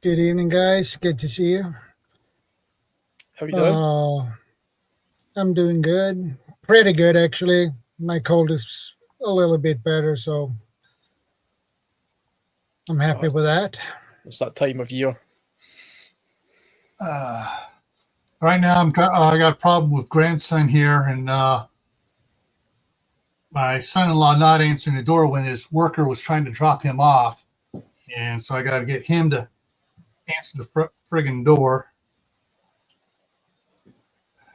Good evening, guys. Good to see you. How are you doing? I'm doing good. Pretty good, actually. My cold is a little bit better, so I'm happy with that. It's that time of year. Right now, I got a problem with grandson here, and my son-in-law not answering the door when his worker was trying to drop him off, and so I got to get him to answer the friggin' door.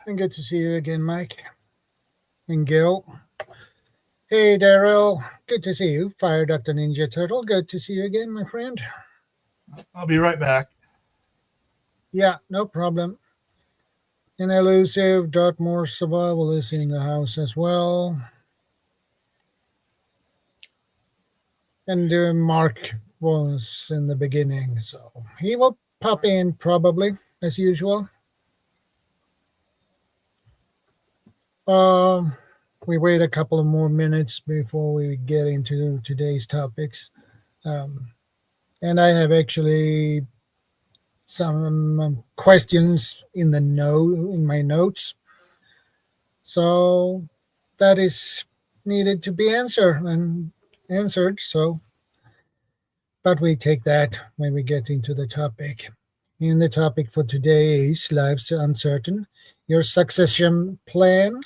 And good to see you again, Mike. And Gil. Hey, Daryl. Good to see you. Fire Dr. Ninja Turtle. Good to see you again, my friend. I'll be right back. Yeah, no problem. And Elusive, Dartmoor Survival is in the house as well. And Mark was in the beginning, so he will pop in probably, as usual. We wait a couple of more minutes before we get into today's topics. And I have actually some questions in my notes. So that is needed to be answered. So, but we take that when we get into the topic. And the topic for today is life's uncertain, your succession plan.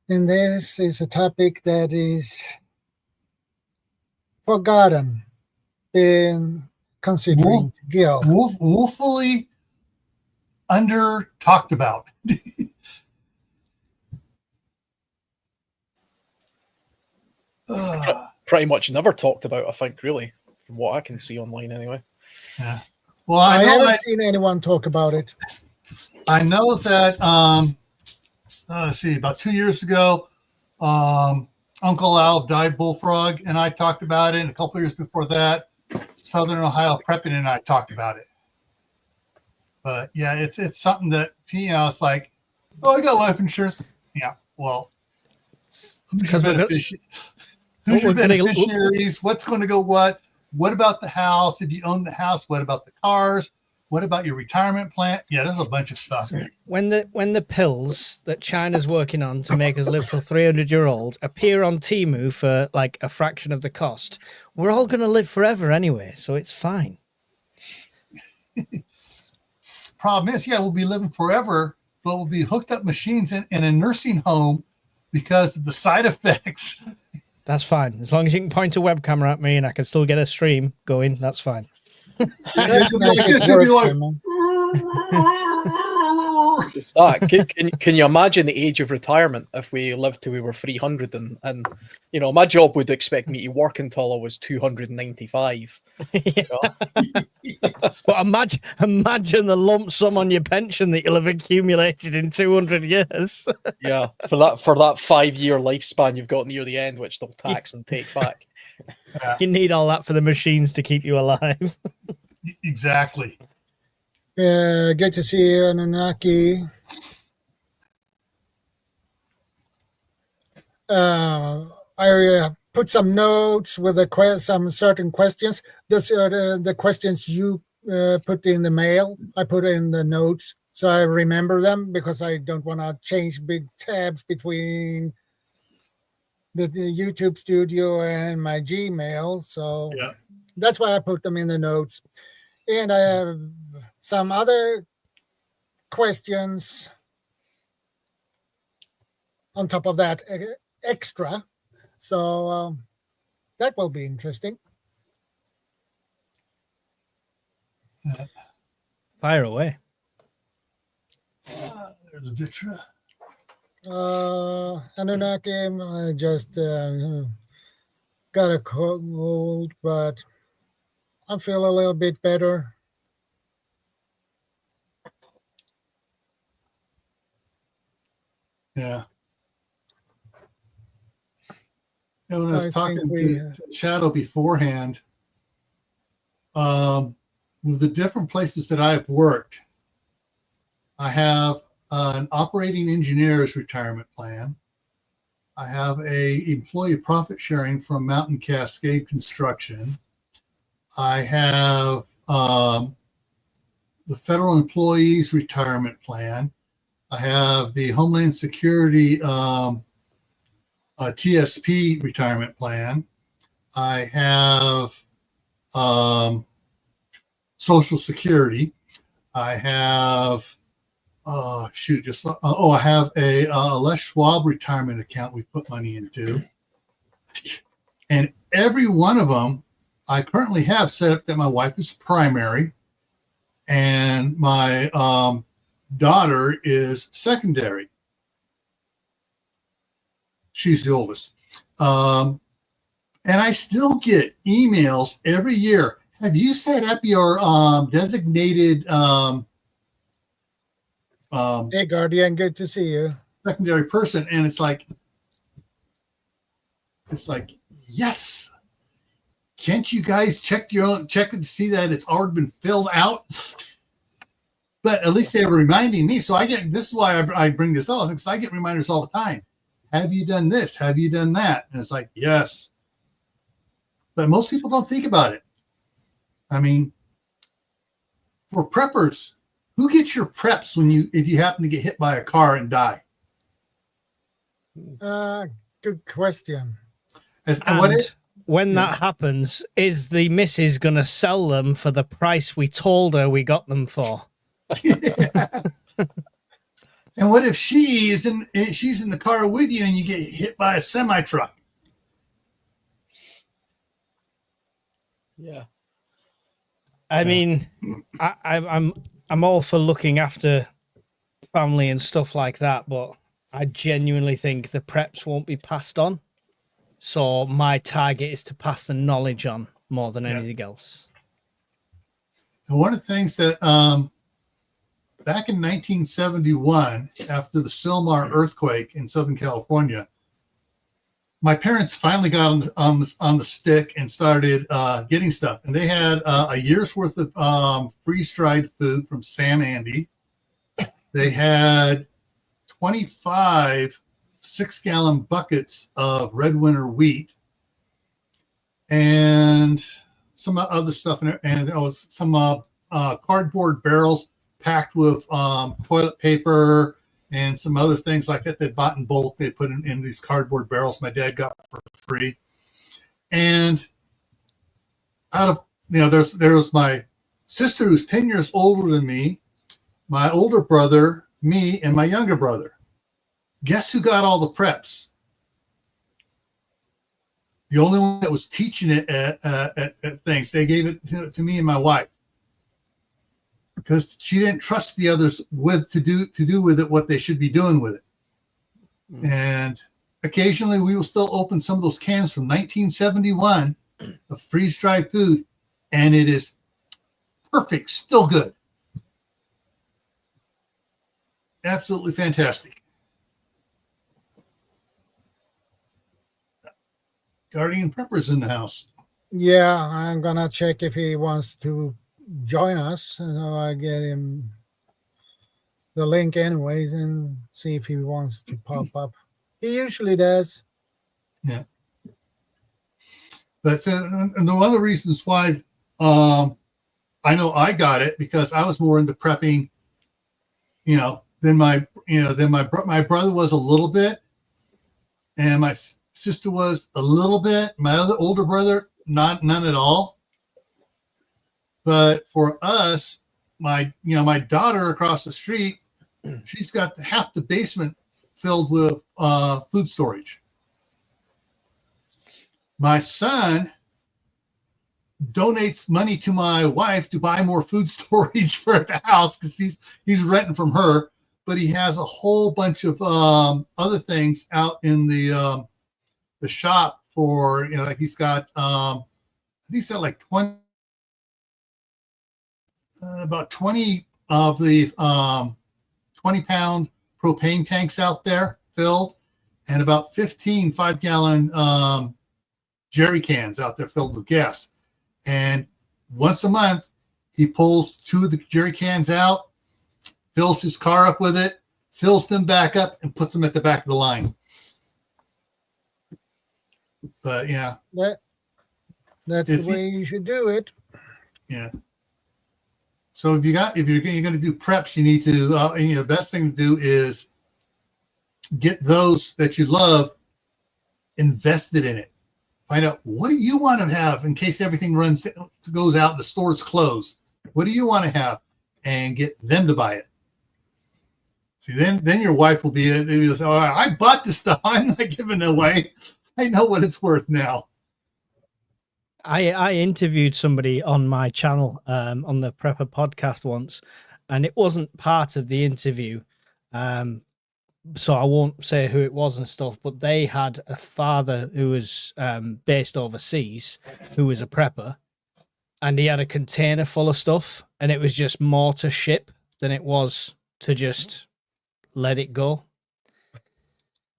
And this is a topic that is forgotten in considering Gil. Woefully under talked about. Pretty much never talked about, I think, really, from what I can see online anyway. Yeah. Well, I haven't seen anyone talk about it. I know that, let's see, about 2 years ago, Uncle Al died Bullfrog, and I talked about it. And a couple of years before that, Southern Ohio Prepping and I talked about it. But yeah, it's something that, it's like, oh, I got life insurance. Yeah, well, who's your beneficiaries? What's going to go what? What about the house? If you own the house, what about the cars? What about your retirement plan? Yeah, there's a bunch of stuff. When the pills that China's working on to make us live till 300-year-old appear on Temu for like a fraction of the cost, we're all going to live forever anyway, so it's fine. Problem is, we'll be living forever, but we'll be hooked up machines in a nursing home because of the side effects. That's fine. As long as you can point a web camera at me and I can still get a stream going, that's fine. Can you imagine the age of retirement if we lived till we were 300 and my job would expect me to work until I was 295. But imagine the lump sum on your pension that you'll have accumulated in 200 years. Yeah, for that 5-year lifespan you've got near the end, which they'll tax and take back. You need all that for the machines to keep you alive. Exactly. Good to see you, Anunnaki. I put some notes with some certain questions. The questions you put in the mail, I put in the notes so I remember them because I don't want to change big tabs between the YouTube studio and my Gmail. So that's why I put them in the notes. And I have some other questions on top of that extra. So that will be interesting. Fire away. There's a picture. Anunnaki, I just got a cold, but I feel a little bit better. Yeah. And when I was talking to Shadow beforehand, with the different places that I've worked, I have an operating engineer's retirement plan. I have a employee profit sharing from Mountain Cascade Construction. I have the Federal Employees Retirement Plan. I have the Homeland Security TSP Retirement Plan. I have Social Security. I have I have a Les Schwab retirement account we've put money into, and every one of them I currently have set up that my wife is primary, and my daughter is secondary. She's the oldest, and I still get emails every year. Have you set up your designated Hey, Guardian, good to see you. secondary person? And it's like, yes. Can't you guys check and see that it's already been filled out? But at least they were reminding me. So this is why I bring this up, because I get reminders all the time. Have you done this? Have you done that? And it's like, yes. But most people don't think about it. I mean, for preppers, who gets your preps if you happen to get hit by a car and die? Good question. When that happens, is the missus going to sell them for the price we told her we got them for? And what if she's in the car with you and you get hit by a semi truck? Yeah. I mean, I'm all for looking after family and stuff like that, but I genuinely think the preps won't be passed on. So my target is to pass the knowledge on more than anything else. And one of the things that back in 1971, after the Sylmar earthquake in Southern California, my parents finally got on the stick and started getting stuff. And they had a year's worth of freeze-dried food from Sam Andy. They had 25 6-gallon buckets of red winter wheat and some other stuff. And there was some cardboard barrels packed with toilet paper and some other things like that they bought in bulk. They put in these cardboard barrels my dad got for free. And out of, there's my sister who's 10 years older than me, my older brother, me, and my younger brother. Guess who got all the preps? The only one that was teaching it at things. They gave it to me and my wife, because she didn't trust the others to do with it what they should be doing with it. And occasionally we will still open some of those cans from 1971 of freeze-dried food, and it is perfect, still good. Absolutely fantastic. Guardian Prepper's in the house. Yeah, I'm gonna check if he wants to join us, so I get him the link anyways and see if he wants to pop up. He usually does. Yeah. That's and one of the reasons why I know I got it, because I was more into prepping, than my brother was a little bit, and my sister was a little bit. My other older brother, none at all. But for us, my daughter across the street, she's got half the basement filled with food storage. My son donates money to my wife to buy more food storage for the house, because he's renting from her, but he has a whole bunch of other things out in the shop for, like he's got I think he's got like 20 about 20 of the 20-pound propane tanks out there filled, and about 15 5-gallon jerry cans out there filled with gas. And once a month, he pulls 2 of the jerry cans out, fills his car up with it, fills them back up, and puts them at the back of the line. But yeah, That's the way you should do it. Yeah. So if you're going to do preps, you need to, the best thing to do is get those that you love invested in it. Find out, what do you want to have in case everything goes out and the store's closed? What do you want to have? And get them to buy it. See, then your wife will be, they'll say, oh, I bought this stuff. I'm not giving it away. I know what it's worth now. I interviewed somebody on my channel on the Prepper podcast once, and it wasn't part of the interview. So I won't say who it was and stuff, but they had a father who was based overseas, who was a prepper, and he had a container full of stuff, and it was just more to ship than it was to just let it go.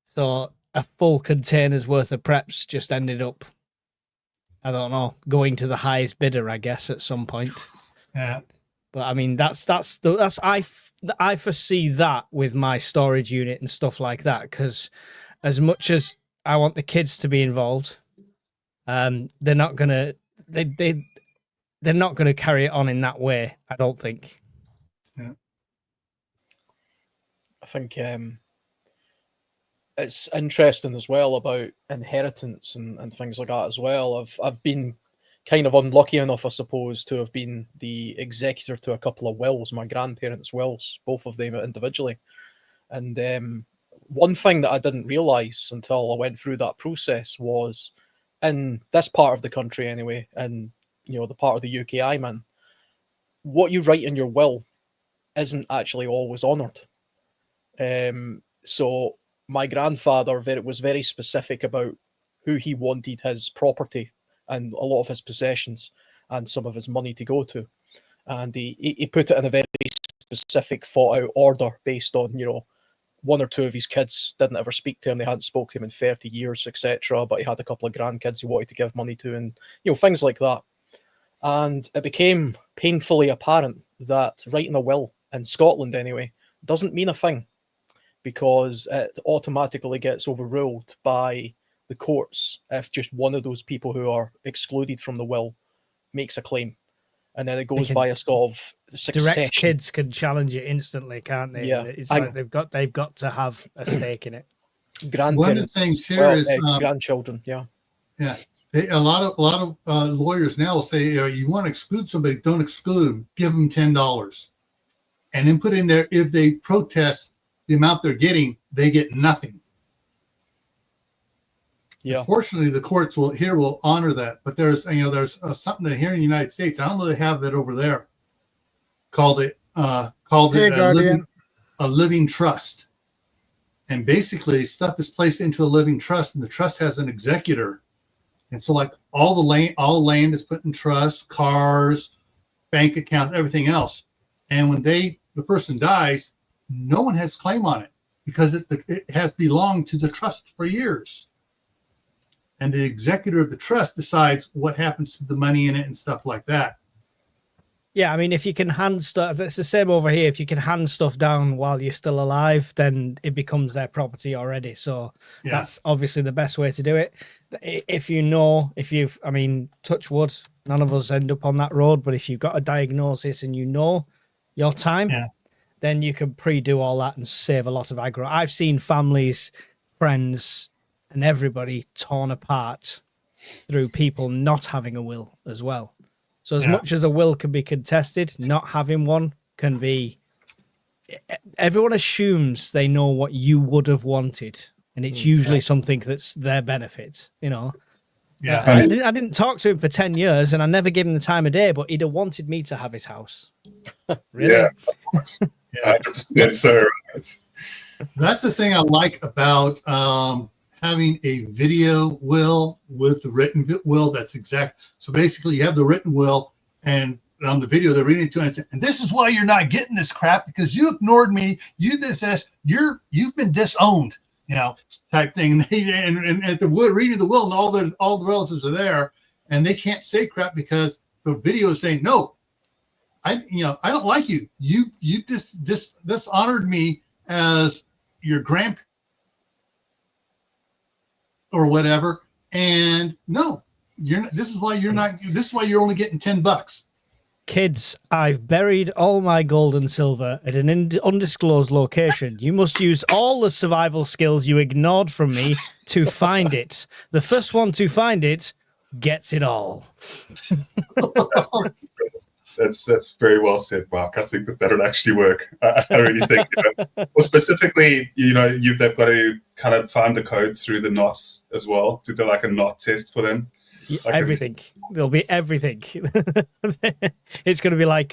So a full container's worth of preps just ended up, I don't know, going to the highest bidder, I guess, at some point. Yeah. But I mean, I foresee that with my storage unit and stuff like that, because as much as I want the kids to be involved, they're not gonna they're not gonna carry it on in that way, I don't think. Yeah. I think it's interesting as well about inheritance and things like that as well. I've been kind of unlucky enough, I suppose, to have been the executor to a couple of wills, my grandparents' wills, both of them individually. And one thing that I didn't realise until I went through that process was, in this part of the country anyway, and the part of the UK I'm in, what you write in your will isn't actually always honoured. So my grandfather was very specific about who he wanted his property and a lot of his possessions and some of his money to go to. And he put it in a very specific thought out order based on, one or two of his kids didn't ever speak to him. They hadn't spoken to him in 30 years, etc. But he had a couple of grandkids he wanted to give money to and, things like that. And it became painfully apparent that writing a will, in Scotland anyway, doesn't mean a thing, because it automatically gets overruled by the courts if just one of those people who are excluded from the will makes a claim. And then it goes by a sort of succession. Direct kids can challenge it instantly, can't they? Yeah. It's like they've got to have a stake in it. Grandparents, one of the things here is grandchildren. Yeah. Yeah. A lot of lawyers now will say, you want to exclude somebody, don't exclude them, give them $10. And then put in there, if they protest the amount they're getting, they get nothing. Yeah. Unfortunately, the courts will honor that. But there's something that here in the United States, I don't know if they have that over there, called it a living trust. And basically, stuff is placed into a living trust, and the trust has an executor. And so, like all land is put in trust, cars, bank accounts, everything else. And when the person dies, no one has claim on it because it has belonged to the trust for years. And the executor of the trust decides what happens to the money in it and stuff like that. Yeah, I mean, if you can hand stuff, it's the same over here. If you can hand stuff down while you're still alive, then it becomes their property already. So that's obviously the best way to do it. I mean, touch wood, none of us end up on that road, but if you've got a diagnosis and your time, then you can pre-do all that and save a lot of aggro. I've seen families, friends, and everybody torn apart through people not having a will as well. So as much as a will can be contested, not having one can be... Everyone assumes they know what you would have wanted, and it's usually something that's their benefit, Yeah. I didn't talk to him for 10 years, and I never gave him the time of day, but he'd have wanted me to have his house. Really? Yeah, of course. 100%, sir. That's the thing I like about having a video will with the written will. That's exact. So basically, you have the written will, and on the video they're reading it to you, and this is why you're not getting this crap because you ignored me. You've been disowned, type thing. And at the reading the will, and all the relatives are there, and they can't say crap because the video is saying no. I don't like you. You dishonored me as your grandparent or whatever, and no, you're not, this is why you're only getting $10. Kids, I've buried all my gold and silver at an undisclosed location. You must use all the survival skills you ignored from me to find it. The first one to find it gets it all. That's very well said, Mark. I think that would actually work. I really think. Well, specifically, they've got to kind of find the code through the knots as well. To do like a knot test for them. Like everything. There'll be everything. It's going to be like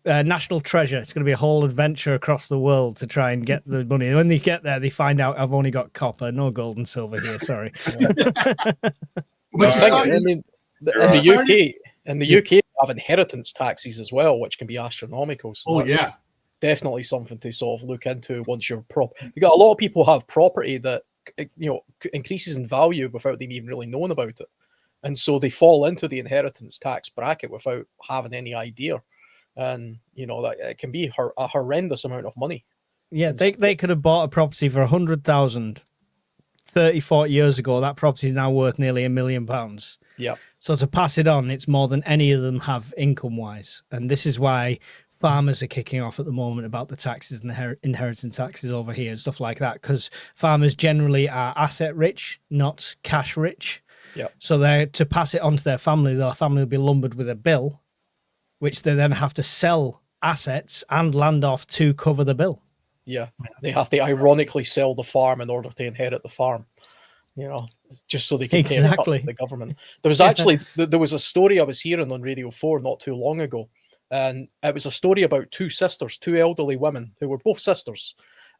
National Treasure. It's going to be a whole adventure across the world to try and get the money. When they get there, they find out I've only got copper, no gold and silver here. Sorry. In the UK, they have inheritance taxes as well, which can be astronomical. So definitely something to sort of look into once you're You got a lot of people have property that increases in value without them even really knowing about it, and so they fall into the inheritance tax bracket without having any idea, and that it can be a horrendous amount of money. Yeah, they could have bought a property for 100,000 30, 40 years ago. That property is now worth nearly £1 million. Yeah. So to pass it on, it's more than any of them have income wise, and this is why farmers are kicking off at the moment about the taxes and the inheritance taxes over here and stuff like that, because farmers generally are asset rich, not cash rich. Yeah. So they're to pass it on to their family will be lumbered with a bill, which they then have to sell assets and land off to cover the bill. Yeah. They have to ironically sell the farm in order to inherit the farm. Just so they can pay the government. There was actually there was a story I was hearing on Radio 4 not too long ago. And it was a story about two elderly women who were both sisters,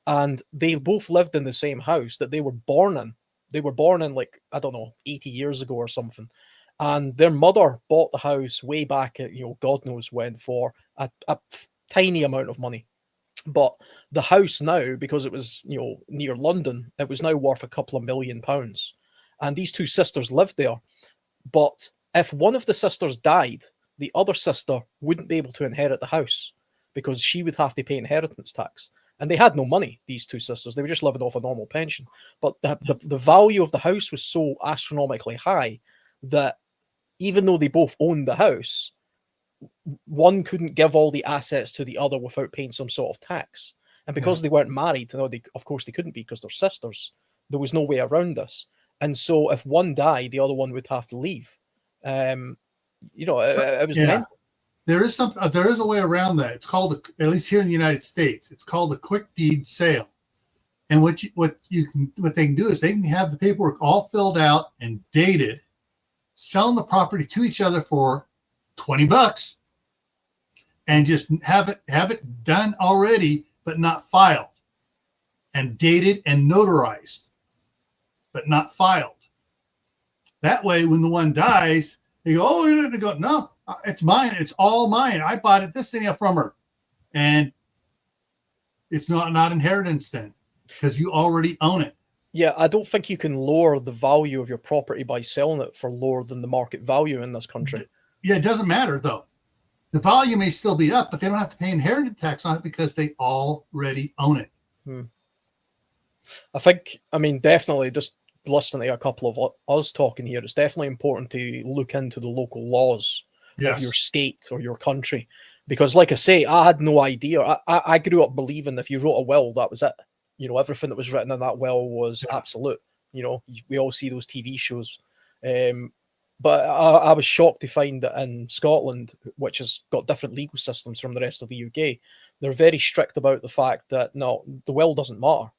and they both lived in the same house that they were born in. They were born in 80 years ago or something. And their mother bought the house way back at, God knows when, for a tiny amount of money. But the house now, because it was, near London, it was now worth a couple of £1 million. And these two sisters lived there. But if one of the sisters died, the other sister wouldn't be able to inherit the house because she would have to pay inheritance tax. And they had no money, these two sisters. They were just living off a normal pension. But the value of the house was so astronomically high that even though they both owned the house, one couldn't give all the assets to the other without paying some sort of tax. And because they weren't married, of course they couldn't be because they're sisters. There was no way around this. And so if one died, the other one would have to leave. It was mental. There is a way around that. It's called, at least here in the United States, it's called a quick deed sale. And what they can do is they can have the paperwork all filled out and dated, selling the property to each other for $20, and just have it done already, but not filed, and dated and notarized, but not filed. That way, when the one dies, they go, "Oh, you're gonna go? No, it's mine. It's all mine. I bought it this thing from her," and it's not inheritance then because you already own it. Yeah, I don't think you can lower the value of your property by selling it for lower than the market value in this country. Yeah, it doesn't matter though. The value may still be up, but they don't have to pay inheritance tax on it because they already own it. I think, definitely just listening to a couple of us talking here, it's definitely important to look into the local laws of your state or your country. Because like I say, I had no idea. I grew up believing if you wrote a will, that was it. Everything that was written in that will was absolute. We all see those TV shows. But I was shocked to find that in Scotland, which has got different legal systems from the rest of the UK, they're very strict about the fact that, no, the will doesn't matter.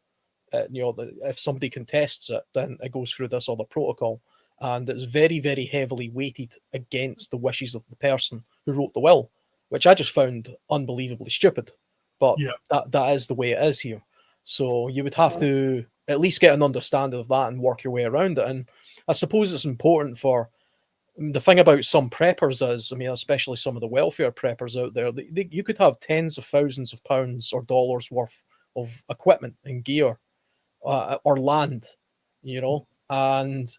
If somebody contests it, then it goes through this other protocol. And it's very, very heavily weighted against the wishes of the person who wrote the will, which I just found unbelievably stupid. But that is the way it is here. So you would have to at least get an understanding of that and work your way around it. And I suppose it's important for the thing about some preppers is, especially some of the welfare preppers out there, you could have tens of thousands of pounds or dollars worth of equipment and gear or land, and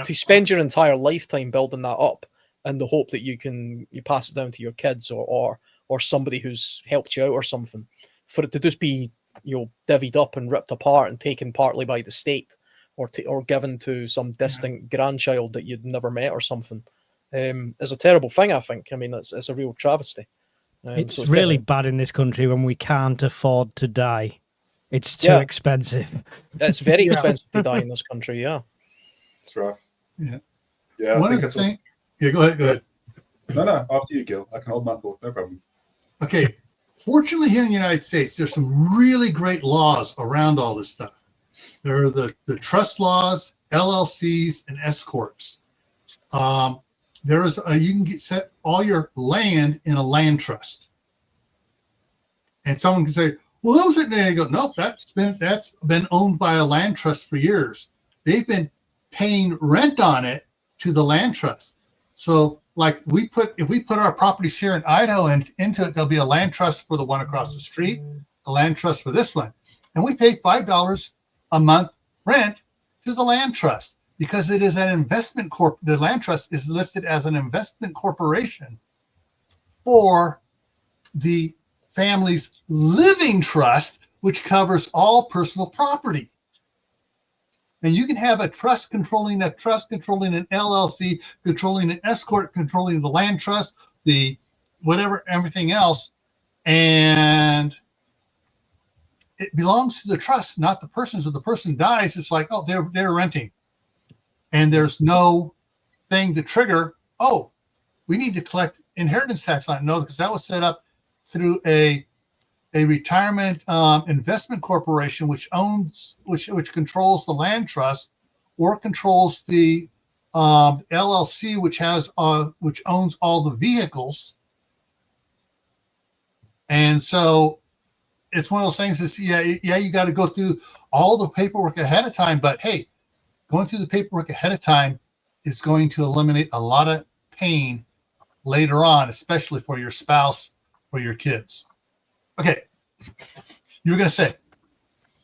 to spend your entire lifetime building that up in the hope that you pass it down to your kids or somebody who's helped you out or something, for it to just be divvied up and ripped apart and taken partly by the state or given to some distant grandchild that you'd never met or something. is a terrible thing, I think. I mean, it's a real travesty. It's so really definitely- bad in this country when we can't afford to die. It's too expensive. It's very Yeah. expensive to die in this country, yeah. It's rough. Yeah. Yeah, I One think of it's the also... things. Yeah, go ahead. Go ahead. No, after you, Gil. I can hold my thought, no problem. Okay. Fortunately, here in the United States, there's some really great laws around all this stuff. There are the trust laws, LLCs, and S corps. There is you can set all your land in a land trust, and someone can say, "Well, that was it." And they go, "Nope, that's been owned by a land trust for years. They've been paying rent on it to the land trust." So, like if we put our properties here in Idaho and into it, there'll be a land trust for the one across the street, a land trust for this one, and we pay $5 a month rent to the land trust because it is an investment corp. The land trust is listed as an investment corporation for the family's living trust, which covers all personal property. And you can have a trust controlling an LLC, controlling an S corp, controlling the land trust, the whatever, everything else, and it belongs to the trust, not the person. So the person dies, it's like, oh, they're renting, and there's no thing to trigger. Oh, we need to collect inheritance tax on it. No, because that was set up through a retirement investment corporation, which controls the land trust, or controls the LLC, which owns all the vehicles. And so it's one of those things that's, you got to go through all the paperwork ahead of time. But hey, going through the paperwork ahead of time is going to eliminate a lot of pain later on, especially for your spouse or your kids. Okay, you were going to say.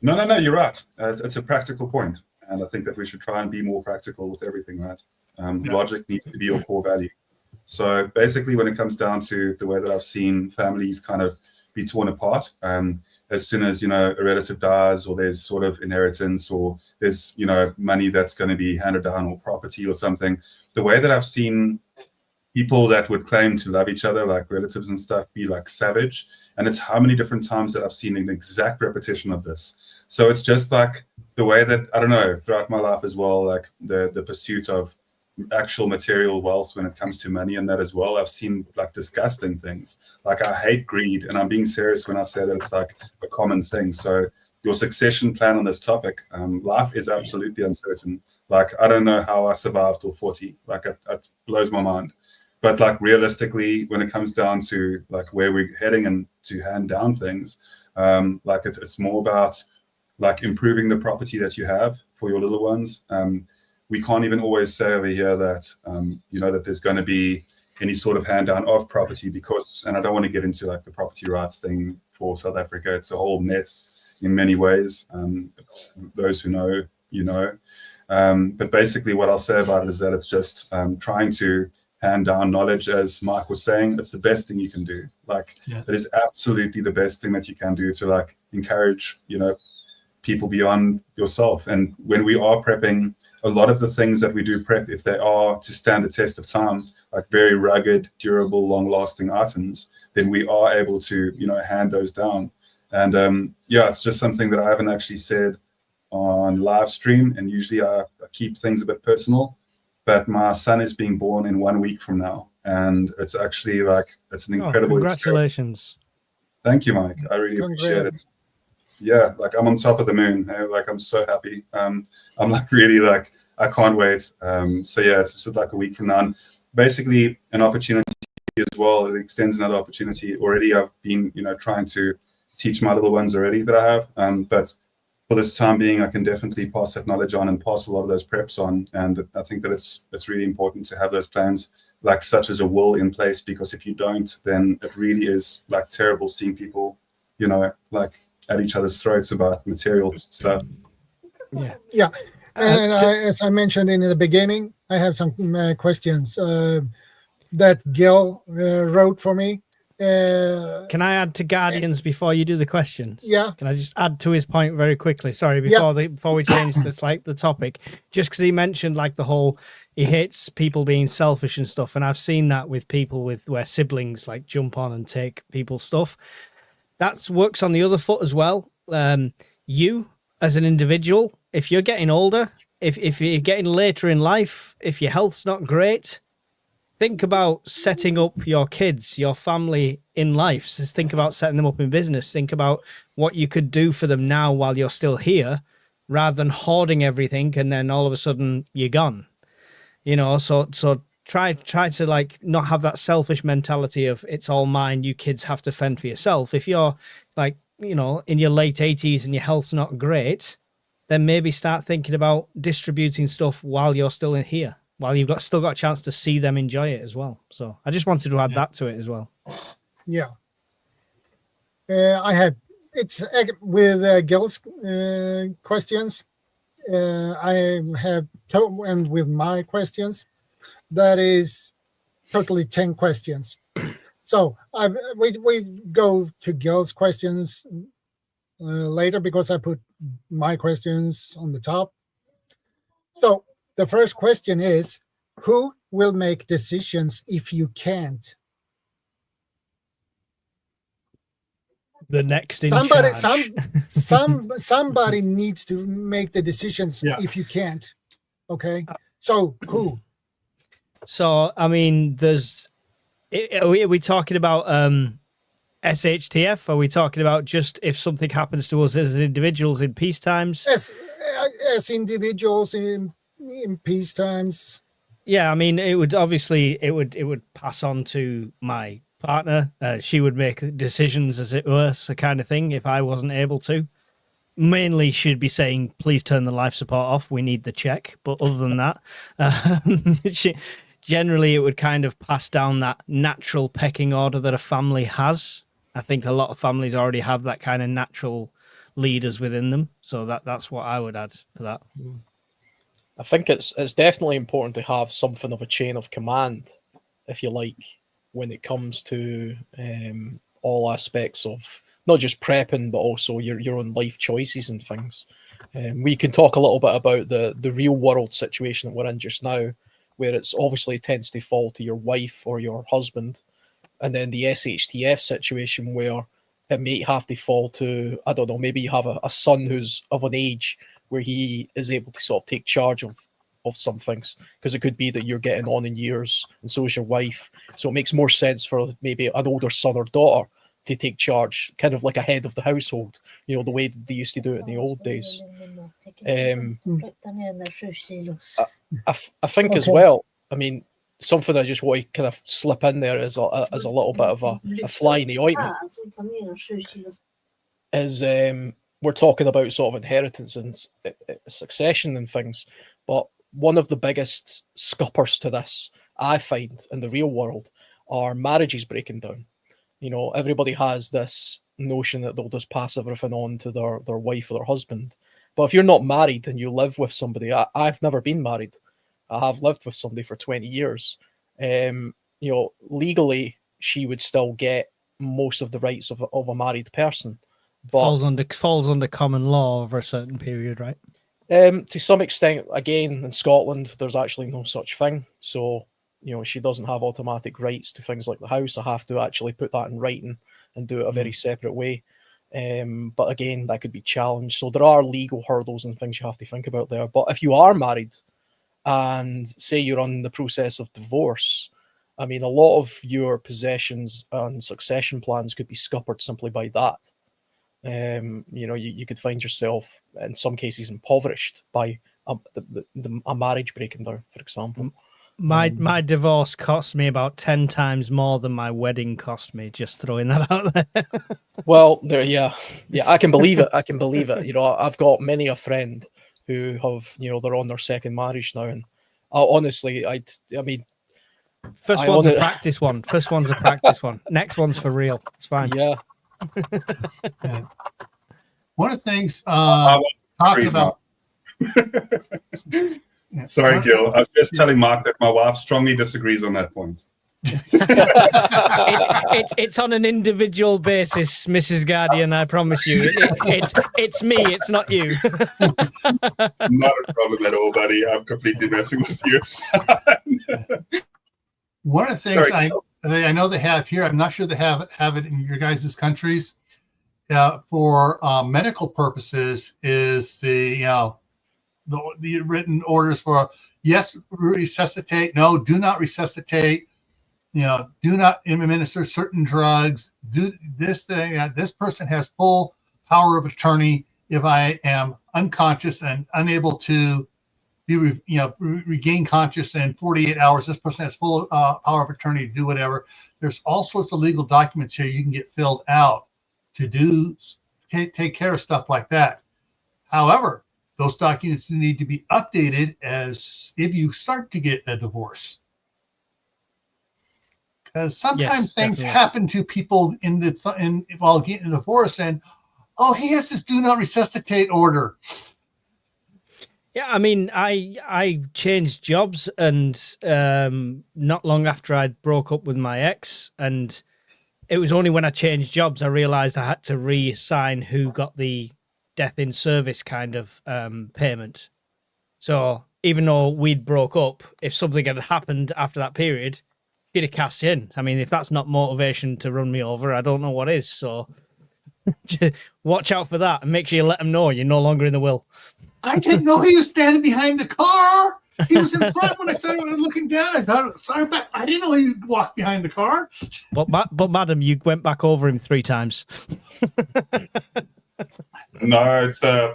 No, you're right. It's a practical point, and I think that we should try and be more practical with everything, right? Logic needs to be your core value. So basically, when it comes down to the way that I've seen families kind of be torn apart, as soon as, a relative dies, or there's sort of inheritance, or there's, money that's going to be handed down, or property or something, the way that I've seen people that would claim to love each other, like relatives and stuff, be like savage. And it's how many different times that I've seen an exact repetition of this. So it's just like the way that, I don't know, throughout my life as well, like the pursuit of actual material wealth when it comes to money and that as well. I've seen like disgusting things. Like I hate greed, and I'm being serious when I say that it's like a common thing. So your succession plan on this topic, life is absolutely uncertain. Like I don't know how I survived till 40. Like it blows my mind. But like realistically, when it comes down to like where we're heading and to hand down things, like it's more about like improving the property that you have for your little ones. We can't even always say over here that that there's going to be any sort of hand down of property, because, and I don't want to get into like the property rights thing for South Africa. It's a whole mess in many ways. Those who know, but basically what I'll say about it is that it's just trying to hand down knowledge. As Mike was saying, it's the best thing you can do. Like it is absolutely the best thing that you can do to like encourage, people beyond yourself. And when we are prepping, a lot of the things that we do prep, if they are to stand the test of time, like very rugged, durable, long-lasting items, then we are able to, hand those down. And it's just something that I haven't actually said on live stream. And usually I keep things a bit personal. But my son is being born in 1 week from now, and it's actually like it's an incredible congratulations. Experience. Thank you, Mike. I really appreciate it. Yeah, like I'm on top of the moon. Like I'm so happy. I'm like really like I can't wait. So yeah, it's just like a week from now. And basically, an opportunity as well. It extends another opportunity. Already, I've been trying to teach my little ones already that I have. But for this time being, I can definitely pass that knowledge on and pass a lot of those preps on. And I think that it's really important to have those plans, like such as a will in place, because if you don't, then it really is like terrible seeing people, like at each other's throats about material stuff. Yeah. And as I mentioned in the beginning, I have some questions that Gil wrote for me. Can I add to Guardians before you do the questions? Yeah. Can I just add to his point very quickly? Sorry, before we change the topic, just because he mentioned like the whole he hates people being selfish and stuff, and I've seen that with people where siblings like jump on and take people's stuff. That works on the other foot as well. You as an individual, if you're getting older, if you're getting later in life, if your health's not great, think about setting up your kids, your family in life. So think about setting them up in business. Think about what you could do for them now while you're still here, rather than hoarding everything and then all of a sudden you're gone. You know, so try to like not have that selfish mentality of it's all mine. You kids have to fend for yourself. If you're like, you know, in your late 80s and your health's not great, then maybe start thinking about distributing stuff while you're still in here, while you've still got a chance to see them enjoy it as well. So I just wanted to add that to it as well. Yeah. I have, it's with Gil's questions. I have, and with my questions, that is totally 10 questions. So we go to Gil's questions later because I put my questions on the top. So the first question is, who will make decisions if you can't? The next in Somebody, charge. somebody needs to make the decisions if you can't. Okay. So who? So, I mean, are we talking about SHTF? Are we talking about just if something happens to us as individuals in peace times? As individuals in peace times. Yeah, I mean, it would pass on to my partner. She would make decisions as it were, so kind of thing, if I wasn't able to. Mainly, she'd be saying, please turn the life support off. We need the check. But other than that, generally, it would kind of pass down that natural pecking order that a family has. I think a lot of families already have that kind of natural leaders within them. So that's what I would add for that. I think it's definitely important to have something of a chain of command, if you like, when it comes to all aspects of not just prepping, but also your own life choices and things. We can talk a little bit about the real world situation that we're in just now, where it's obviously tends to fall to your wife or your husband, and then the SHTF situation where it may have to fall to, I don't know, maybe you have a son who's of an age where he is able to sort of take charge of some things, because it could be that you're getting on in years and so is your wife. So it makes more sense for maybe an older son or daughter to take charge, kind of like a head of the household, you know, the way they used to do it in the old days. I think as well, I mean, something I just want to kind of slip in there as a little bit of a fly in the ointment is we're talking about sort of inheritance and succession and things, but one of the biggest scuppers to this, I find, in the real world, are marriages breaking down. You know, everybody has this notion that they'll just pass everything on to their wife or their husband. But if you're not married and you live with somebody, I've never been married. I have lived with somebody for 20 years. You know, legally, she would still get most of the rights of a married person. But falls under common law over a certain period, right? To some extent, again, in Scotland, there's actually no such thing. So, you know, she doesn't have automatic rights to things like the house. I have to actually put that in writing and do it a very separate way. But again, that could be challenged. So there are legal hurdles and things you have to think about there. But if you are married and say you're on the process of divorce, I mean, a lot of your possessions and succession plans could be scuppered simply by that. You know, you could find yourself in some cases impoverished by a marriage breaking down, for example. My divorce cost me about 10 times more than my wedding cost me. Just throwing that out there. Well, yeah, I can believe it. You know, I've got many a friend who have, you know, they're on their second marriage now, and honestly, I mean, first one's a practice one. First one's a practice one. Next one's for real. It's fine. Yeah. One of the things talking about. Sorry, Gil. I was just telling Mark that my wife strongly disagrees on that point. It's on an individual basis, Mrs. Guardian. I promise you, it's me. It's not you. Not a problem at all, buddy. I'm completely messing with you. It's fine. One of the things Sorry. I know they have here, I'm not sure they have it in your guys' countries, for medical purposes, is the written orders for yes, resuscitate, no, do not resuscitate, do not administer certain drugs, do this thing. This person has full power of attorney if I am unconscious and unable to be regain consciousness in 48 hours. This person has full power of attorney to do whatever. There's all sorts of legal documents here you can get filled out to take care of stuff like that. However, those documents need to be updated as if you start to get a divorce, because sometimes things happen to people while getting a divorce, and he has this do not resuscitate order. Yeah, I mean, I changed jobs, and not long after I'd broke up with my ex, and it was only when I changed jobs I realized I had to reassign who got the death in service kind of payment. So even though we'd broke up, if something had happened after that period, she'd have cashed in. I mean, if that's not motivation to run me over, I don't know what is. So watch out for that and make sure you let them know you're no longer in the will. I didn't know he was standing behind the car. He was in front when I started looking down. I thought, sorry, but I didn't know he walked behind the car. But madam, you went back over him 3 times. No,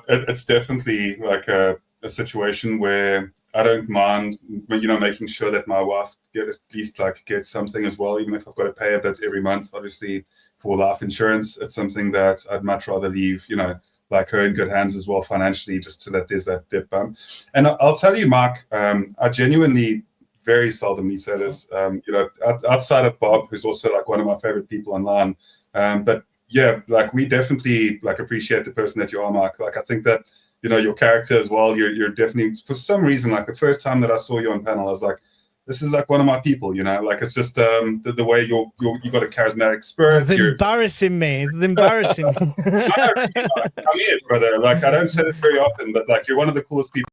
it's definitely like a situation where I don't mind, making sure that my wife at least gets something as well, even if I've got to pay a bit every month. Obviously, for life insurance, it's something that I'd much rather leave, her in good hands as well financially, just so that there's that dip bump. And I'll tell you, Mark, I genuinely very seldomly say this, outside of Bob, who's also one of my favorite people online, but yeah, we definitely appreciate the person that you are, Mark. I think that your character as well. You're definitely, for some reason, the first time that I saw you on panel, I was like, this is one of my people. It's just the way you got a charismatic spirit. It's embarrassing me. It's embarrassing. I'm here, brother. I don't say it very often, but you're one of the coolest people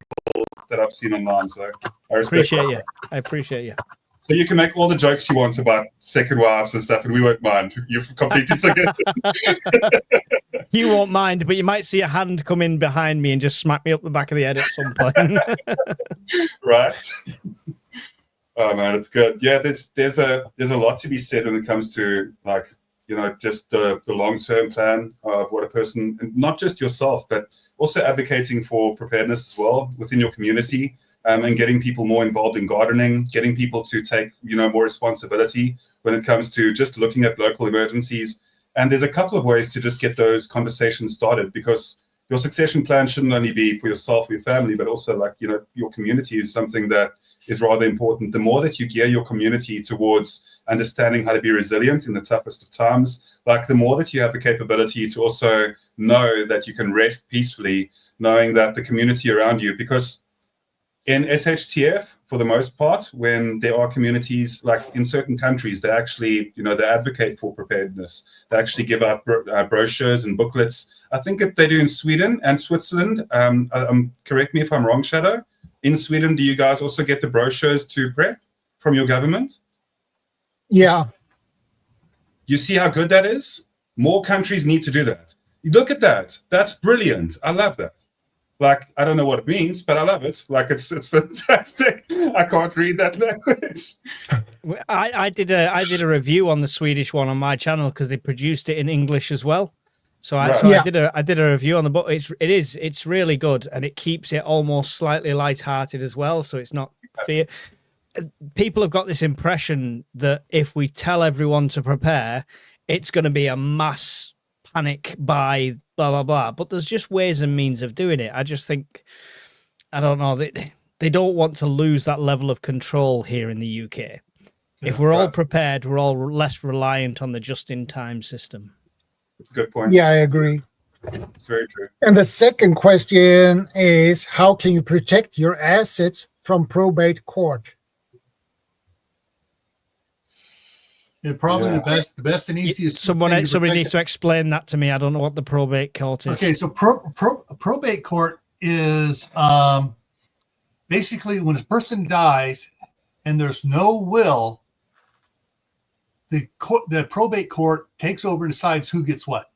that I've seen online. So I appreciate you. I appreciate you. So you can make all the jokes you want about second wives and stuff, and we won't mind. You completely forget it. You won't mind, but you might see a hand come in behind me and just smack me up the back of the head at some point. Right. Oh man, it's good. Yeah, there's a lot to be said when it comes to just the long-term plan of what a person, and not just yourself, but also advocating for preparedness as well within your community. And getting people more involved in gardening, getting people to take, more responsibility when it comes to just looking at local emergencies. And there's a couple of ways to just get those conversations started, because your succession plan shouldn't only be for yourself or your family, but also your community is something that is rather important. The more that you gear your community towards understanding how to be resilient in the toughest of times, the more that you have the capability to also know that you can rest peacefully, knowing that the community around you, because in SHTF, for the most part, when there are communities, in certain countries, they actually, they advocate for preparedness. They actually give out brochures and booklets. I think that they do in Sweden and Switzerland. Correct me if I'm wrong, Shadow. In Sweden, do you guys also get the brochures to prep from your government? Yeah. You see how good that is? More countries need to do that. You look at that. That's brilliant. I love that. I don't know what it means, but I love it. It's fantastic. I can't read that language. I did a review on the Swedish one on my channel because they produced it in English as well. I did a review on the book. It's really good, and it keeps it almost slightly lighthearted as well. So it's not fear. People have got this impression that if we tell everyone to prepare, it's going to be a mass panic buy, blah blah blah. But there's just ways and means of doing it. I just think, I don't know, they don't want to lose that level of control here in the UK. Yeah, if we're all prepared, we're all less reliant on the just-in-time system. Good point. Yeah, I agree. It's very true. And the second question is, how can you protect your assets from probate court? Probably Yeah. the best and easiest. Somebody thing to protect needs to explain that to me. I don't know what the probate court is. Okay, so probate court is basically when a person dies and there's no will, the probate court takes over and decides who gets what.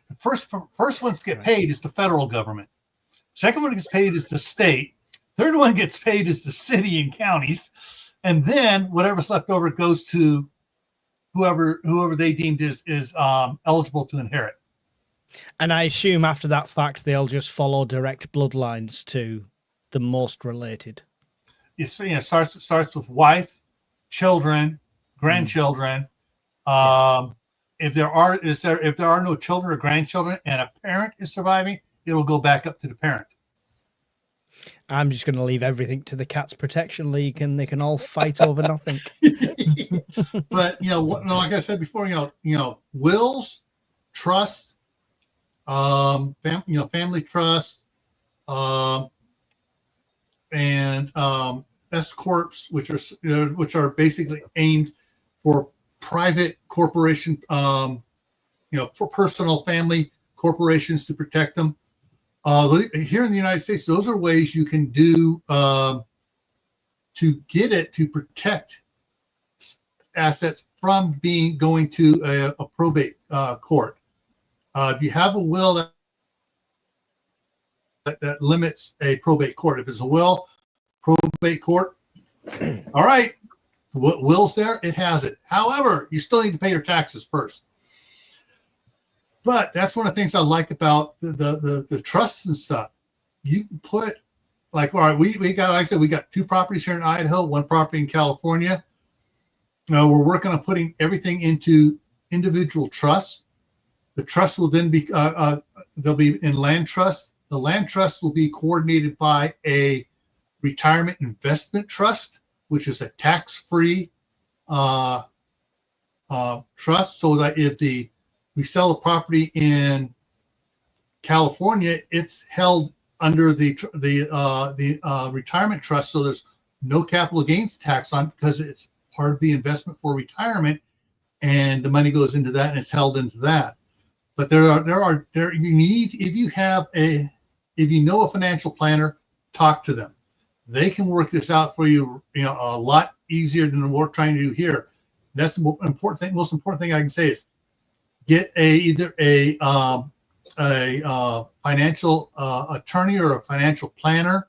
The first ones get paid is the federal government. Second one gets paid is the state. Third one gets paid is the city and counties, and then whatever's left over goes to whoever they deemed is eligible to inherit. And I assume after that fact, they'll just follow direct bloodlines to the most related. It starts with wife, children, grandchildren. If there are no children or grandchildren and a parent is surviving, it'll go back up to the parent. I'm just going to leave everything to the Cats Protection League, and they can all fight over nothing. But like I said before, wills, trusts, family trusts, and S corps, which are basically aimed for private corporation, for personal family corporations to protect them. Here in the United States, those are ways you can do to get it to protect assets from going to a probate court. If you have a will that limits a probate court, if it's a will, probate court, all right, will's there, it has it. However, you still need to pay your taxes first. But that's one of the things I like about the trusts and stuff. You can put, like, all right, we got, like I said, we got 2 properties here in Idaho, 1 property in California. We're working on putting everything into individual trusts. The trust will then be, they'll be in land trust. The land trust will be coordinated by a retirement investment trust, which is a tax-free trust, so that if we sell a property in California, it's held under the retirement trust, so there's no capital gains tax on, because it's part of the investment for retirement, and the money goes into that and it's held into that. But you need, if you know a financial planner, talk to them. They can work this out for you, a lot easier than what we're trying to do here. That's the most important thing I can say is get either a financial attorney or a financial planner,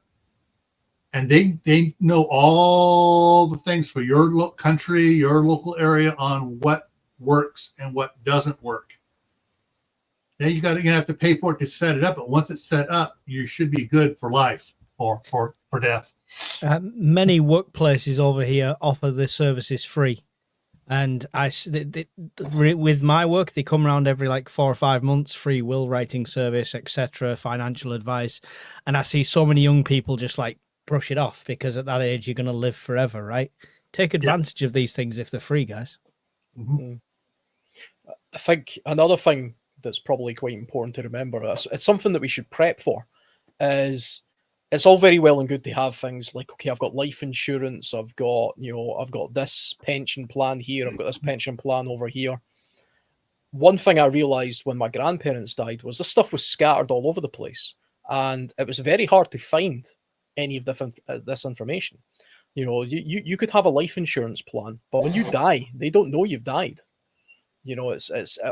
and they know all the things for your country, your local area, on what works and what doesn't work. Then you're gonna have to pay for it to set it up, but once it's set up, you should be good for life or for death. Many workplaces over here offer the services free. And with my work, they come around every 4 or 5 months, free will writing service, etc., financial advice. And I see so many young people just brush it off, because at that age, you're going to live forever, right? Take advantage of these things if they're free, guys. Mm-hmm. I think another thing that's probably quite important to remember, it's something that we should prep for, is it's all very well and good to have things like, okay, I've got life insurance, I've got this pension plan here, I've got this pension plan over here. One thing I realized when my grandparents died was this stuff was scattered all over the place, and it was very hard to find any of this information. You could have a life insurance plan, but when you die, they don't know you've died.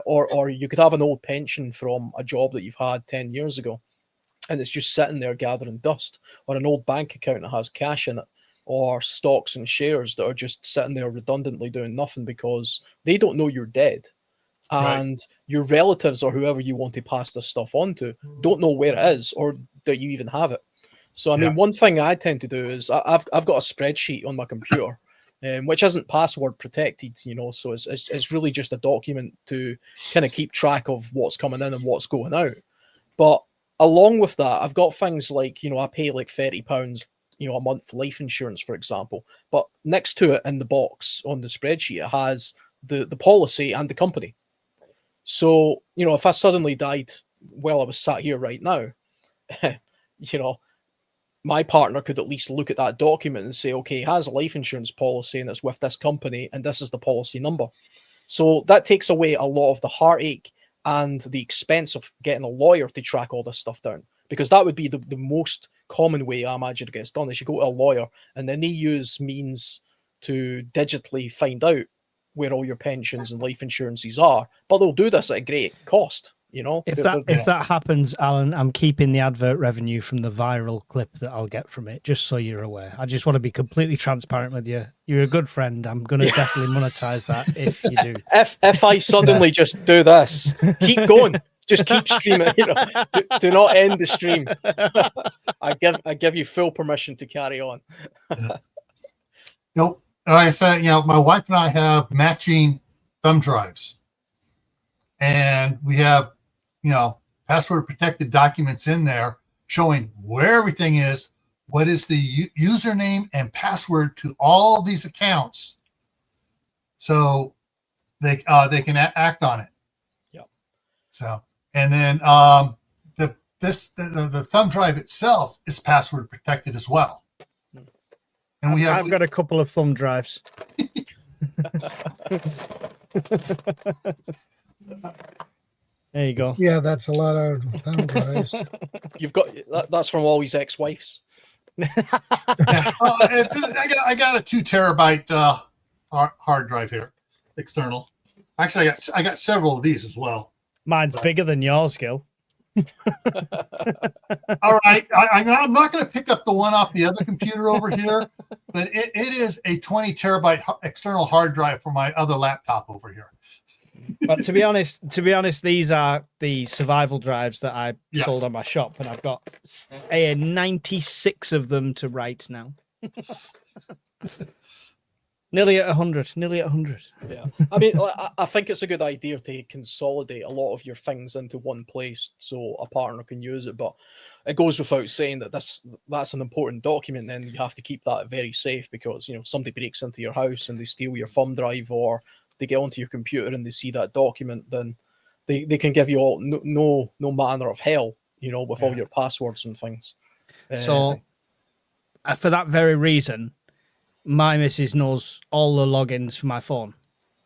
Or you could have an old pension from a job that you've had 10 years ago, and it's just sitting there gathering dust, or an old bank account that has cash in it, or stocks and shares that are just sitting there redundantly doing nothing because they don't know you're dead. And your relatives or whoever you want to pass this stuff on to don't know where it is or that you even have it. So, I mean, one thing I tend to do is I've got a spreadsheet on my computer, which isn't password protected, so it's really just a document to kind of keep track of what's coming in and what's going out. But along with that, I've got things like, I pay £30, a month life insurance, for example. But next to it in the box on the spreadsheet, it has the policy and the company. So, if I suddenly died while I was sat here right now, my partner could at least look at that document and say, okay, he has a life insurance policy and it's with this company and this is the policy number. So that takes away a lot of the heartache and the expense of getting a lawyer to track all this stuff down, because that would be the most common way I imagine it gets done, is you go to a lawyer and then they use means to digitally find out where all your pensions and life insurances are, but they'll do this at a great cost. If that happens, Alan, I'm keeping the advert revenue from the viral clip that I'll get from it, just so you're aware. I just want to be completely transparent with you. You're a good friend. I'm going to definitely monetize that if you do. If I suddenly just do this, keep going. Just keep streaming. Do not end the stream. I give you full permission to carry on. Like I said, my wife and I have matching thumb drives, and we have, password protected documents in there showing where everything is, what is the username and password to all these accounts, so they can act on it. Yep. So, and then the thumb drive itself is password protected as well. And I've got a couple of thumb drives. There you go. Yeah, that's a lot of thumb drives. You've got that's from all his ex-wives. I got a 2 terabyte hard drive here, external. Actually, I got several of these as well. Mine's bigger than yours, Gil. All right, I'm not going to pick up the one off the other computer over here, but it is a 20 terabyte external hard drive for my other laptop over here. But to be honest, these are the survival drives that I sold on my shop, and I've got 96 of them to write now. Nearly at 100. Yeah, I mean, I think it's a good idea to consolidate a lot of your things into one place so a partner can use it. But it goes without saying that that's an important document. Then you have to keep that very safe, because somebody breaks into your house and they steal your thumb drive, or they get onto your computer and they see that document, then they can give you all no manner of hell, with all your passwords and things. So for that very reason, my missus knows all the logins for my phone,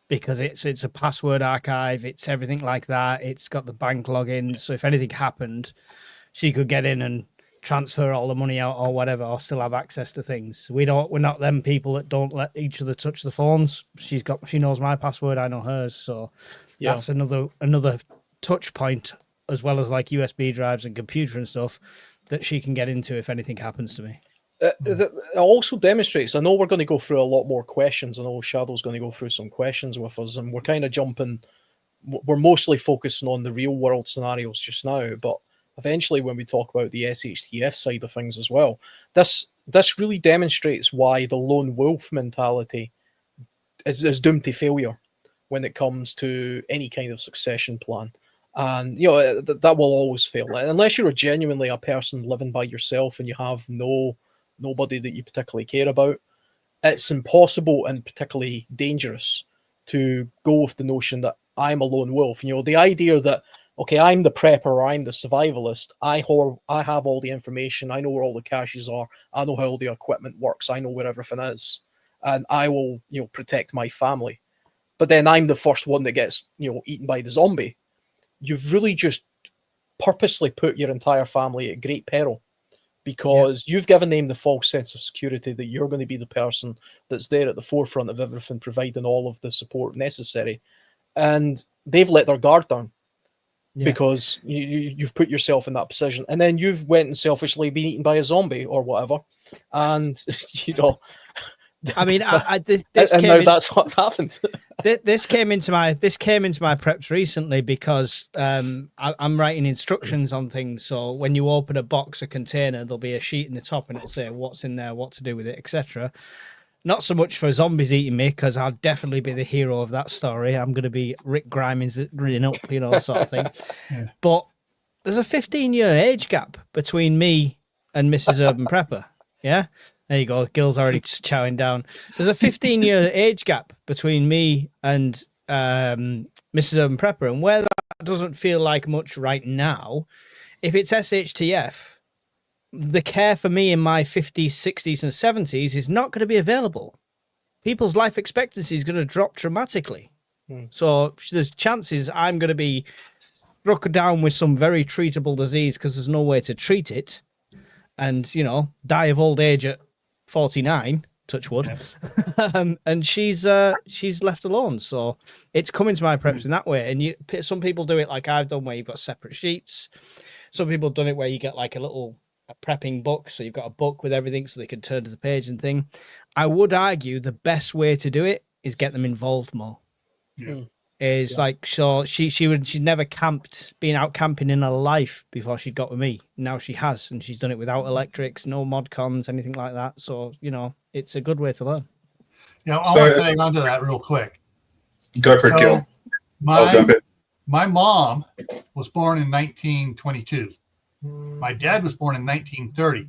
because it's a password archive, it's everything like that. It's got the bank logins, so if anything happened, she could get in and transfer all the money out or whatever, or still have access to things. We're not them people that don't let each other touch the phones. She knows my password, I know hers, so that's another touch point, as well as like USB drives and computer and stuff, that she can get into if anything happens to me. It also demonstrates, I know we're going to go through a lot more questions. I know Shadow's going to go through some questions with us, and we're kind of we're mostly focusing on the real world scenarios just now, but eventually when we talk about the SHTF side of things as well, this really demonstrates why the lone wolf mentality is doomed to failure when it comes to any kind of succession plan. And that will always fail, unless you're genuinely a person living by yourself and you have nobody that you particularly care about. It's impossible and particularly dangerous to go with the notion that I'm a lone wolf. The idea that, okay, I'm the prepper or I'm the survivalist. I have all the information. I know where all the caches are. I know how all the equipment works. I know where everything is, and I will, protect my family. But then I'm the first one that gets, eaten by the zombie. You've really just purposely put your entire family at great peril, because you've given them the false sense of security that you're going to be the person that's there at the forefront of everything, providing all of the support necessary. And they've let their guard down because you've put yourself in that position. And then you've went and selfishly been eaten by a zombie or whatever. And, I mean, that's what happened. This came into my preps recently, because I'm writing instructions on things. So when you open a box, a container, there'll be a sheet in the top, and it'll say what's in there, what to do with it, etc. Not so much for zombies eating me, because I'll definitely be the hero of that story. I'm going to be Rick Grimes grinning up, sort of thing. Yeah. But there's a 15-year age gap between me and Mrs. Urban Prepper. Yeah. There you go. Gil's already just chowing down. There's a 15-year age gap between me and Mrs. Urban Prepper, and where that doesn't feel like much right now, if it's SHTF, the care for me in my 50s, 60s, and 70s is not going to be available. People's life expectancy is going to drop dramatically. So there's chances I'm going to be struck down with some very treatable disease because there's no way to treat it, and die of old age at 49. Touch wood. Yeah. And she's left alone. So it's coming to my preps in that way. And some people do it like I've done, where you've got separate sheets. Some people have done it where you get like a prepping book. So you've got a book with everything so they can turn to the page and thing. I would argue the best way to do it is get them involved more. Yeah. Like, so she'd never been out camping in her life before she got with me. Now she has, and she's done it without electrics, no mod cons, anything like that. So, it's a good way to learn. Yeah, I want to tag on to that real quick. Go for it, Gil. I'll jump in. My mom was born in 1922. My dad was born in 1930.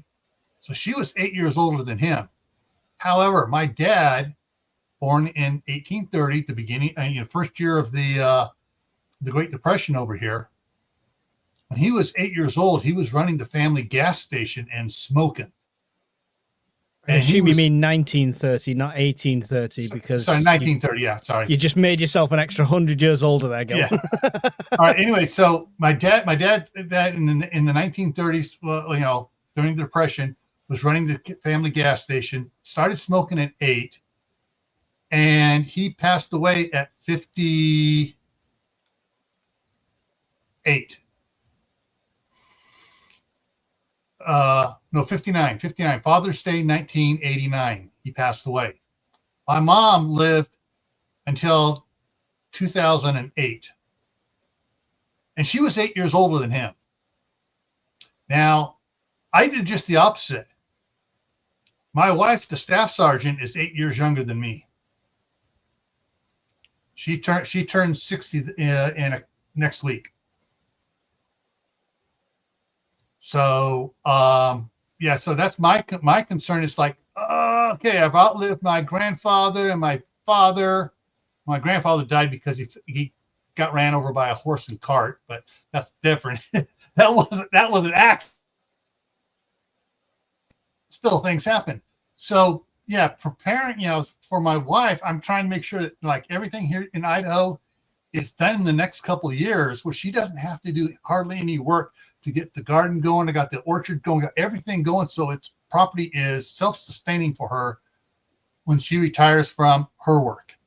So she was 8 years older than him. However, my dad, born in 1830, the beginning, first year of the Great Depression over here. When he was 8 years old, he was running the family gas station and smoking. I assume you mean 1930, not 1830, because... Sorry, 1930, yeah, sorry. You just made yourself an extra 100 years older there, Gil. Yeah. All right, anyway, so my dad in the 1930s, during the Depression, was running the family gas station, started smoking at 8, and he passed away at 58. 59. Father's Day, 1989. He passed away. My mom lived until 2008. And she was 8 years older than him. Now, I did just the opposite. My wife, the staff sergeant, is 8 years younger than me. She turned 60 next week. So so that's my concern is like, okay, I've outlived my grandfather and my father. My grandfather died because he got ran over by a horse and cart, but that's different. that was an accident. Still things happen. So yeah, preparing, for my wife, I'm trying to make sure that like everything here in Idaho is done in the next couple of years where she doesn't have to do hardly any work to get the garden going. I got the orchard going, got everything going. So its property is self-sustaining for her when she retires from her work.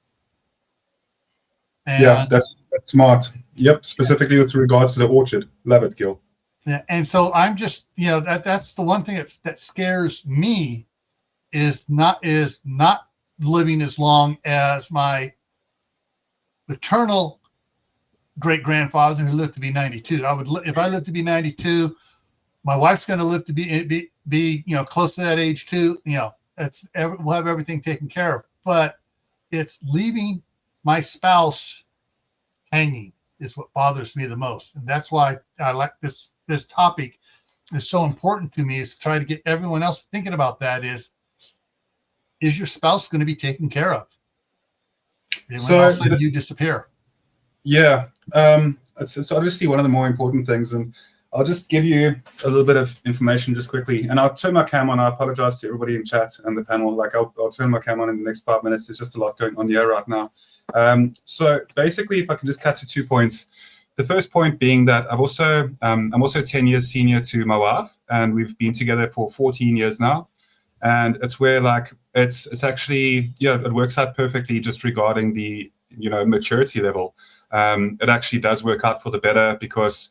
And, yeah, that's smart. Yep, specifically with regards to the orchard. Love it, Gil. Yeah, and so I'm just, that's the one thing that scares me is not living as long as my maternal great grandfather who lived to be 92. If I lived to be 92, my wife's going to live to be close to that age too. We'll have everything taken care of. But it's leaving my spouse hanging is what bothers me the most, and that's why I like this topic is so important to me. Is to try to get everyone else thinking about that. Is your spouse going to be taken care of? When all of a sudden you disappear. Yeah, it's obviously one of the more important things, and I'll just give you a little bit of information just quickly, and I'll turn my cam on. I apologize to everybody in chat and the panel. Like I'll turn my cam on in the next 5 minutes. There's just a lot going on here right now. So basically, if I can just cut to 2 points. The first point being that I'm also 10 years senior to my wife, and we've been together for 14 years now. And it's where like it's actually it works out perfectly just regarding the maturity level. It actually does work out for the better because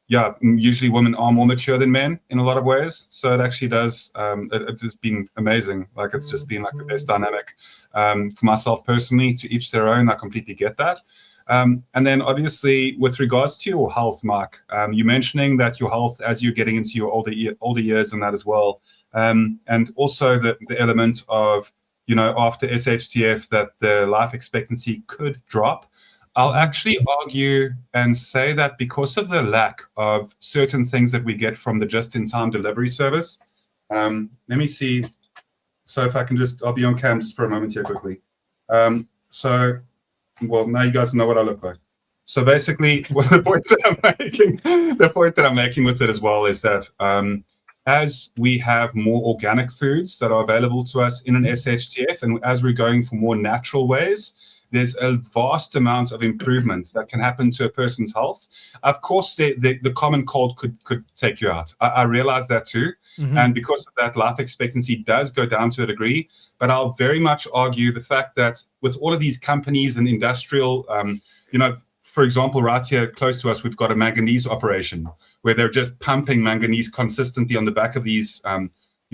usually women are more mature than men in a lot of ways. So it actually does. It's just been amazing. Like it's just been like the best dynamic for myself personally. To each their own. I completely get that. And then obviously with regards to your health, Mark, you mentioning that your health as you're getting into your older years and that as well. And also the element of, after SHTF that the life expectancy could drop. I'll actually argue and say that because of the lack of certain things that we get from the just-in-time delivery service. Let me see. So if I can I'll be on cam just for a moment here quickly. Well, now you guys know what I look like. So basically, the point that I'm making with it as well is that as we have more organic foods that are available to us in an SHTF, and as we're going for more natural ways, there's a vast amount of improvement that can happen to a person's health. Of course, the common cold could take you out. I realize that too. Mhm. And because of that, life expectancy does go down to a degree. But I'll very much argue the fact that with all of these companies and industrial, for example, right here close to us, we've got a manganese operation where they're just pumping manganese consistently on the back of these,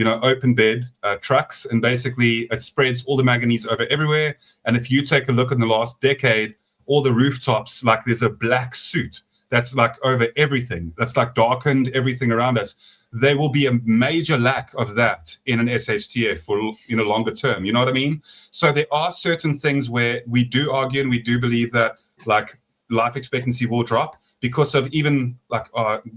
open bed trucks. And basically it spreads all the manganese over everywhere. And if you take a look in the last decade, all the rooftops, like there's a black soot that's like over everything. That's like darkened everything around us. There will be a major lack of that in an SHTF for longer term. You know what I mean? So there are certain things where we do argue and we do believe that like life expectancy will drop because of even like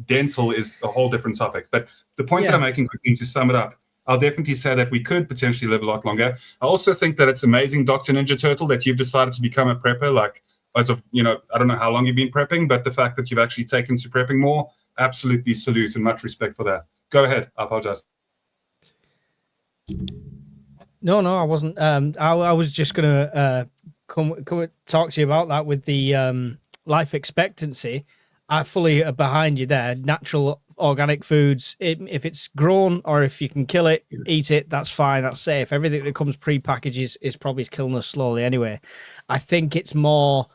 dental is a whole different topic. But the point that I'm making quickly to sum it up, I'll definitely say that we could potentially live a lot longer. I also think that it's amazing, Dr. Ninja Turtle, that you've decided to become a prepper. Like as of, I don't know how long you've been prepping, but the fact that you've actually taken to prepping more, absolutely salute and much respect for that. Go ahead. I apologize. No, I wasn't. I was just going to come talk to you about that with the life expectancy. I fully are behind you there. Natural organic foods, if it's grown or if you can kill it, eat it, that's fine, that's safe. Everything that comes pre-packaged is probably killing us slowly anyway. I think it's more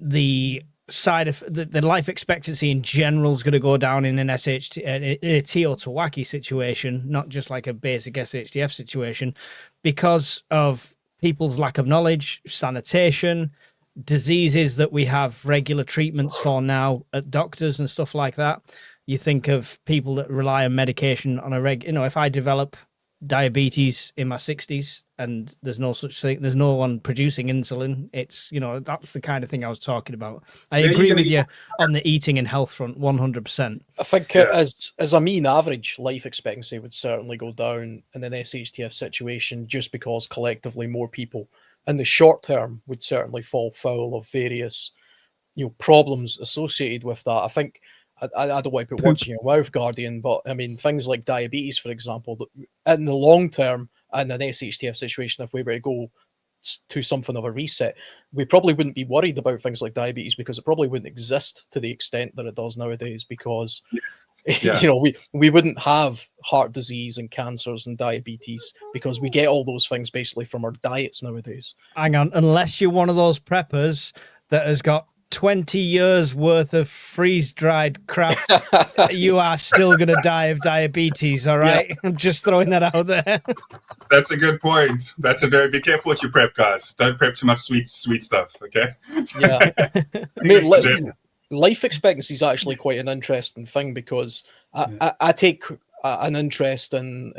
the side of the life expectancy in general is going to go down in an SHT, in a Teotihuacan situation, not just like a basic SHTF situation, because of people's lack of knowledge, sanitation, diseases that we have regular treatments for now at doctors and stuff like that. You think of people that rely on medication on a if I develop diabetes in my 60s and there's no such thing, there's no one producing insulin, it's that's the kind of thing I was talking about. I agree with you on the eating and health front 100%. I think as a mean average, life expectancy would certainly go down in an SHTF situation just because collectively more people in the short term would certainly fall foul of various problems associated with that. I think I don't want to put words in your mouth, Guardian, but I mean things like diabetes, for example, that in the long term in an SHTF situation, if we were to go to something of a reset, we probably wouldn't be worried about things like diabetes because it probably wouldn't exist to the extent that it does nowadays, because we wouldn't have heart disease and cancers and diabetes because we get all those things basically from our diets nowadays. Hang on, unless you're one of those preppers that has got 20 years worth of freeze-dried crap, you are still going to die of diabetes, all right? Yeah. I'm just throwing that out there. That's a good point. Be careful what you prep, guys. Don't prep too much sweet stuff, okay? Yeah. I mean, life expectancy is actually quite an interesting thing because I take an interest in,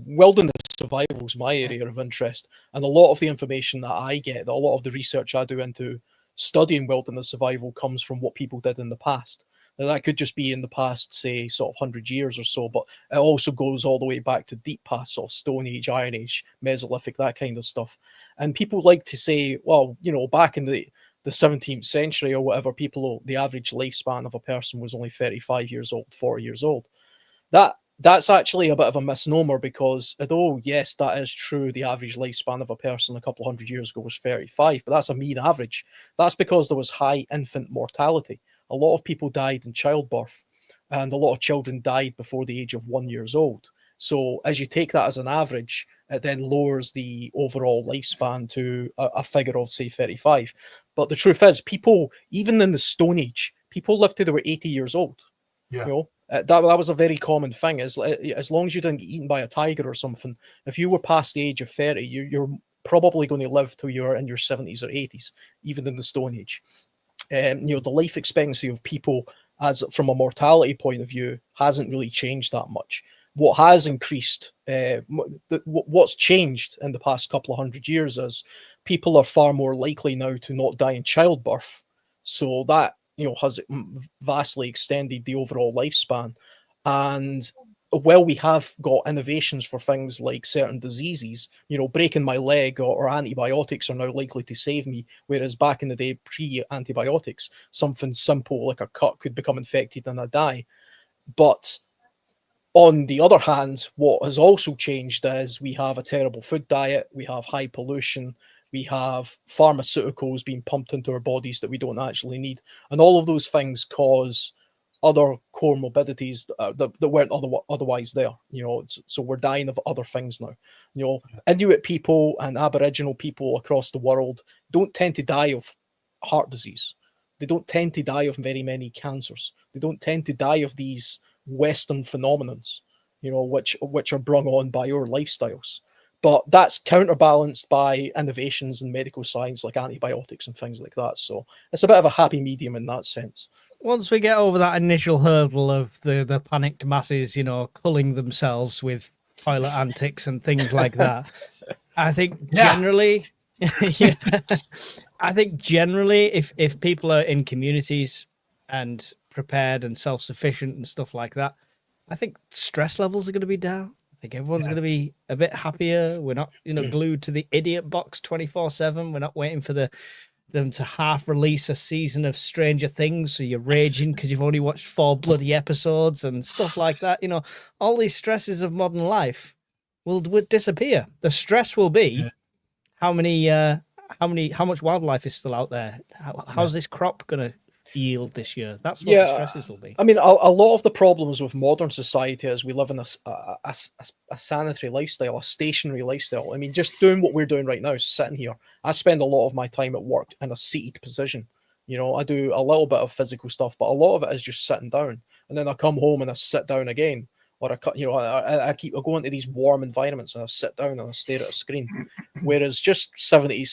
wilderness survival is my area of interest. And a lot of the information that I get, a lot of the research I do into studying wilderness survival comes from what people did in the past. Now, that could just be in the past, say, sort of 100 years or so, but it also goes all the way back to deep past, sort of Stone Age, Iron Age, Mesolithic, that kind of stuff. And people like to say, well, back in the 17th century or whatever, the average lifespan of a person was only 35 years old, 40 years old. That's actually a bit of a misnomer because although, yes, that is true, the average lifespan of a person a couple of hundred years ago was 35, but that's a mean average. That's because there was high infant mortality. A lot of people died in childbirth, and a lot of children died before the age of 1 year old. So as you take that as an average, it then lowers the overall lifespan to a figure of, say, 35. But the truth is, people, even in the Stone Age, people lived till they were 80 years old. Yeah. That was a very common thing. As long as you didn't get eaten by a tiger or something, if you were past the age of 30, you're probably going to live till you're in your 70s or 80s, even in the Stone Age. The life expectancy of people, as from a mortality point of view, hasn't really changed that much. What has increased, what's changed in the past couple of hundred years is people are far more likely now to not die in childbirth. So that has vastly extended the overall lifespan. And while we have got innovations for things like certain diseases, breaking my leg or antibiotics are now likely to save me, whereas back in the day, pre-antibiotics, something simple like a cut could become infected and I die. But On the other hand, what has also changed is we have a terrible food diet, we have high pollution, we have pharmaceuticals being pumped into our bodies that we don't actually need. And all of those things cause other comorbidities that weren't otherwise there. So we're dying of other things now. Inuit people and Aboriginal people across the world don't tend to die of heart disease. They don't tend to die of very many cancers. They don't tend to die of these Western phenomenons, which are brought on by our lifestyles. But that's counterbalanced by innovations in medical science like antibiotics and things like that. So it's a bit of a happy medium in that sense. Once we get over that initial hurdle of the panicked masses, culling themselves with toilet antics and things like that, I think generally, I think generally, if people are in communities and prepared and self-sufficient and stuff like that, I think stress levels are going to be down. I think everyone's going to be a bit happier. We're not, glued to the idiot box 24/7. We're not waiting for them to half release a season of Stranger Things, so you're raging because you've only watched 4 bloody episodes and stuff like that. All these stresses of modern life will disappear. The stress will be how much wildlife is still out there. How's this crop going to yield this year? That's what the stresses will be. I mean, a lot of the problems with modern society is we live in a sanitary lifestyle, a stationary lifestyle. I mean, just doing what we're doing right now, sitting here. I spend a lot of my time at work in a seated position. I do a little bit of physical stuff, but a lot of it is just sitting down. And then I come home and I sit down again. Or I go into these warm environments and I sit down and I stare at a screen. Whereas just 70,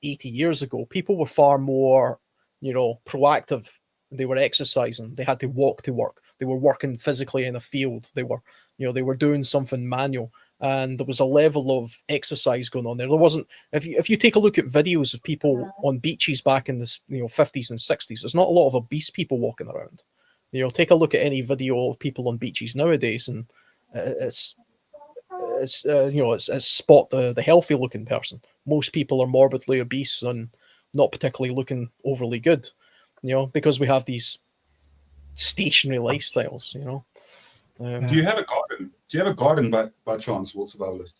80 years ago, people were far more proactive. They were exercising. They had to walk to work. They were working physically in a field. They were doing something manual, and there was a level of exercise going on there. There wasn't. If you take a look at videos of people on beaches back in the 50s and 60s, there's not a lot of obese people walking around. Take a look at any video of people on beaches nowadays, and it's spot the healthy looking person. Most people are morbidly obese and not particularly looking overly good, because we have these stationary lifestyles, Do you have a garden? Do you have a garden by chance, World Survivalist?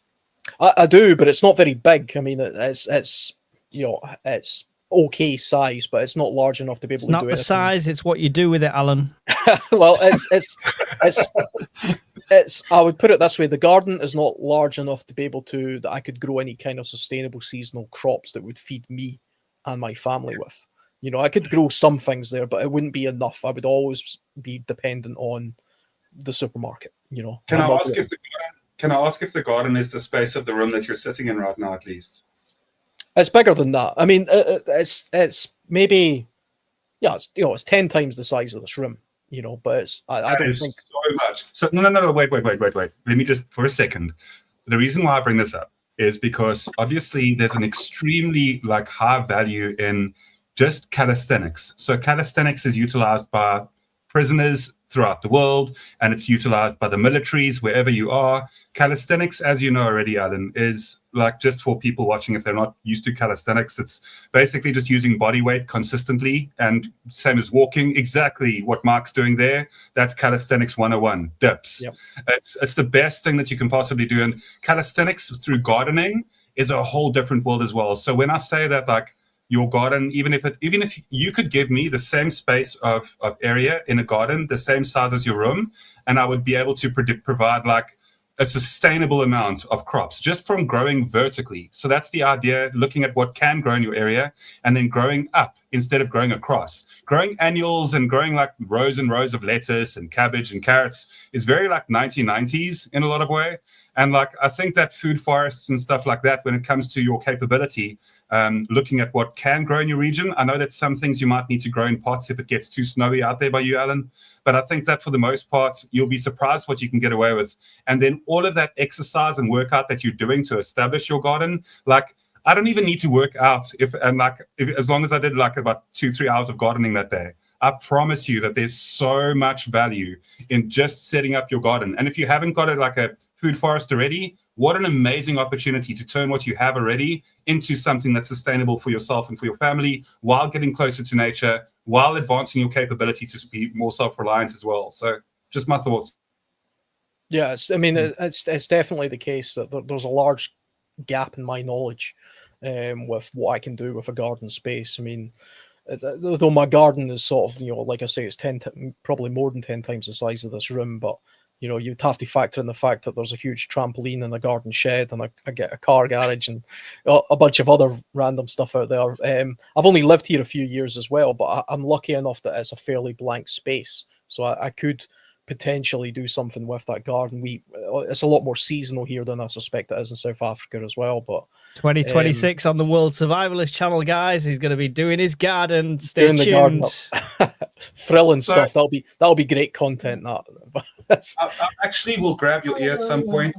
I do, but it's not very big. I mean, it's okay size, but it's not large enough to be able to do it. It's not the size, it's what you do with it, Alan. Well, it's I would put it this way: the garden is not large enough to be able that I could grow any kind of sustainable seasonal crops that would feed me and my family with. I could grow some things there, but it wouldn't be enough. I would always be dependent on the supermarket. Can I ask if the garden is the space of the room that you're sitting in right now, at least? It's bigger than that. I mean, it's maybe, it's 10 times the size of this room. But it's I don't think so much. So no, wait. Let me just for a second. The reason why I bring this up is because obviously there's an extremely high value in just calisthenics. So calisthenics is utilized by prisoners throughout the world, and it's utilized by the militaries wherever you are. Calisthenics, as you know already, Alan, is just for people watching, if they're not used to calisthenics, it's basically just using body weight consistently, and same as walking, exactly what Mark's doing there. That's calisthenics 101, dips. Yep. It's the best thing that you can possibly do. And calisthenics through gardening is a whole different world as well. So when I say that, your garden, even if you could give me the same space of area in a garden, the same size as your room, and I would be able to provide a sustainable amount of crops just from growing vertically. So that's the idea, looking at what can grow in your area and then growing up instead of growing across. Growing annuals and growing rows and rows of lettuce and cabbage and carrots is very 1990s in a lot of way. And I think that food forests and stuff like that, when it comes to your capability, looking at what can grow in your region. I know that some things you might need to grow in pots if it gets too snowy out there by you, Alan. But I think that for the most part, you'll be surprised what you can get away with. And then all of that exercise and workout that you're doing to establish your garden, I don't even need to work out if as long as I did about 2-3 hours of gardening that day. I promise you that there's so much value in just setting up your garden. And if you haven't got it a food forest already, what an amazing opportunity to turn what you have already into something that's sustainable for yourself and for your family, while getting closer to nature, while advancing your capability to be more self-reliant as well. So just my thoughts. Yeah, I mean, it's definitely the case that there's a large gap in my knowledge with what I can do with a garden space. I mean, though my garden is sort of, like I say, it's probably more than 10 times the size of this room, but you'd have to factor in the fact that there's a huge trampoline and a garden shed and I get a car garage and a bunch of other random stuff out there. I've only lived here a few years as well, but I'm lucky enough that it's a fairly blank space, so I could potentially do something with that garden. It's a lot more seasonal here than I suspect it is in South Africa as well, but 2026 on the World Survivalist channel, guys. He's going to be doing his garden. Stay doing tuned. the garden thrilling So- stuff. That'll be great content. I actually will grab your ear at some point.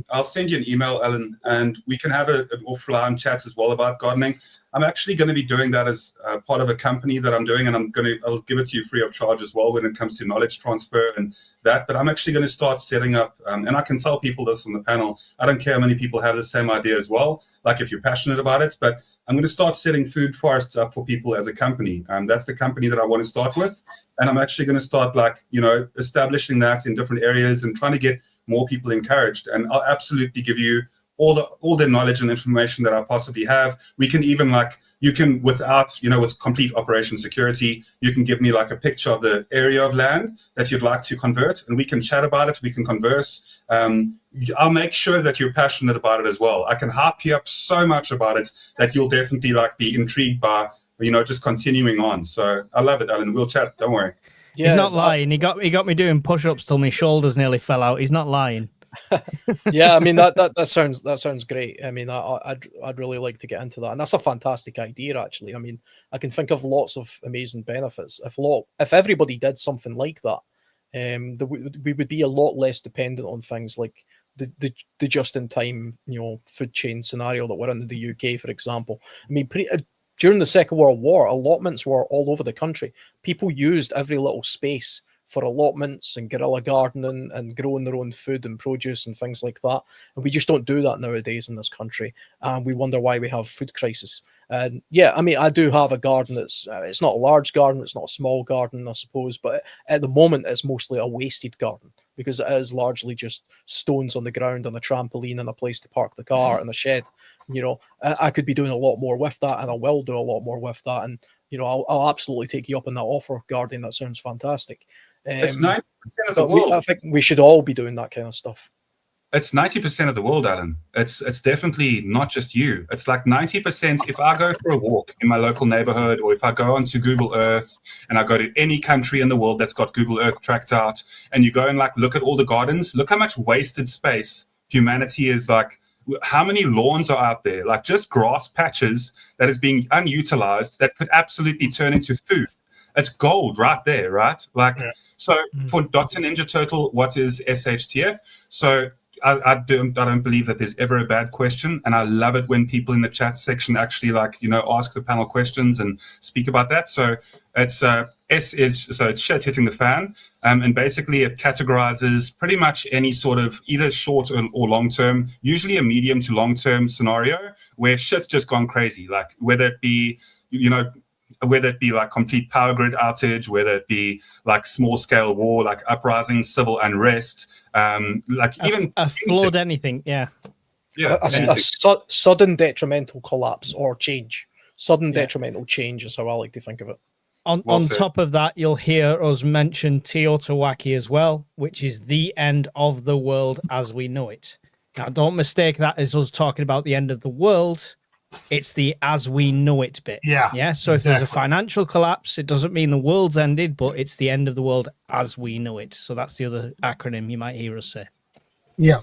I'll send you an email, Alan, and we can have an offline chat as well about gardening. I'm actually going to be doing that as part of a company that I'm doing, and I'll give it to you free of charge as well when it comes to knowledge transfer and that. But I'm actually going to start setting up, and I can tell people this on the panel. I don't care how many people have the same idea as well, like if you're passionate about it, but I'm going to start setting food forests up for people as a company. That's the company that I want to start with. And I'm actually going to start establishing that in different areas and trying to get more people encouraged. And I'll absolutely give you all the knowledge and information that I possibly have. We can even you can, without, with complete operation security, you can give me a picture of the area of land that you'd like to convert, and we can chat about it. We can converse. I'll make sure that you're passionate about it as well. I can hype you up so much about it that you'll definitely be intrigued by, just continuing on. So I love it, Alan. We'll chat. Don't worry. Yeah, he's not lying. He got me doing push-ups till my shoulders nearly fell out. He's not lying. Yeah, I mean that sounds great. I mean, I'd really like to get into that, and that's a fantastic idea. Actually, I mean, I can think of lots of amazing benefits if everybody did something like that. We would be a lot less dependent on things like the just-in-time food chain scenario that we're in the UK, for example. I mean, during the Second World War, allotments were all over the country. People used every little space for allotments and guerrilla gardening and growing their own food and produce and things like that. And we just don't do that nowadays in this country. And we wonder why we have food crisis. And yeah, I mean, I do have a garden that's, it's not a large garden, it's not a small garden, I suppose, but at the moment it's mostly a wasted garden because it is largely just stones on the ground and a trampoline and a place to park the car and a shed. I could be doing a lot more with that, and I will do a lot more with that. And, I'll absolutely take you up on that offer, Guardian. That sounds fantastic. It's 90% of the world. I think we should all be doing that kind of stuff. It's 90% of the world, Alan. It's definitely not just you. It's like 90%. If I go for a walk in my local neighborhood, or if I go onto Google Earth and I go to any country in the world that's got Google Earth tracked out, and you go and look at all the gardens, look how much wasted space humanity is how many lawns are out there, just grass patches that is being unutilized that could absolutely turn into food. It's gold right there, right? So for Dr. Ninja Turtle, what is SHTF? So I don't believe that there's ever a bad question, and I love it when people in the chat section actually ask the panel questions and speak about that. So it's it's shit hitting the fan, and basically it categorizes pretty much any sort of either short or long term, usually a medium to long term scenario where shit's just gone crazy, whether it be complete power grid outage, whether it be small scale war, uprising, civil unrest, even a flood, anything. Yeah. A sudden detrimental collapse or change. Sudden detrimental change is how I like to think of it. On top of that, you'll hear us mention Teotihuacan as well, which is the end of the world as we know it. Now, don't mistake that as us talking about the end of the world. It's the as we know it bit. Yeah. Yeah. So if there's a financial collapse, it doesn't mean the world's ended, but it's the end of the world as we know it. So that's the other acronym you might hear us say. Yeah.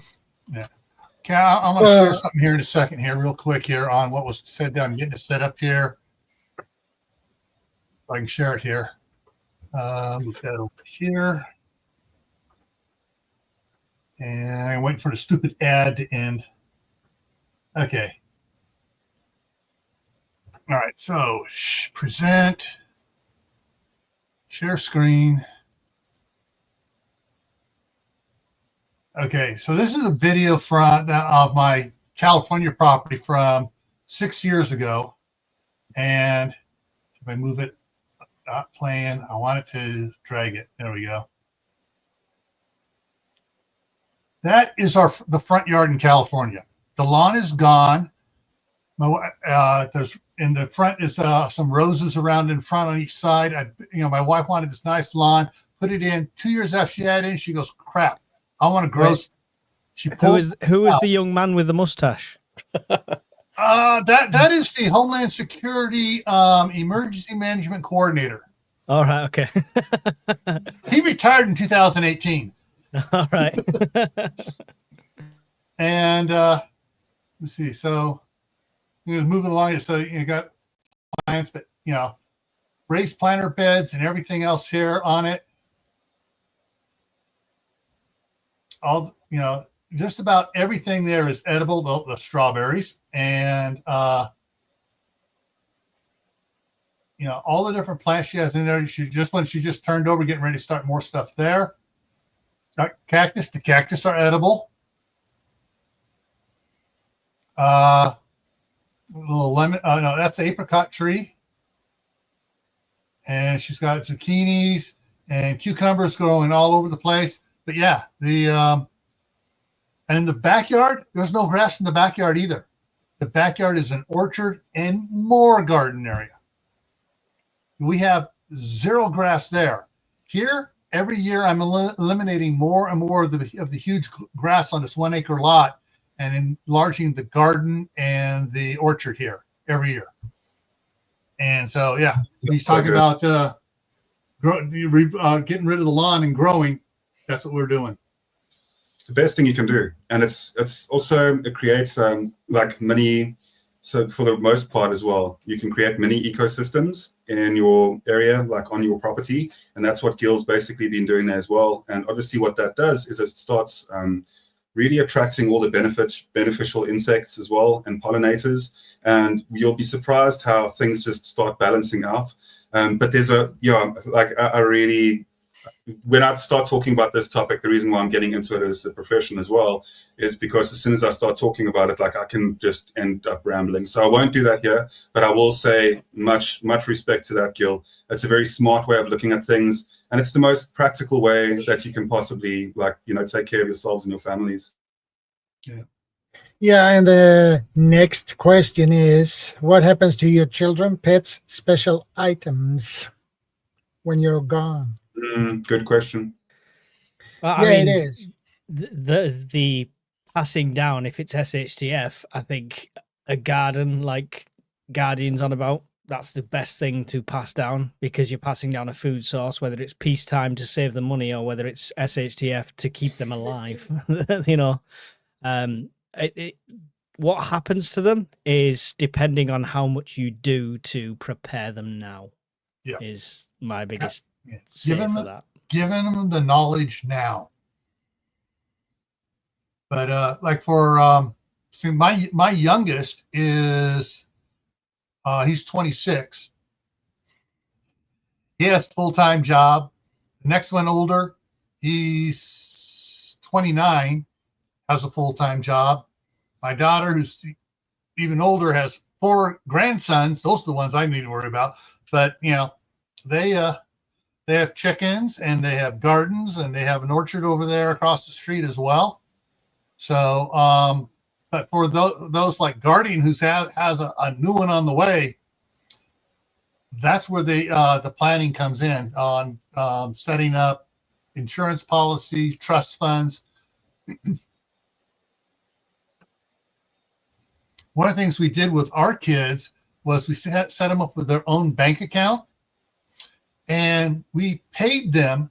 Okay, I'm going to share something here in a second here, real quick here on what was said there. I'm getting it set up here. If I can share it here. Move that over here. And I'm waiting for the stupid ad to end. Okay. All right, so present, share screen. Okay, so this is a video of my California property from 6 years ago. And if I move it, not playing, I want it to drag it. There we go. That is the front yard in California. The lawn is gone. There's in the front is some roses around in front on each side. My wife wanted this nice lawn, put it in. 2 years after she had it in, she goes, "Crap, I want to grow." Wait. She Who pulled. is the young man with the mustache? That is the Homeland Security Emergency Management Coordinator. All right, okay. He retired in 2018. All right. And let's see. So he was moving along. So you got plants, but raised planter beds and everything else here on it. All just about everything there is edible. The strawberries and all the different plants she has in there. She just turned over, getting ready to start more stuff there. Cactus. The cactus are edible. Little lemon. No, that's the apricot tree. And she's got zucchinis and cucumbers growing all over the place. But yeah, and in the backyard, there's no grass in the backyard either. The backyard is an orchard and more garden area. We have zero grass there. Here, every year, I'm eliminating more and more of the huge grass on this 1 acre lot and enlarging the garden and the orchard here every year. And so, yeah, he's talking about getting rid of the lawn and growing. That's what we're doing. The best thing you can do, and it's also, it creates like mini. So for the most part as well, you can create mini ecosystems in your area, like on your property, and that's what Gil's basically been doing there as well. And obviously, what that does is it starts really attracting all the beneficial insects as well and pollinators, and you'll be surprised how things just start balancing out. But there's I really, when I start talking about this topic, the reason why I'm getting into it as a profession as well is because as soon as I start talking about it, I can just end up rambling. So I won't do that here, but I will say much respect to that, Gil. It's a very smart way of looking at things, and it's the most practical way that you can possibly take care of yourselves and your families. Yeah, and the next question is, what happens to your children, pets, special items when you're gone? Good question. Well, yeah, it is. The passing down, if it's SHTF, I think a garden like Guardian's on about, that's the best thing to pass down, because you're passing down a food source, whether it's peacetime to save the money or whether it's SHTF to keep them alive. What happens to them is depending on how much you do to prepare them now. Yeah. Is my biggest giving them the knowledge now. But my youngest is he's 26. He has a full-time job. The next one older, he's 29, has a full-time job. My daughter, who's even older, has 4 grandsons. Those are the ones I need to worry about. But they have chickens and they have gardens and they have an orchard over there across the street as well. So, but for those like Guardian, who has a new one on the way, that's where the planning comes in on setting up insurance policies, trust funds. One of the things we did with our kids was we set them up with their own bank account, and we paid them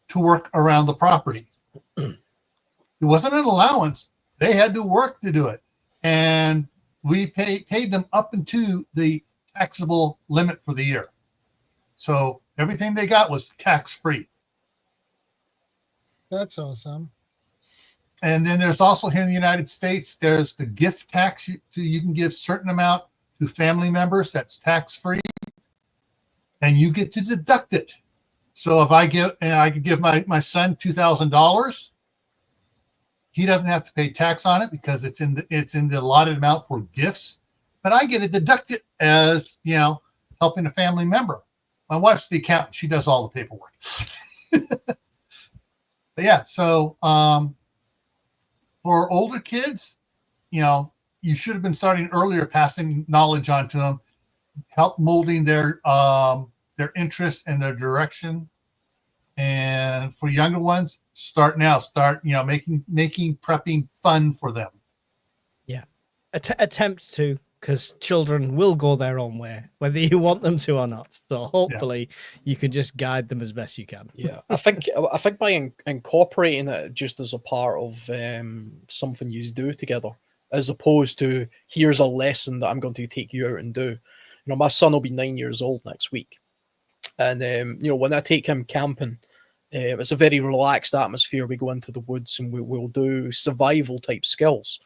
to work around the property. It wasn't an allowance. They had to work to do it. And we paid them up into the taxable limit for the year. So everything they got was tax-free. That's awesome. And then there's also here in the United States, there's the gift tax. You can give a certain amount to family members. That's tax-free. And you get to deduct it. So if I could give my son $2,000, he doesn't have to pay tax on it because it's in the allotted amount for gifts. But I get it deducted as, helping a family member. My wife's the accountant. She does all the paperwork. But yeah, so for older kids, you should have been starting earlier, passing knowledge on to them, help molding their interest and their direction. And for younger ones, start now. Start, making prepping fun for them. Yeah, attempt to, because children will go their own way, whether you want them to or not. So hopefully you can just guide them as best you can. Yeah, I think by incorporating it just as a part of something you do together, as opposed to here's a lesson that I'm going to take you out and do. My son will be 9 years old next week, and when I take him camping, it's a very relaxed atmosphere. We go into the woods and we'll do survival type skills.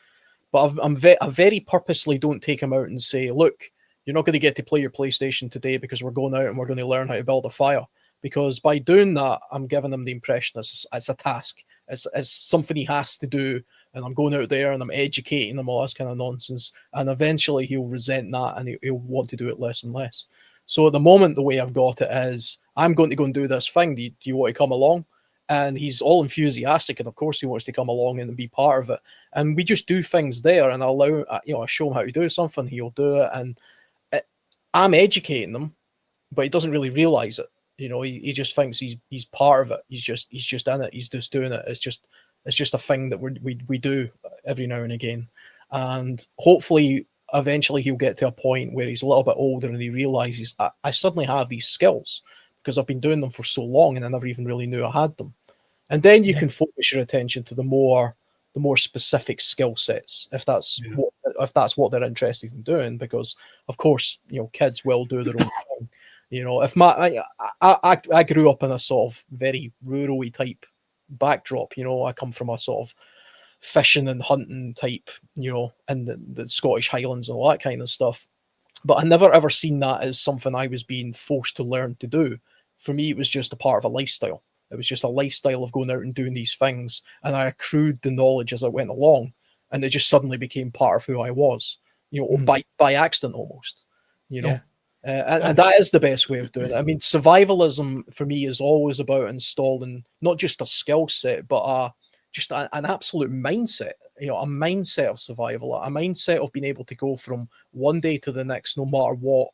But I very purposely don't take him out and say, look, you're not going to get to play your PlayStation today because we're going out and we're going to learn how to build a fire. Because by doing that, I'm giving him the impression it's a task. It's something he has to do. And I'm going out there and I'm educating him, all this kind of nonsense. And eventually he'll resent that and he'll want to do it less and less. So at the moment, the way I've got it is, I'm going to go and do this thing. Do you want to come along? And he's all enthusiastic, and of course he wants to come along and be part of it. And we just do things there, and I show him how to do something, he'll do it, and I'm educating him, but he doesn't really realize it. He just thinks he's part of it. He's just in it. He's just doing it. It's just a thing that we do every now and again, and hopefully eventually he'll get to a point where he's a little bit older and he realizes I suddenly have these skills because I've been doing them for so long and I never even really knew I had them. And then you can focus your attention to the more specific skill sets, if that's what they're interested in doing, because of course, kids will do their own thing. If I grew up in a sort of very rural-y type backdrop, I come from a sort of fishing and hunting type, in the Scottish Highlands and all that kind of stuff. But I never ever seen that as something I was being forced to learn to do. For me, it was just a part of a lifestyle. It was just a lifestyle of going out and doing these things. And I accrued the knowledge as I went along. And it just suddenly became part of who I was, by accident almost, And that is the best way of doing it. I mean, survivalism for me is always about installing not just a skill set, but just an absolute mindset, a mindset of survival, a mindset of being able to go from one day to the next, no matter what,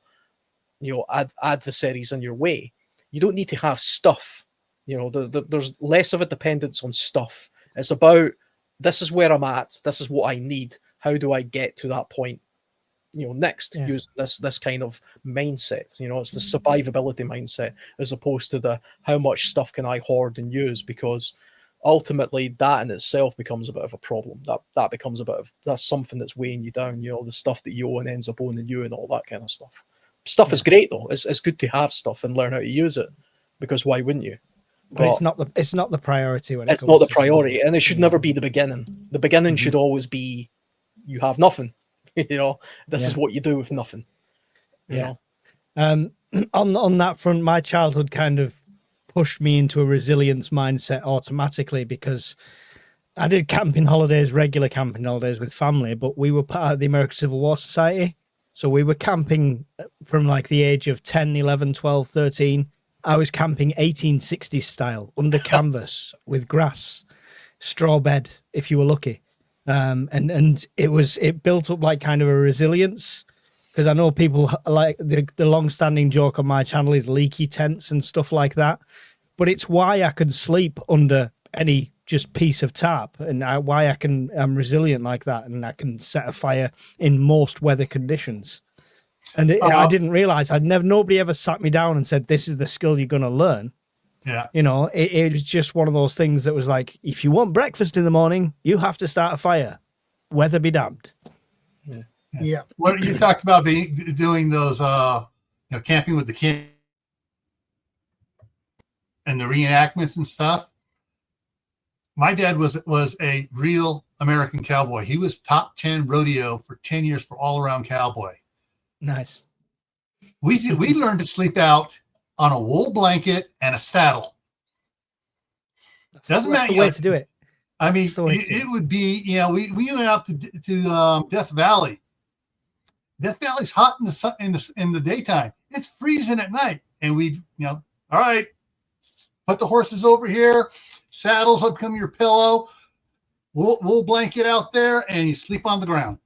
adversaries in your way. You don't need to have stuff. There's less of a dependence on stuff. It's about, this is where I'm at. This is what I need. How do I get to that point? Next, use this kind of mindset. It's the survivability mindset as opposed to the how much stuff can I hoard and use, because ultimately that in itself becomes a bit of a problem. That becomes that's something that's weighing you down. The stuff that you own ends up owning you and all that kind of stuff. Stuff is great though. It's good to have stuff and learn how to use it, because why wouldn't you? But it's not the priority when it's not the priority, and it should never be the beginning. The beginning should always be you have nothing. This is what you do with nothing. You know? On that front, my childhood kind of pushed me into a resilience mindset automatically, because I did regular camping holidays with family, but we were part of the American Civil War Society. So we were camping from like the age of 10, 11, 12, 13. I was camping 1860s style under canvas with grass, straw bed, if you were lucky. And it built up like kind of a resilience, because I know people like the long-standing joke on my channel is leaky tents and stuff like that. But it's why I could sleep under any just piece of tarp, and why I'm resilient like that, and I can set a fire in most weather conditions. And I didn't realize nobody ever sat me down and said, this is the skill you're going to learn. Yeah. It was just one of those things that was like, if you want breakfast in the morning, you have to start a fire, weather be damned. Yeah. What you talked about doing those, camping with the kids and the reenactments and stuff. My dad was a real American cowboy. He was top 10 rodeo for 10 years for all around cowboy. Nice. We learned to sleep out on a wool blanket and a saddle. That's the way to do it. I mean, it would be, we went out to Death Valley. Death Valley's hot in the daytime. It's freezing at night. And we, all right, put the horses over here, saddles will become your pillow. We'll blanket out there, and you sleep on the ground.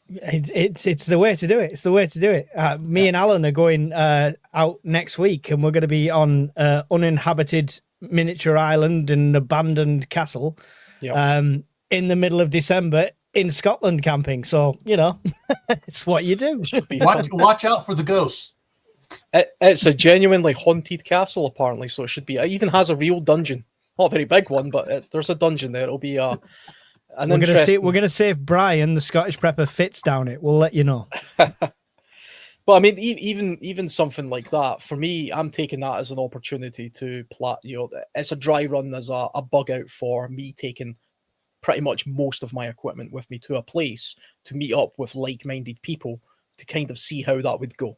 It's the way to do it. It's the way to do it. Me and Alan are going out next week, and we're going to be on uninhabited miniature island and abandoned castle in the middle of December in Scotland camping. So, it's what you do. Watch out for the ghosts. It's a genuinely haunted castle, apparently, so it should be. It even has a real dungeon. Not a very big one, but there's a dungeon there. It'll be we're gonna see if Brian, the Scottish prepper, fits down it. We'll let you know. But I mean, even something like that, for me, I'm taking that as an opportunity to it's a dry run as a bug out for me taking pretty much most of my equipment with me to a place to meet up with like-minded people to kind of see how that would go.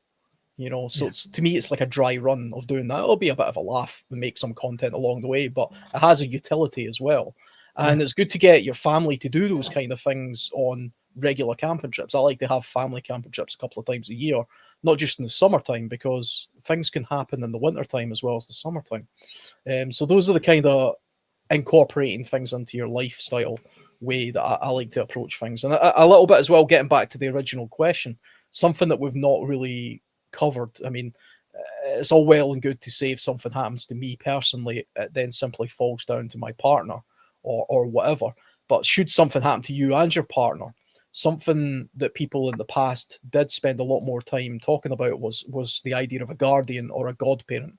So to me, it's like a dry run of doing that. It'll be a bit of a laugh and make some content along the way, but it has a utility as well. And it's good to get your family to do those kind of things on regular camping trips. I like to have family camping trips a couple of times a year, not just in the summertime, because things can happen in the wintertime as well as the summertime. So those are the kind of incorporating things into your lifestyle way that I like to approach things. And a little bit as well, getting back to the original question, something that we've not really covered. I mean, it's all well and good to say if something happens to me personally, it then simply falls down to my partner or whatever. But should something happen to you and your partner, something that people in the past did spend a lot more time talking about was the idea of a guardian or a godparent.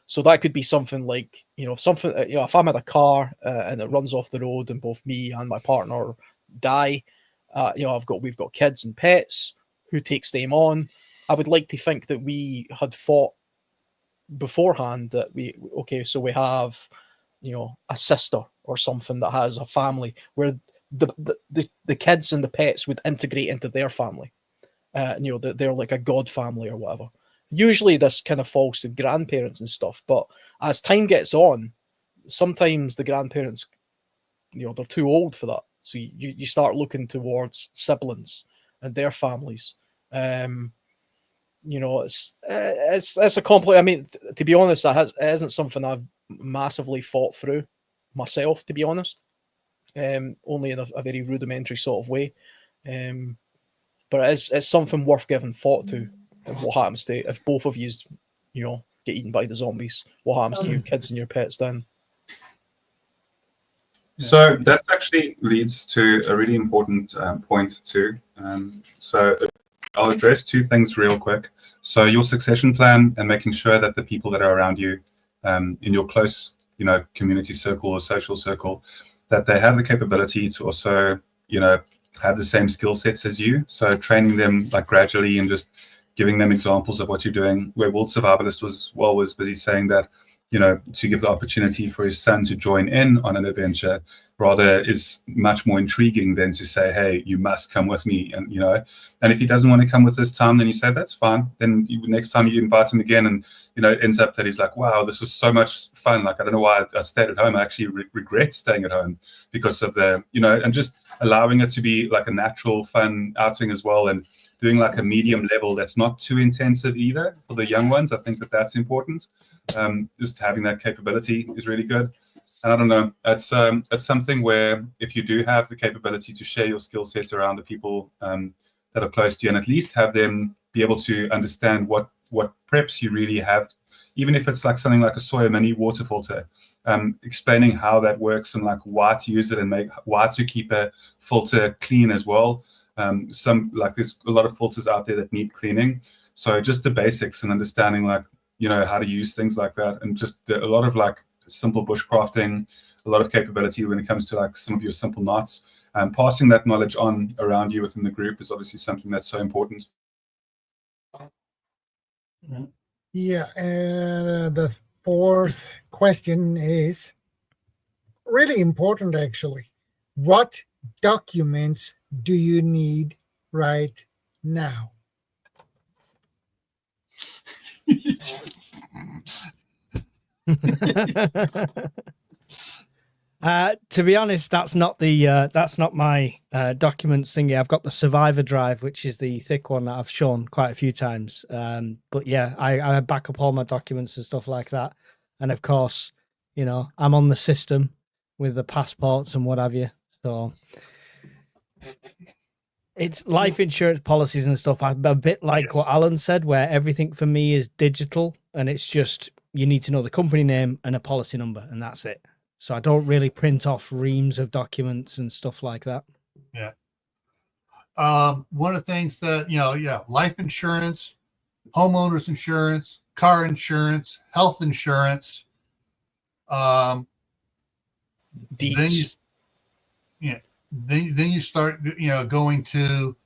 So that could be something like, if I'm in a car and it runs off the road and both me and my partner die, we've got kids and pets. Who takes them on? I would like to think that we had thought beforehand that we have, a sister or something that has a family where the kids and the pets would integrate into their family. They're like a god family or whatever. Usually this kind of falls to grandparents and stuff, but as time gets on, sometimes the grandparents, they're too old for that. So you start looking towards siblings and their families. It's a complex. I mean, to be honest, it isn't something I've massively thought through myself, to be honest. Only in a very rudimentary sort of way. But it's something worth giving thought to. And what happens to if both of you, get eaten by the zombies? What happens to your kids and your pets then? So that actually leads to a really important point too. So I'll address two things real quick. So your succession plan and making sure that the people that are around you in your close, community circle or social circle, that they have the capability to also, have the same skill sets as you. So training them like gradually and just giving them examples of what you're doing. Where World Survivalist was busy saying that, to give the opportunity for his son to join in on an adventure rather is much more intriguing than to say, hey, you must come with me. And, and if he doesn't want to come with this time, then you say, that's fine. Then next time you invite him again and, it ends up that he's like, wow, this was so much fun. Like, I don't know why I stayed at home. I actually regret staying at home because of the, and just allowing it to be like a natural fun outing as well. And doing like a medium level that's not too intensive either for the young ones. I think that's important. Just having that capability is really good. And I don't know, it's something where if you do have the capability to share your skill sets around the people that are close to you, and at least have them be able to understand what preps you really have, even if it's like something like a Sawyer mini water filter, explaining how that works and like why to use it and why to keep a filter clean as well. There's a lot of filters out there that need cleaning. So just the basics and understanding how to use things like that, and just a lot of like simple bushcrafting, a lot of capability when it comes to like some of your simple knots. Passing that knowledge on around you within the group is obviously something that's so important. Yeah, and the fourth question is really important, actually. What documents do you need right now? To be honest, that's not my documents thingy. I've got the Survivor drive, which is the thick one that I've shown quite a few times. But yeah, I back up all my documents and stuff like that. And of course, I'm on the system with the passports and what have you. So it's life insurance policies and stuff. I'm a bit like what Alan said, where everything for me is digital, and it's just you need to know the company name and a policy number, and that's it. So I don't really print off reams of documents and stuff like that. Yeah. One of the things that, life insurance, homeowners insurance, car insurance, health insurance. Deeds. Then you start, going to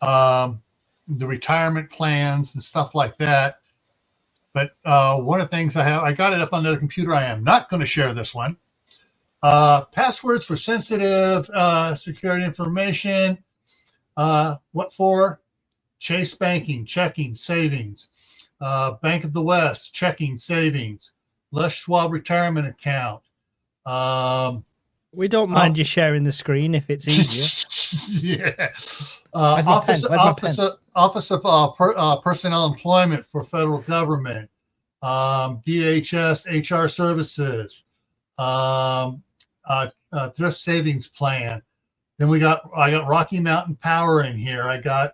the retirement plans and stuff like that. But one of the things I got it up on the computer. I am not going to share this one. Passwords for sensitive security information. What for? Chase Banking, checking, savings. Bank of the West, checking, savings. Les Schwab retirement account. We don't mind you sharing the screen if it's easier. Yeah. Office of Personnel Employment for federal government. DHS HR services. Thrift savings plan. Then I got Rocky Mountain Power in here. I got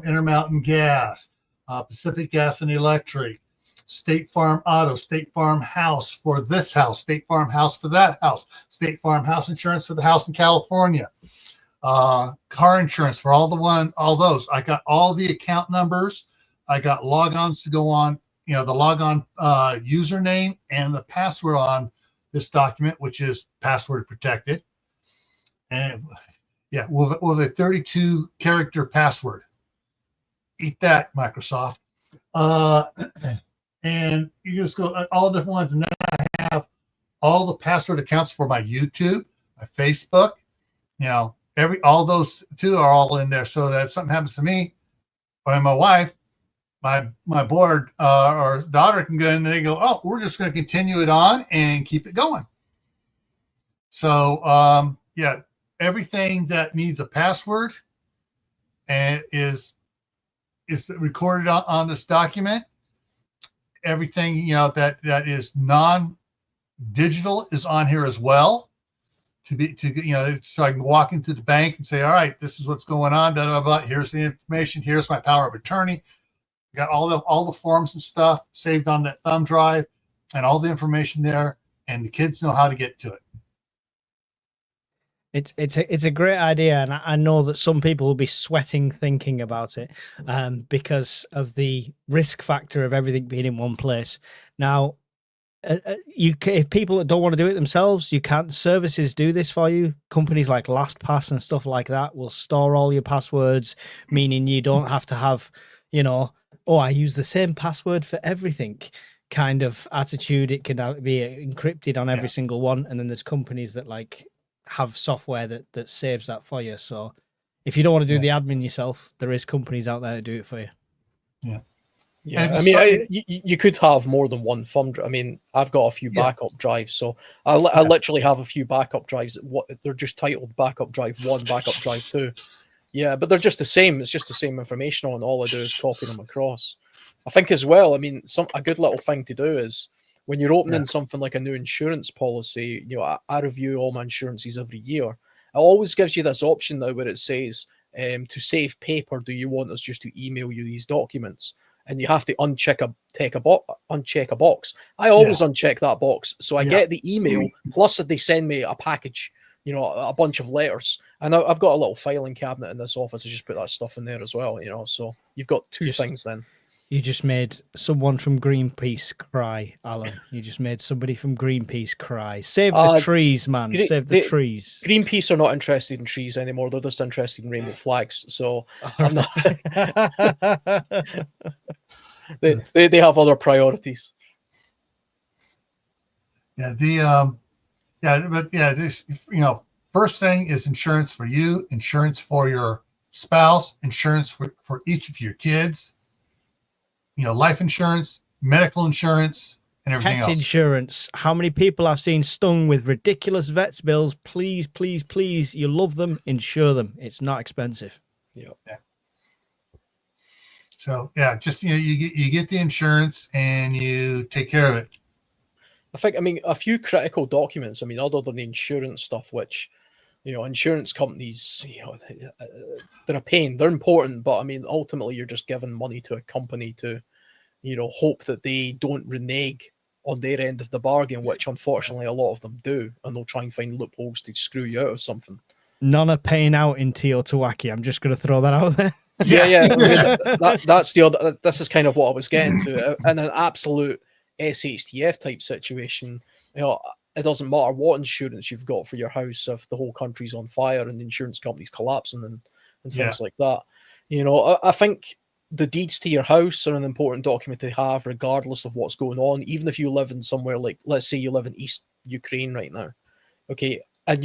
Intermountain Gas, Pacific Gas and Electric, State Farm Auto, State Farm House for this house, State Farm House for that house, State Farm House Insurance for the house in California, car insurance for all those. I got all the account numbers. I got logons to go on, the logon username and the password on this document, which is password protected. And yeah, with a 32 character password. Eat that, Microsoft. And you just go all different ones. And then I have all the password accounts for my YouTube, my Facebook, all those too are all in there. So that if something happens to me or my wife, my board or daughter can go in and they go, oh, we're just going to continue it on and keep it going. So, everything that needs a password and is recorded on this document. Everything that is non-digital is on here as well. So I can walk into the bank and say, all right, this is what's going on. Blah, blah, blah. Here's the information. Here's my power of attorney. Got all the forms and stuff saved on that thumb drive, and all the information there, and the kids know how to get to it. It's a great idea, and I know that some people will be sweating thinking about it, because of the risk factor of everything being in one place. Now, if people that don't want to do it themselves, you can't. Services do this for you. Companies like LastPass and stuff like that will store all your passwords, meaning you don't have to have, I use the same password for everything kind of attitude. It can be encrypted on every single one, and then there's companies that have software that saves that for you. So if you don't want to do the admin yourself, there is companies out there that do it for you. Yeah, I mean, you could have more than one thumb drive. I mean, I've got a few backup drives, so I literally have a few backup drives. They're just titled backup drive 1, backup drive 2. Yeah, but they're just the same. It's just the same information on. All I do is copy them across. I think as well, I mean, a good little thing to do is when you're opening something like a new insurance policy, I review all my insurances every year. It always gives you this option now where it says, to save paper, do you want us just to email you these documents? And you have to uncheck a box. I always uncheck that box. So I get the email, plus they send me a package, a bunch of letters. And I've got a little filing cabinet in this office. I just put that stuff in there as well, so you've got two things then. You just made someone from Greenpeace cry, Alan. You just made somebody from Greenpeace cry. Save the trees, man. Save the trees. Greenpeace are not interested in trees anymore. They're just interested in rainbow flags. So I'm not... they have other priorities. First thing is insurance for you, insurance for your spouse, insurance for each of your kids. Life insurance, medical insurance, and everything else. Pet insurance. How many people I've seen stung with ridiculous vets bills? Please, please, please. You love them, insure them. It's not expensive. Yeah. So just you get the insurance and you take care of it. I mean, a few critical documents. I mean, other than the insurance stuff, which, insurance companies, they're a pain. They're important, but I mean, ultimately, you're just giving money to a company to, hope that they don't renege on their end of the bargain, which unfortunately a lot of them do, and they'll try and find loopholes to screw you out of something. None are paying out in Teotihuacan. I'm just going to throw that out there. Yeah. I mean, that's the other. This is kind of what I was getting to. In an absolute SHTF type situation, it doesn't matter what insurance you've got for your house if the whole country's on fire and the insurance company's collapsing and things like that. I think the deeds to your house are an important document to have, regardless of what's going on. Even if you live in somewhere like, let's say you live in East Ukraine right now, okay, and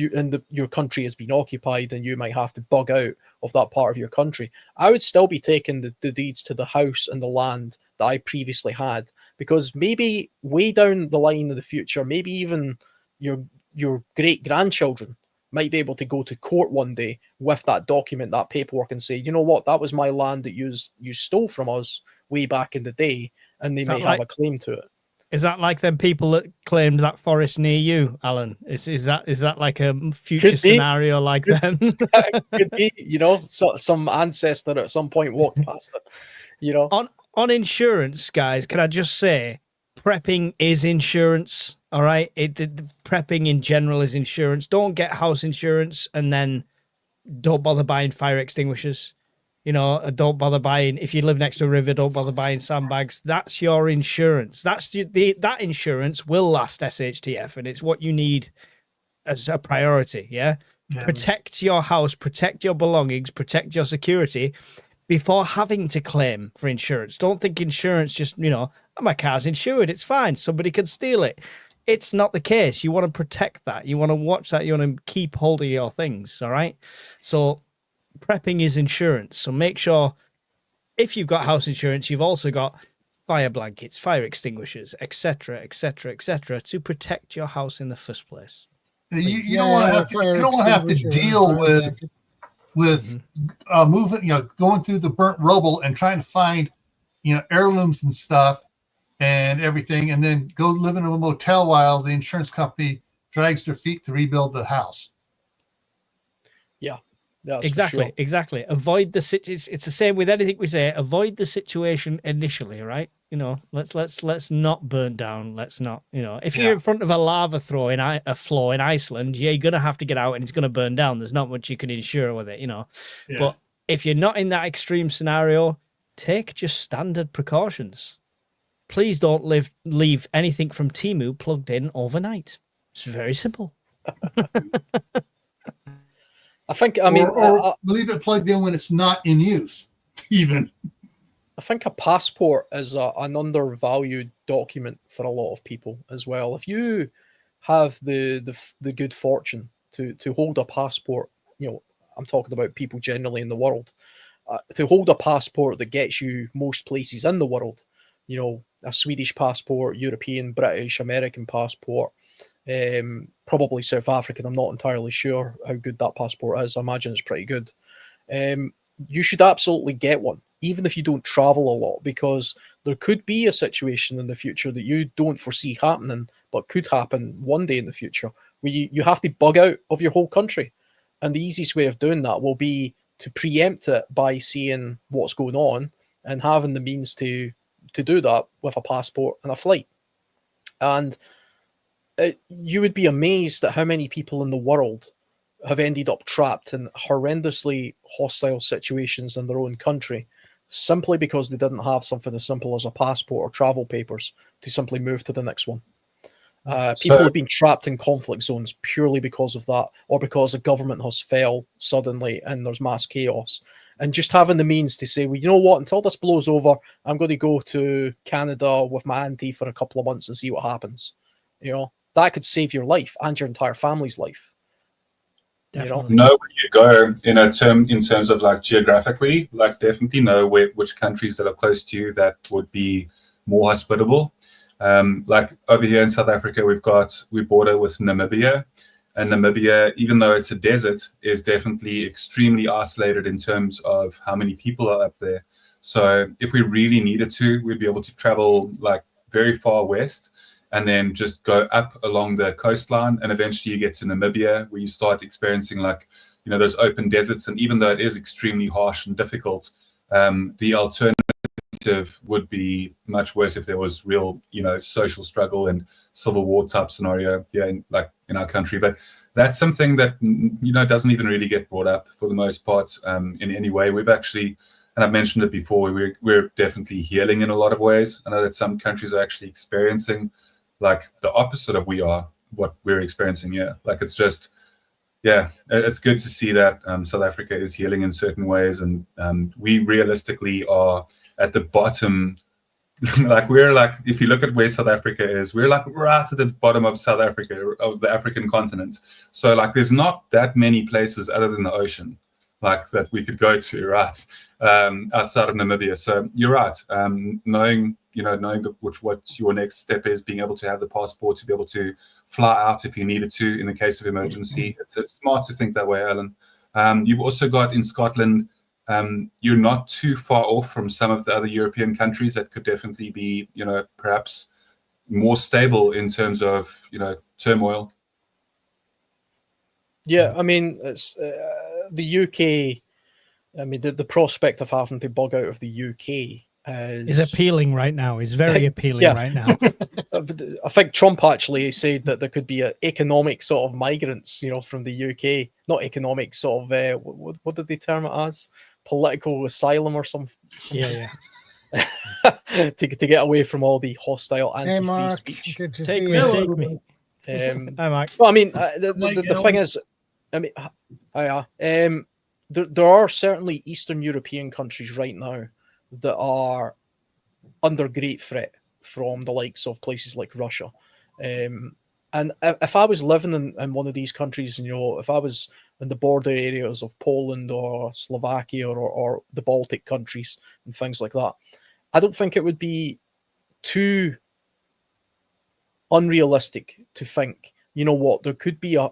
your country has been occupied, and you might have to bug out of that part of your country. I would still be taking the deeds to the house and the land that I previously had, because maybe way down the line in the future, maybe even your great grandchildren might be able to go to court one day with that document, that paperwork, and say, you know what, that was my land that you stole from us way back in the day, and they may have a claim to it. Is that like them people that claimed that forest near you, Alan? Is that like a future scenario like them? Could be, some ancestor at some point walked past it. On insurance, guys, can I just say, prepping is insurance. All right, prepping in general is insurance. Don't get house insurance and then don't bother buying fire extinguishers. Don't bother buying, if you live next to a river, don't bother buying sandbags. That's your insurance. That insurance will last SHTF, and it's what you need as a priority. Yeah. Protect your house, protect your belongings, protect your security before having to claim for insurance. Don't think insurance just, my car's insured, it's fine, somebody can steal it. It's not the case. You want to protect that. You want to watch that. You want to keep hold of your things. All right. So prepping is insurance. So make sure if you've got house insurance, you've also got fire blankets, fire extinguishers, etc., etc., etc., to protect your house in the first place. You don't want to have to deal with moving, going through the burnt rubble and trying to find, heirlooms and stuff and everything, and then go live in a motel while the insurance company drags their feet to rebuild the house. Yeah. Exactly. Avoid the situation. It's the same with anything we say. Avoid the situation initially, right? Let's not burn down. Let's not, if you're in front of a lava flow in Iceland, you're gonna have to get out and it's gonna burn down. There's not much you can insure with it, But if you're not in that extreme scenario, take just standard precautions. Please don't leave anything from Temu plugged in overnight. It's very simple. I think, or leave it plugged in when it's not in use, even. I think a passport is an undervalued document for a lot of people as well. If you have the good fortune to hold a passport, I'm talking about people generally in the world, to hold a passport that gets you most places in the world, a Swedish passport, European, British, American passport, probably South African. I'm not entirely sure how good that passport is. I imagine it's pretty good. You should absolutely get one, even if you don't travel a lot, because there could be a situation in the future that you don't foresee happening, but could happen one day in the future, where you have to bug out of your whole country. And the easiest way of doing that will be to preempt it by seeing what's going on and having the means to do that with a passport and a flight. And you would be amazed at how many people in the world have ended up trapped in horrendously hostile situations in their own country, simply because they didn't have something as simple as a passport or travel papers to simply move to the next one. People have been trapped in conflict zones purely because of that, or because a government has failed suddenly and there's mass chaos. And just having the means to say, well, you know what, until this blows over, I'm going to go to Canada with my auntie for a couple of months and see what happens. That could save your life and your entire family's life. Definitely. Know where you go in terms of like geographically, like definitely know which countries that are close to you that would be more hospitable. Like over here in South Africa, we border with Namibia, and Namibia, even though it's a desert, is definitely extremely isolated in terms of how many people are up there. So if we really needed to, we'd be able to travel like very far west and then just go up along the coastline, and eventually you get to Namibia, where you start experiencing like, you know, those open deserts. And even though it is extremely harsh and difficult, the alternative would be much worse if there was real, you know, social struggle and civil war type scenario here in our country. But that's something that, you know, doesn't even really get brought up for the most part in any way. We've actually, and I've mentioned it before, we're definitely healing in a lot of ways. I know that some countries are actually experiencing like the opposite of what we're experiencing here. Like, it's just, yeah, it's good to see that South Africa is healing in certain ways, and we realistically are at the bottom. Like, we're like, if you look at where South Africa is, we're like right at the bottom of South Africa, of the African continent. So like, there's not that many places other than the ocean like that we could go to, right, outside of Namibia. So you're right. Knowing what your next step is, being able to have the passport to be able to fly out if you needed to in the case of emergency. It's smart to think that way, Alan. You've also got in Scotland, you're not too far off from some of the other European countries that could definitely be, you know, perhaps more stable in terms of, you know, turmoil. Yeah, I mean, it's the UK. I mean, the prospect of having to bug out of the UK is appealing right now. Is very appealing right now. I think Trump actually said that there could be economic sort of migrants, you know, from the UK. Not economic, sort of what did they term it as? Political asylum or something. Yeah. to get away from all the hostile anti-free speech. Good to Take see me, you. take me. Hi, Mike. Well, I mean, the thing is, I mean, there are certainly Eastern European countries right now that are under great threat from the likes of places like Russia. And if I was living in one of these countries, you know, if I was in the border areas of Poland or Slovakia or the Baltic countries and things like that, I don't think it would be too unrealistic to think, you know what, there could be a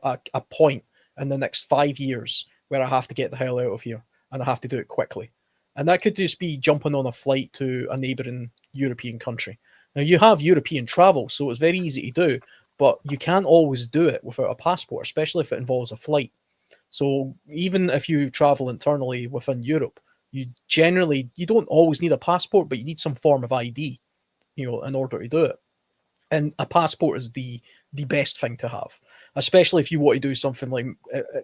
point in the next 5 years where I have to get the hell out of here, and I have to do it quickly. And that could just be jumping on a flight to a neighbouring European country. Now, you have European travel, so it's very easy to do, but you can't always do it without a passport, especially if it involves a flight. So even if you travel internally within Europe, you don't always need a passport, but you need some form of ID, you know, in order to do it. And a passport is the best thing to have, especially if you want to do something like,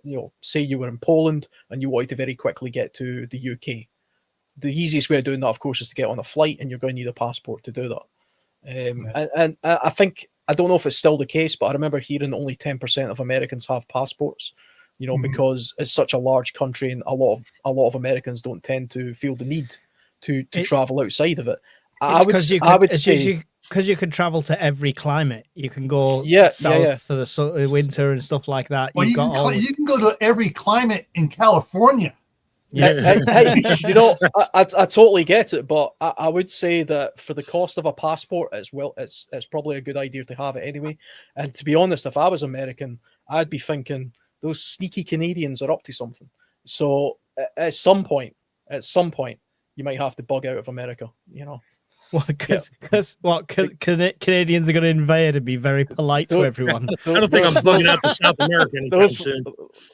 you know, say you were in Poland and you wanted to very quickly get to the UK. The easiest way of doing that, of course, is to get on a flight, and you're going to need a passport to do that. And I think, I don't know if it's still the case, but I remember hearing only 10% of Americans have passports, you know, because it's such a large country, and a lot of Americans don't tend to feel the need to travel outside of it. I would say, because you can travel to every climate. You can go south for the winter and stuff like that. Well, you can go to every climate in California. Yeah. Hey, you know, I totally get it, but I would say that for the cost of a passport, it's probably a good idea to have it anyway. And to be honest, if I was American, I'd be thinking those sneaky Canadians are up to something. So at some point, you might have to bug out of America, you know. Well, because Canadians are going to invade and be very polite to everyone. I don't think I'm bugging out to South America anytime soon.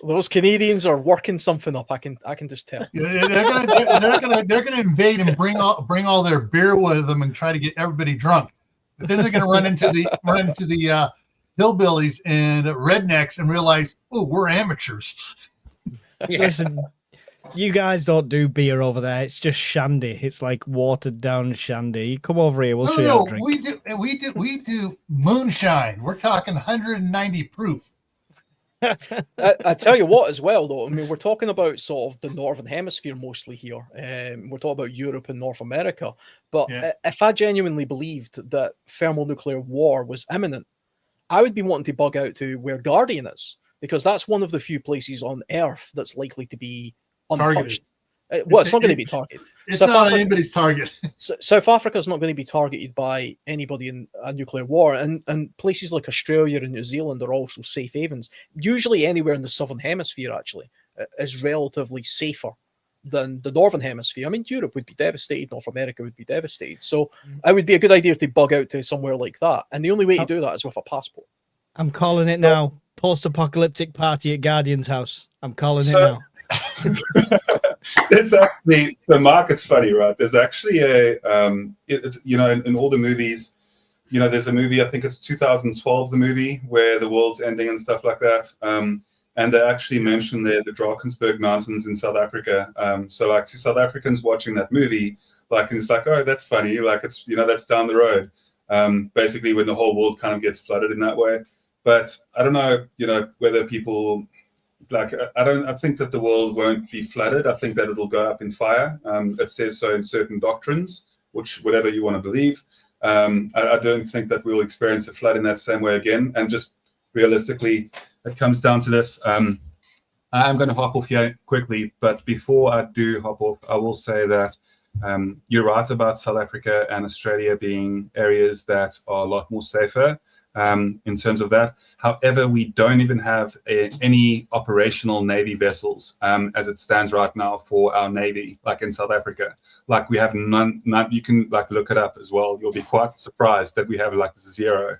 Those Canadians are working something up. I can just tell. Yeah, they're gonna invade and bring all their beer with them and try to get everybody drunk. But then they're gonna run into the hillbillies and rednecks and realize, oh, we're amateurs. Yeah. Listen, you guys don't do beer over there. It's just shandy. It's like watered down shandy. Come over here. We'll show you how to drink. We do moonshine. We're talking 190 proof. I tell you what, as well, though. I mean, we're talking about sort of the Northern Hemisphere mostly here. We're talking about Europe and North America. But if I genuinely believed that thermonuclear war was imminent, I would be wanting to bug out to where Guardian is, because that's one of the few places on Earth that's likely to be untouched. Well, it's not going to be targeted. It's not anybody's target. South Africa is not going to be targeted by anybody in a nuclear war, and places like Australia and New Zealand are also safe havens. Usually, anywhere in the Southern Hemisphere actually is relatively safer than the Northern Hemisphere. I mean, Europe would be devastated, North America would be devastated. So it would be a good idea to bug out to somewhere like that. And the only way to do that is with a passport. I'm calling it now. Post-apocalyptic party at Guardian's house. I'm calling it So- now. There's actually, the market's funny, right? There's actually it's, you know, in all the movies, you know, there's a movie, I think it's 2012, the movie where the world's ending and stuff like that. And they actually mentioned there the Drakensberg Mountains in South Africa. So like to South Africans watching that movie, like, and it's like, oh, that's funny. Like it's, you know, that's down the road. Basically when the whole world kind of gets flooded in that way. But I don't know, you know, whether people like, I think that the world won't be flooded. I think that it'll go up in fire. It says so in certain doctrines, which whatever you want to believe. I don't think that we'll experience a flood in that same way again. And just realistically, it comes down to this. I'm going to hop off here quickly, but before I do hop off, I will say that you're right about South Africa and Australia being areas that are a lot more safer in terms of that. However, we don't even have any operational Navy vessels as it stands right now for our Navy, like in South Africa. Like we have none, you can like look it up as well. You'll be quite surprised that we have like zero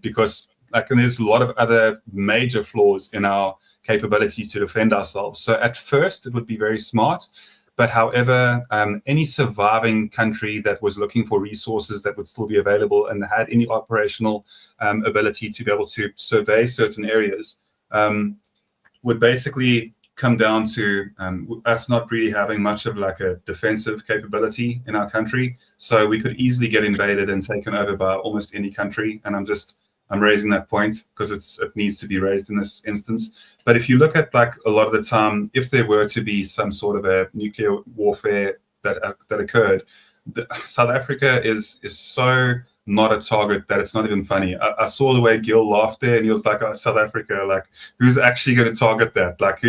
because like, and there's a lot of other major flaws in our capability to defend ourselves. So at first it would be very smart, but however, any surviving country that was looking for resources that would still be available and had any operational ability to be able to survey certain areas would basically come down to us not really having much of like a defensive capability in our country. So we could easily get invaded and taken over by almost any country. And I'm raising that point because it needs to be raised in this instance. But if you look at like a lot of the time, if there were to be some sort of a nuclear warfare that occurred, South Africa is so not a target that it's not even funny. I saw the way Gil laughed there, and he was like, "Oh, South Africa, like who's actually going to target that? Like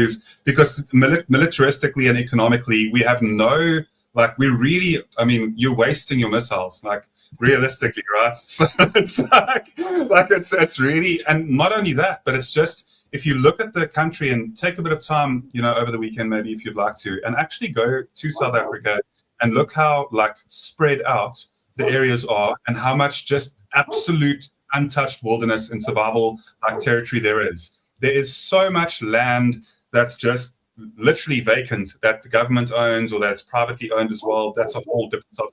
because militaristically and economically, we have no like we really. I mean, you're wasting your missiles like." Realistically, right? So it's like it's really, and not only that, but it's just if you look at the country and take a bit of time, you know, over the weekend, maybe if you'd like to, and actually go to South Africa and look how like spread out the areas are and how much just absolute untouched wilderness and survival like territory there is. There is so much land that's just literally vacant that the government owns or that's privately owned as well. That's a whole different topic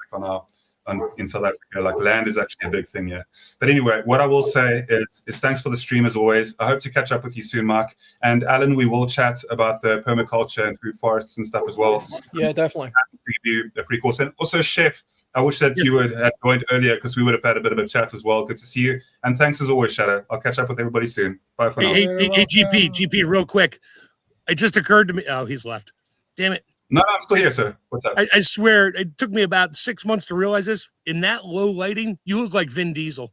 in South Africa. Like land is actually a big thing here. But anyway, what I will say is thanks for the stream as always. I hope to catch up with you soon, Mark. And Alan, we will chat about the permaculture and food forests and stuff as well. Yeah, definitely. Give you a free course. And also, Chef, I wish that you would have joined earlier because we would have had a bit of a chat as well. Good to see you. And thanks as always, Shadow. I'll catch up with everybody soon. Bye for now. Hey, GP, real quick. It just occurred to me. Oh, he's left. Damn it. No, I'm still here, sir. What's up? I swear it took me about 6 months to realize this. In that low lighting, you look like Vin Diesel.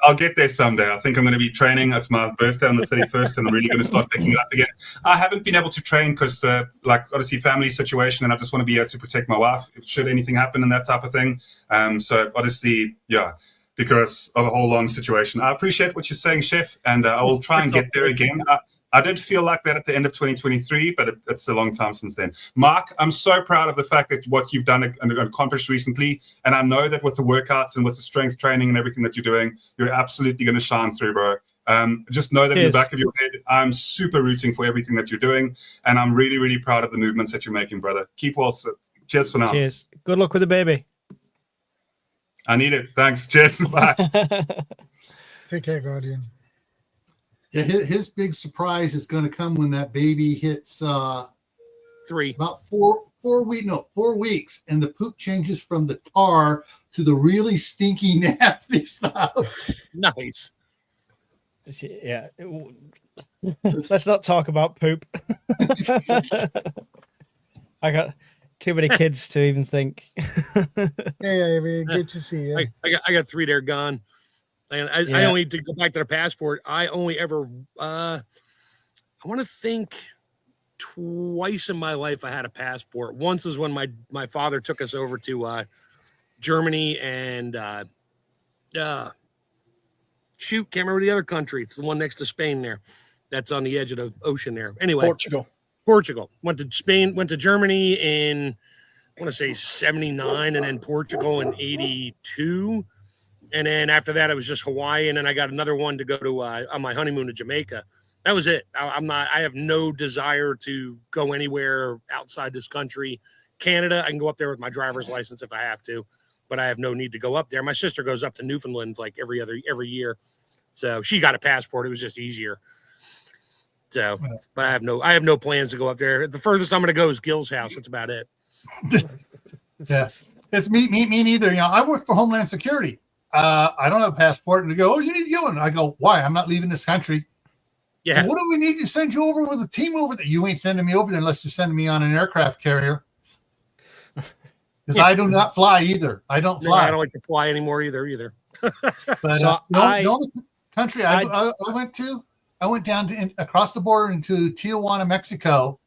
I'll get there someday. I think I'm going to be training. It's my birthday on the 31st, and I'm really going to start picking it up again. I haven't been able to train because, obviously, family situation, and I just want to be able to protect my wife should anything happen and that type of thing. So, obviously, yeah, because of a whole long situation. I appreciate what you're saying, Chef, and I will try and get there again. I did feel like that at the end of 2023, but it's a long time since then. Mark, I'm so proud of the fact that what you've done and accomplished recently. And I know that with the workouts and with the strength training and everything that you're doing, you're absolutely going to shine through, bro. Just know that in the back of your head, I'm super rooting for everything that you're doing. And I'm really, really proud of the movements that you're making, brother. Keep well. Cheers for now. Cheers. Good luck with the baby. I need it. Thanks. Cheers. Bye. Take care, Guardian. Yeah, his big surprise is going to come when that baby hits 3. about 4 weeks, and the poop changes from the tar to the really stinky, nasty stuff. Nice. Yeah. Let's not talk about poop. I got too many kids to even think. Yeah, good to see you. I got 3 there gone. And I only, to go back to the passport, I only ever, I want to think twice in my life I had a passport. Once is when my father took us over to Germany and shoot, can't remember the other country. It's the one next to Spain there. That's on the edge of the ocean there. Anyway, Portugal. Went to Spain, went to Germany in, I want to say 79, and then Portugal in 82. And then after that, it was just Hawaii. And then I got another one to go to on my honeymoon to Jamaica. That was it. I have no desire to go anywhere outside this country. Canada, I can go up there with my driver's license if I have to, but I have no need to go up there. My sister goes up to Newfoundland like every year. So she got a passport. It was just easier. So, but I have no plans to go up there. The furthest I'm going to go is Gil's house. That's about it. Yeah, it's me neither. You know, I work for Homeland Security. I don't have a passport, and they go, "Oh, you need to get one." I go, "Why? I'm not leaving this country." Yeah. Well, what do we need to send you over with a team over there? You ain't sending me over there unless you're sending me on an aircraft carrier. Because I do not fly either. I don't fly. I don't like to fly anymore either. But So the only country I went to, I went down to across the border into Tijuana, Mexico.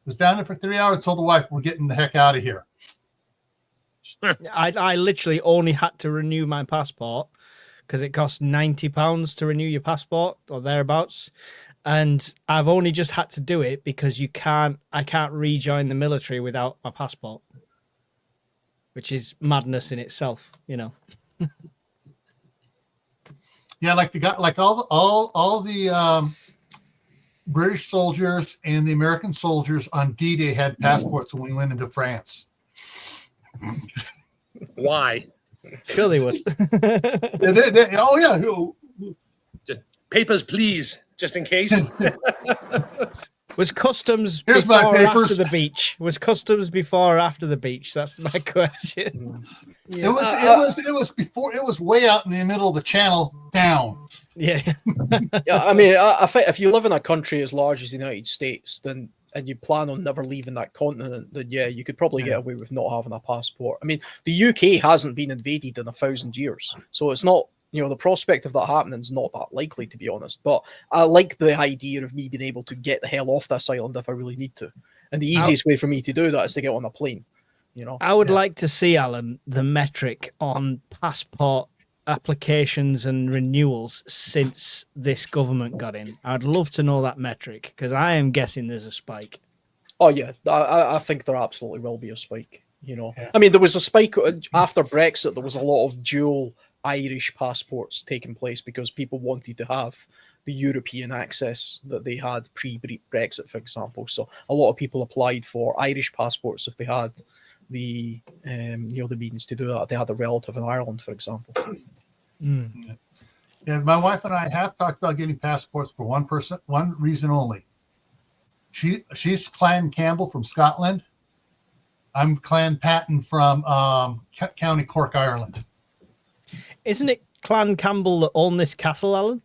Was down there for 3 hours. Told the wife, "We're getting the heck out of here." I literally only had to renew my passport because it costs £90 to renew your passport or thereabouts. And I've only just had to do it because I can't rejoin the military without my passport, which is madness in itself, you know. Yeah, like all the British soldiers and the American soldiers on D-Day had passports when we went into France. Why? Sure they would. Oh yeah. Just papers, please, just in case. Was customs Here's before my or papers. after the beach? Was customs before or after the beach? That's my question. It was before. It was way out in the middle of the channel down. Yeah. Yeah, I mean, I think if you live in a country as large as the United States, then and you plan on never leaving that continent, then yeah, you could probably get away with not having a passport. I mean, the UK hasn't been invaded in 1,000 years, so it's not, you know, the prospect of that happening is not that likely, to be honest. But I like the idea of me being able to get the hell off this island if I really need to. And the easiest way for me to do that is to get on a plane, you know. I would like to see, Alan, the metric on passport applications and renewals since this government got in. I'd love to know that metric because I am guessing there's a spike. Oh yeah, I think there absolutely will be a spike. You know, I mean, there was a spike after Brexit. There was a lot of dual Irish passports taking place because people wanted to have the European access that they had pre-Brexit, for example. So a lot of people applied for Irish passports if they had the you know, the means to do that. They had a relative in Ireland, for example. Yeah, my wife and I have talked about getting passports for one reason only. She's Clan Campbell from Scotland. I'm Clan Patton from County Cork, Ireland. Isn't it Clan Campbell that own this castle, Alan?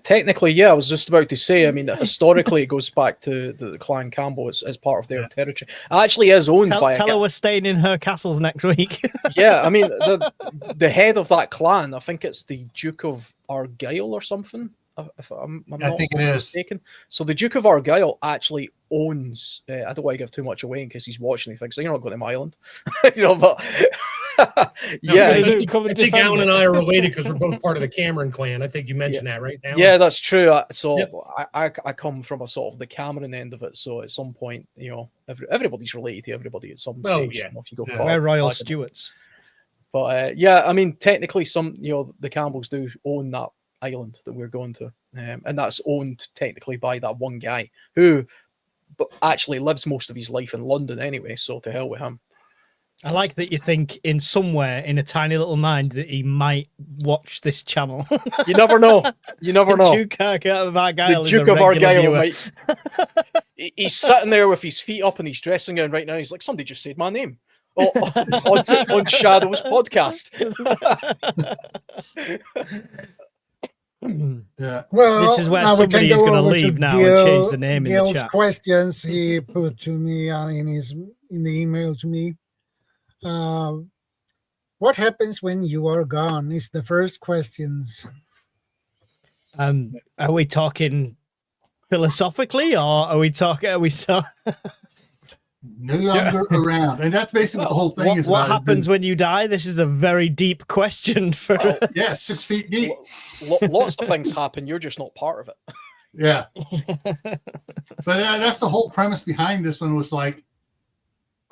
Technically, yeah, I was just about to say, I mean, historically, it goes back to the Clan Campbell as part of their territory. It actually is owned by... Tell her we're staying in her castles next week. Yeah, I mean, the head of that clan, I think it's the Duke of Argyll or something, if I'm not mistaken. So the Duke of Argyll actually owns... I don't want to give too much away in case he's watching. He thinks, you're not going to my island. You know, but... Yeah, I think Alan and I are related because we're both part of the Cameron clan. I think you mentioned that, right? Alan? Yeah, that's true. I come from a sort of the Cameron end of it. So at some point, you know, everybody's related to everybody at some stage. Yeah. You know, if you go We're royal Stuarts. But yeah, I mean, technically, you know, the Campbells do own that island that we're going to, and that's owned technically by that one guy who, but actually lives most of his life in London anyway. So to hell with him. I like that you think in somewhere in a tiny little mind that he might watch this channel. You never know. You never know. The Duke of Argyll, mate. He's sitting there with his feet up in his dressing gown right now. He's like, somebody just said my name on Shadow's podcast. Yeah. Well, this is where now somebody is going to leave now and change the name in the Gil's chat. questions he put to me in the email to me. What happens when you are gone is the first questions. Are we talking philosophically or are we talking no longer around. And that's basically what the whole thing is What about. happens when you die? This is a very deep question for us. Yeah, 6 feet deep. Lots of things happen. You're just not part of it. Yeah. But that's the whole premise behind this one was like,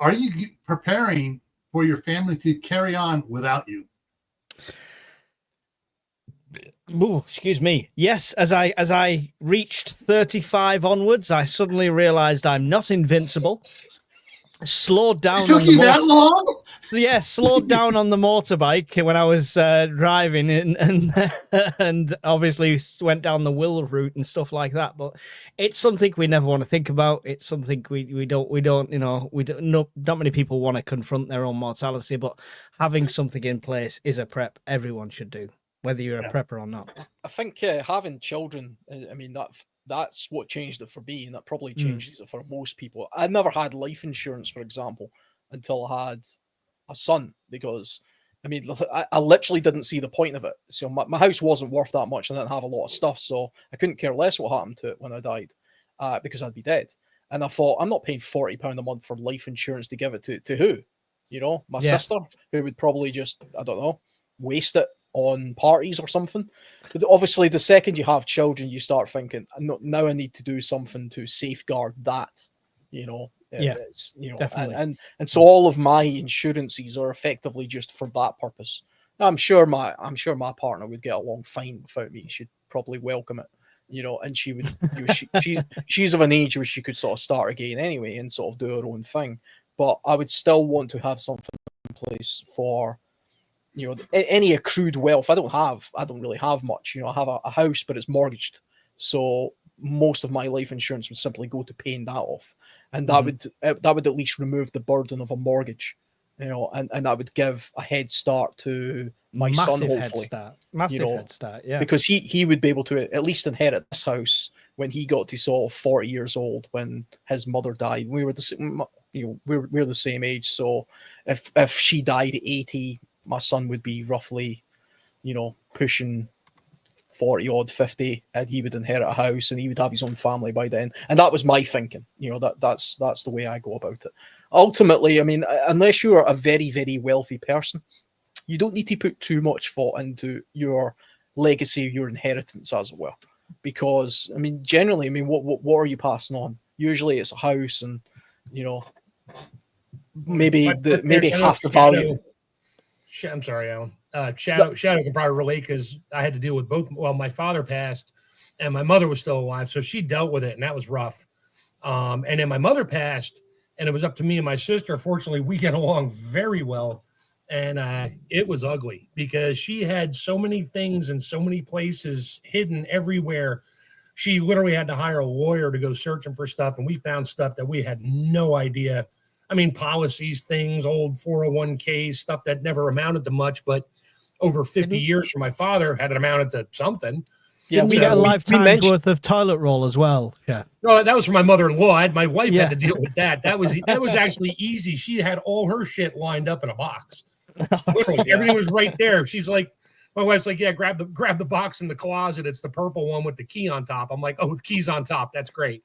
are you preparing for your family to carry on without you? Ooh, excuse me. Yes, as I reached 35 onwards, I suddenly realized I'm not invincible. Slowed down. It took you that long? Yeah, slowed down on the motorbike when I was driving, and obviously went down the will route and stuff like that. But it's something we never want to think about. It's something we don't not many people want to confront their own mortality. But having something in place is a prep everyone should do, whether you're a prepper or not. I think having children, I mean, that's what changed it for me, and that probably changes it for most people. I never had life insurance, for example, until I had a son, because, I mean, I literally didn't see the point of it. So my house wasn't worth that much, and I didn't have a lot of stuff, so I couldn't care less what happened to it when I died, because I'd be dead. And I thought, I'm not paying £40 a month for life insurance to give it to who? You know, my sister, who would probably just, I don't know, waste it on parties or something. But obviously the second you have children, you start thinking, now I need to do something to safeguard that, you know. It's, you know, and so all of my insurances are effectively just for that purpose. I'm sure my partner would get along fine without me. She'd probably welcome it, you know, and she would, you know, she's of an age where she could sort of start again anyway and sort of do her own thing. But I would still want to have something in place for, you know, any accrued wealth. I don't really have much. You know, I have a house, but it's mortgaged, so most of my life insurance would simply go to paying that off, and that would at least remove the burden of a mortgage, you know, and that would give a head start to my son, hopefully. Massive head start, yeah. Because he would be able to at least inherit this house when he got to sort of 40 years old when his mother died. We were the same, you know, we're the same age, so if she died at 80. My son would be roughly, you know, pushing 40 odd, 50, and he would inherit a house and he would have his own family by then. And that was my thinking, you know, that's the way I go about it. Ultimately, I mean, unless you're a very, very wealthy person, you don't need to put too much thought into your legacy, your inheritance as well. Because, I mean, generally, I mean, what are you passing on? Usually it's a house and, you know, maybe half the value. I'm sorry, Alan. Shadow can probably relate because I had to deal with both. Well, my father passed and my mother was still alive, so she dealt with it, and that was rough. And then my mother passed, and it was up to me and my sister. Fortunately, we get along very well, and it was ugly because she had so many things in so many places hidden everywhere. She literally had to hire a lawyer to go searching for stuff, and we found stuff that we had no idea. I mean, policies, things, old 401k stuff that never amounted to much, but over 50 years from my father had it amounted to something. Yeah, we get a lifetime's worth of toilet roll as well. Yeah. No, that was from my mother-in-law. My wife had to deal with that. That was actually easy. She had all her shit lined up in a box. Literally, everything was right there. She's like, my wife's like, yeah, grab the box in the closet. It's the purple one with the key on top. I'm like, oh, the key's on top. That's great.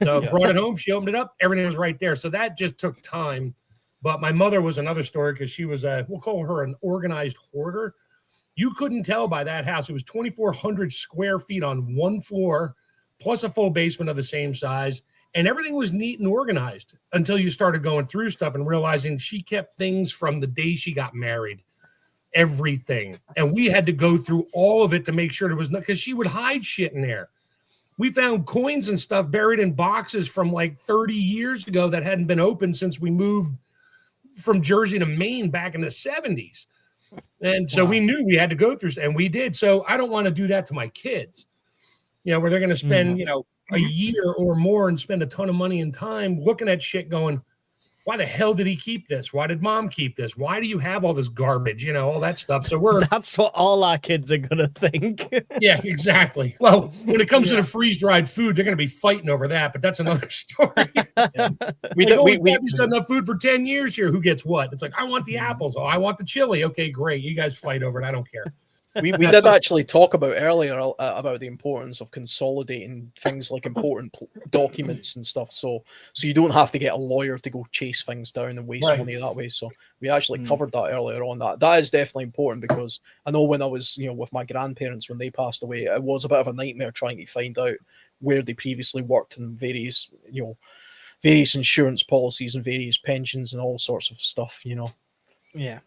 So brought it home. She opened it up. Everything was right there. So that just took time. But my mother was another story because she was we'll call her an organized hoarder. You couldn't tell by that house. It was 2,400 square feet on one floor, plus a full basement of the same size. And everything was neat and organized until you started going through stuff and realizing she kept things from the day she got married. Everything. And we had to go through all of it to make sure there was no, because she would hide shit in there. We found coins and stuff buried in boxes from like 30 years ago that hadn't been opened since we moved from Jersey to Maine back in the 70s. And so we knew we had to go through, and we did. So I don't want to do that to my kids, you know, where they're going to spend, you know, a year or more and spend a ton of money and time looking at shit going, why the hell did he keep this? Why did mom keep this? Why do you have all this garbage? You know, all that stuff. So that's what all our kids are going to think. Yeah, exactly. Well, when it comes to the freeze-dried food, they're going to be fighting over that, but that's another story. We've got enough food for 10 years here. Who gets what? It's like, I want the apples. Oh, I want the chili. Okay, great. You guys fight over it. I don't care. We did actually talk about earlier about the importance of consolidating things like important documents and stuff, so you don't have to get a lawyer to go chase things down and waste Right. money that way. So we actually covered that earlier on. That is definitely important, because I know when I was with my grandparents when they passed away, it was a bit of a nightmare trying to find out where they previously worked and various insurance policies and various pensions and all sorts of stuff. Yeah.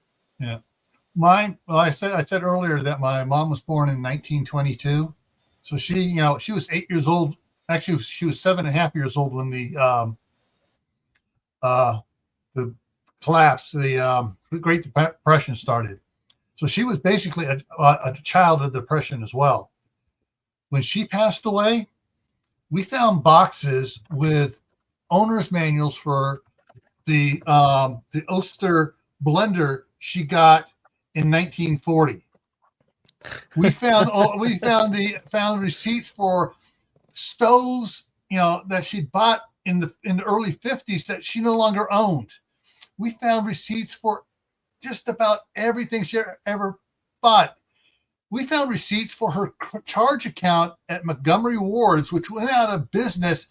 Mine. Well, I said earlier that my mom was born in 1922, so she was 8 years old. Actually, she was 7.5 years old when the collapse, the Great Depression started. So she was basically a child of the Depression as well. When she passed away, we found boxes with owner's manuals for the Oster blender she got in 1940. We found receipts for stoves, that she bought in the early 50s that she no longer owned. We found receipts for just about everything she ever bought. We found receipts for her charge account at Montgomery Ward's, which went out of business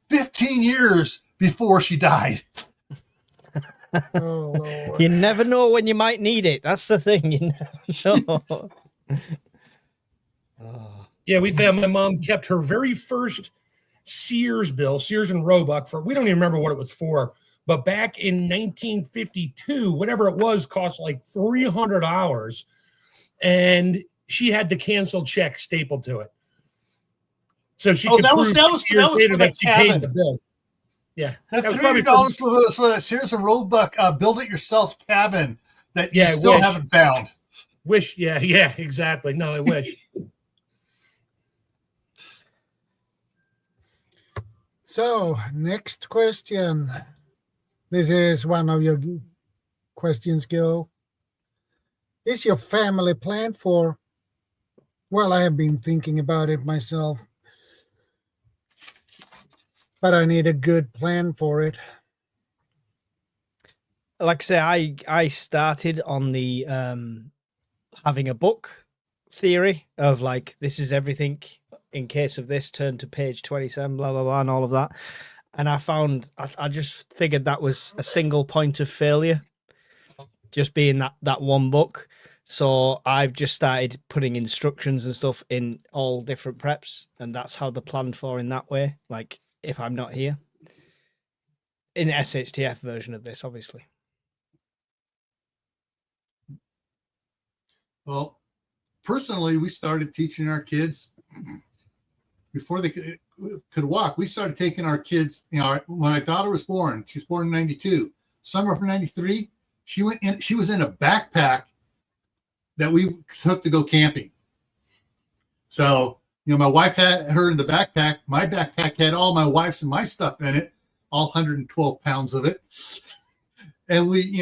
15 years before she died. Oh, Lord. You never know when you might need it. That's the thing. You never know. Yeah, we found my mom kept her very first Sears bill, Sears and Roebuck, we don't even remember what it was for, but back in 1952, whatever it was cost like $300, and she had the canceled check stapled to it. So she could prove that was years for later the that she paid the cabin. bill. Yeah, That was probably $300 for that Sears and Roebuck build-it-yourself cabin that you still haven't found. Wish, yeah, exactly. No, I wish. So, next question. This is one of your questions, Gil. Is your family planned for? Well, I have been thinking about it myself, but I need a good plan for it. Like I say, I started on the having a book theory of like, this is everything in case of this, turn to page 27, blah, blah, blah, and all of that. And I found, I just figured that was a single point of failure, just being that one book. So I've just started putting instructions and stuff in all different preps, and that's how they're planned for in that way. Like, if I'm not here. In the SHTF version of this, obviously. Well, personally, we started teaching our kids before they could walk. We started taking our kids, when my daughter was born, she was born in 92, summer of 93, she was in a backpack that we took to go camping. So, my wife had her in the backpack. My backpack had all my wife's and my stuff in it, all 112 pounds of it. And we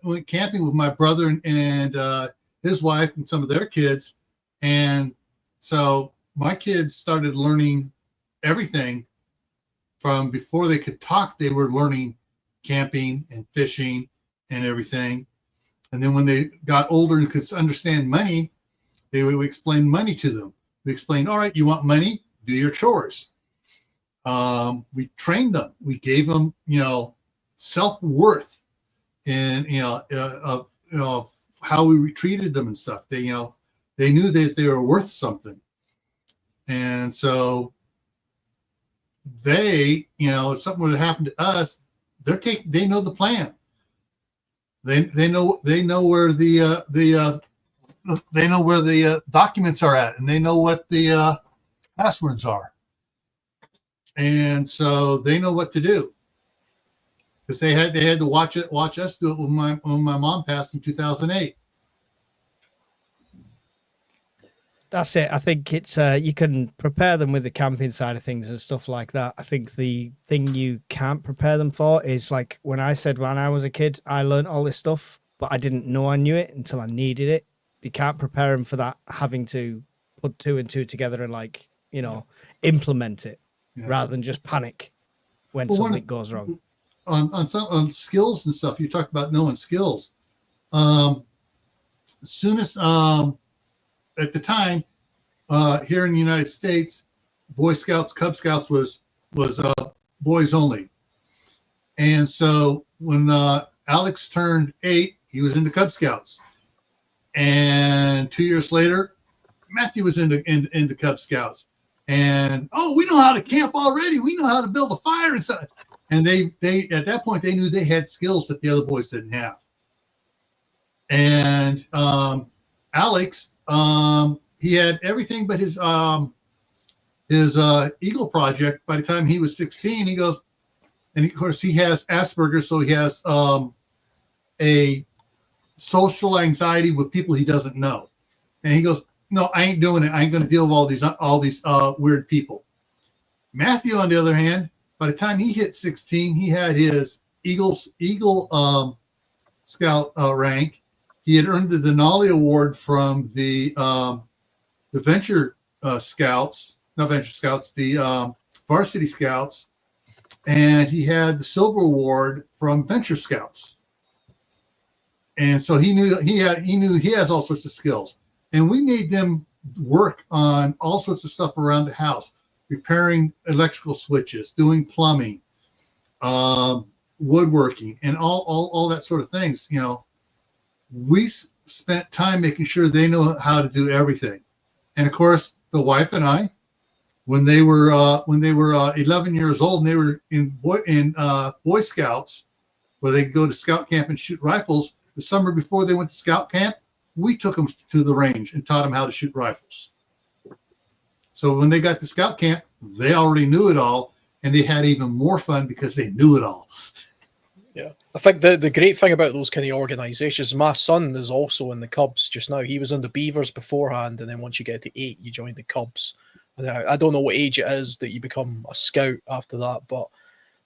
went camping with my brother and his wife and some of their kids. And so my kids started learning everything from before they could talk. They were learning camping and fishing and everything. And then when they got older and could understand money, they would explain money to them. We explained, all right, you want money? Do your chores. We trained them. We gave them, self-worth and, of how we treated them and stuff. They knew that they were worth something. And so they, if something would have happened to us, they know the plan. They know where the documents are at, and they know what the passwords are. And so they know what to do. Because they had to watch us do it when my mom passed in 2008. That's it. I think it's you can prepare them with the camping side of things and stuff like that. I think the thing you can't prepare them for is like when I was a kid, I learned all this stuff, but I didn't know I knew it until I needed it. You can't prepare them for that, having to put two and two together and implement it rather than just panic when something goes wrong. On skills and stuff, you talk about knowing skills. As soon as at the time, here in the United States, Boy Scouts, Cub Scouts was boys only. And so when Alex turned 8, he was in the Cub Scouts. And 2 years later, Matthew was in the Cub Scouts. And we know how to camp already. We know how to build a fire and stuff. And they at that point they knew they had skills that the other boys didn't have. And Alex, he had everything but his Eagle project. By the time he was 16, he goes, and of course he has Asperger's, so he has a social anxiety with people he doesn't know. And he goes, no, I ain't doing it. I ain't going to deal with all these weird people. Matthew, on the other hand, by the time he hit 16, he had his Eagle Scout rank. He had earned the Denali Award from the Venture Scouts, not Venture Scouts, the Varsity Scouts, and he had the Silver Award from Venture Scouts. And so he knew he has all sorts of skills. And we made them work on all sorts of stuff around the house, repairing electrical switches, doing plumbing, woodworking, and all that sort of things. You know, we spent time making sure they know how to do everything. And of course, the wife and I, when they were 11 years old and they were in Boy Scouts, where they go to scout camp and shoot rifles, the summer before they went to scout camp, we took them to the range and taught them how to shoot rifles. So when they got to scout camp, they already knew it all, and they had even more fun because they knew it all. Yeah, I think the great thing about those kind of organizations, my son is also in the Cubs just now. He was in the Beavers beforehand, and then once you get to 8, you join the Cubs. And I don't know what age it is that you become a scout after that, but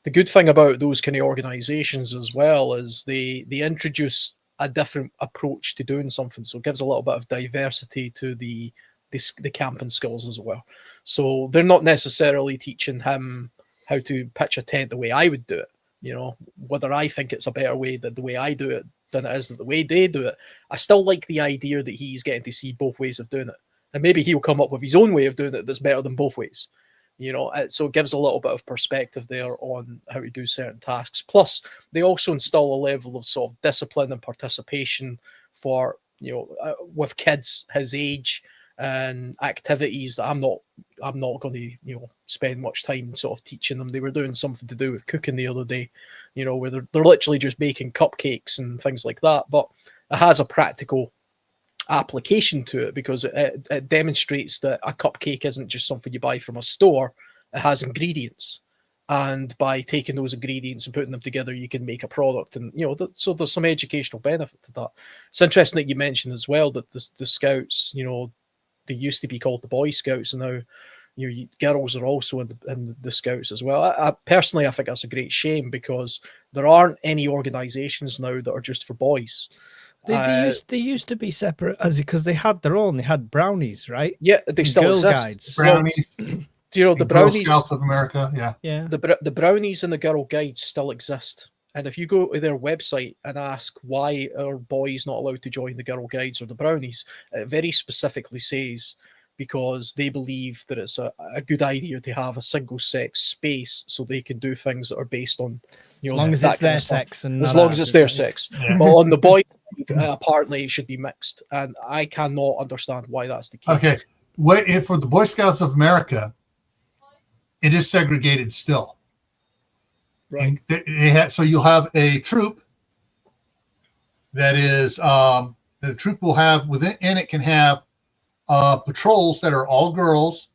the good thing about those kind of organizations as well is they introduce a different approach to doing something, so it gives a little bit of diversity to the camping skills as well. So they're not necessarily teaching him how to pitch a tent the way I would do it. You know, whether I think it's a better way than the way I do it than it is the way they do it. I still like the idea that he's getting to see both ways of doing it, and maybe he'll come up with his own way of doing it that's better than both ways. You know, so it gives a little bit of perspective there on how to do certain tasks. Plus, they also instill a level of sort of discipline and participation for, you know, with kids his age and activities that I'm not going to, you know, spend much time sort of teaching them. They were doing something to do with cooking the other day, you know, where they're literally just making cupcakes and things like that. But it has a practical application to it because it demonstrates that a cupcake isn't just something you buy from a store. It has ingredients, and by taking those ingredients and putting them together, you can make a product. And you know, so there's some educational benefit to that. It's interesting that you mentioned as well that the Scouts, you know, they used to be called the Boy Scouts, and now, you know, girls are also in the Scouts as well. I personally, I think that's a great shame because there aren't any organizations now that are just for boys. They used to be separate because they had their own. They had brownies, right? Yeah, they still Girl exist. Guides. Brownies. Do you know the Girl brownies? Scouts of America, Yeah. The brownies and the Girl Guides still exist. And if you go to their website and ask why are boys not allowed to join the Girl Guides or the brownies, it very specifically says because they believe that it's a good idea to have a single sex space so they can do things that are based on, you know, As long as it's their sex and as long as it's their sex. Yeah. But on the boy, apparently it should be mixed, and I cannot understand why that's the case. Okay, for the Boy Scouts of America, it is segregated still. Right. And so you'll have a troop that is the troop will have within it can have patrols that are all girls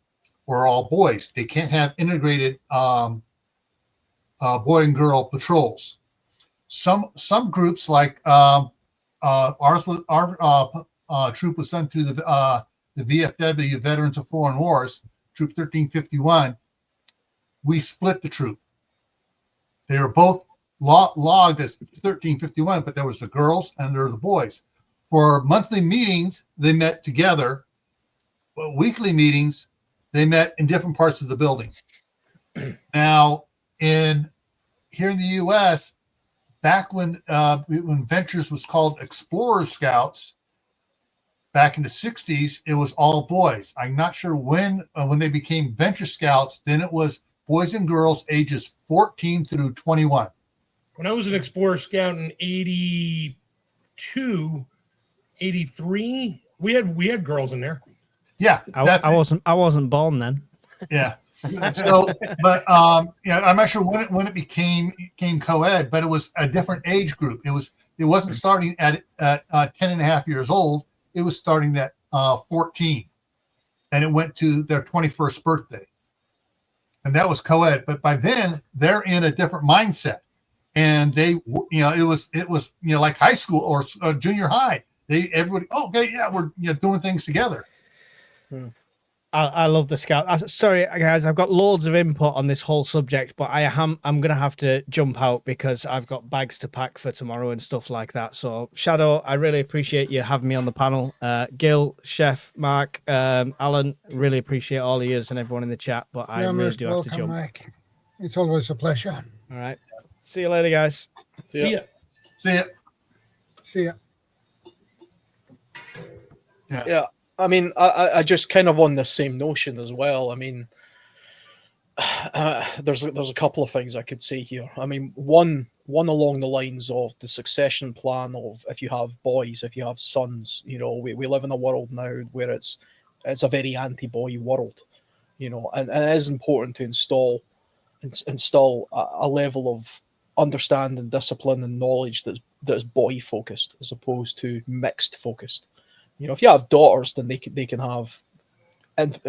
or all boys. They can't have integrated boy and girl patrols. Some groups like our troop was sent through the VFW, Veterans of Foreign Wars, Troop 1351. We split the troop. They were both logged as 1351, but there was the girls and there were the boys. For monthly meetings, they met together. But weekly meetings, they met in different parts of the building. Now, here in the U.S., back when Ventures was called Explorer Scouts, back in the 60s, it was all boys. I'm not sure when they became Venture Scouts, then it was boys and girls ages 14 through 21. When I was an Explorer Scout in 82, 83, we had girls in there. Yeah, I wasn't born then. Yeah. So, but yeah, I'm not sure when it became co-ed, but it was a different age group. It wasn't starting at 10 and a half years old. It was starting at 14, and it went to their 21st birthday, and that was co-ed. But by then, they're in a different mindset, and they, it was like high school or junior high. Everybody, okay, yeah, we're doing things together. I love the Scout. Sorry, guys, I've got loads of input on this whole subject, but I'm going to have to jump out because I've got bags to pack for tomorrow and stuff like that. So, Shadow, I really appreciate you having me on the panel. Gil, Chef, Mark, Alan, really appreciate all of yous and everyone in the chat, but I really do have to jump. Mike. It's always a pleasure. All right. See you later, guys. See ya. See ya. See ya. Yeah. I mean, I just kind of on the same notion as well. I mean, there's a couple of things I could say here. I mean, one along the lines of the succession plan of if you have boys, if you have sons, we live in a world now where it's a very anti-boy world, and it is important to install a level of understanding, discipline, and knowledge that's boy focused as opposed to mixed focused. If you have daughters, then they can have, and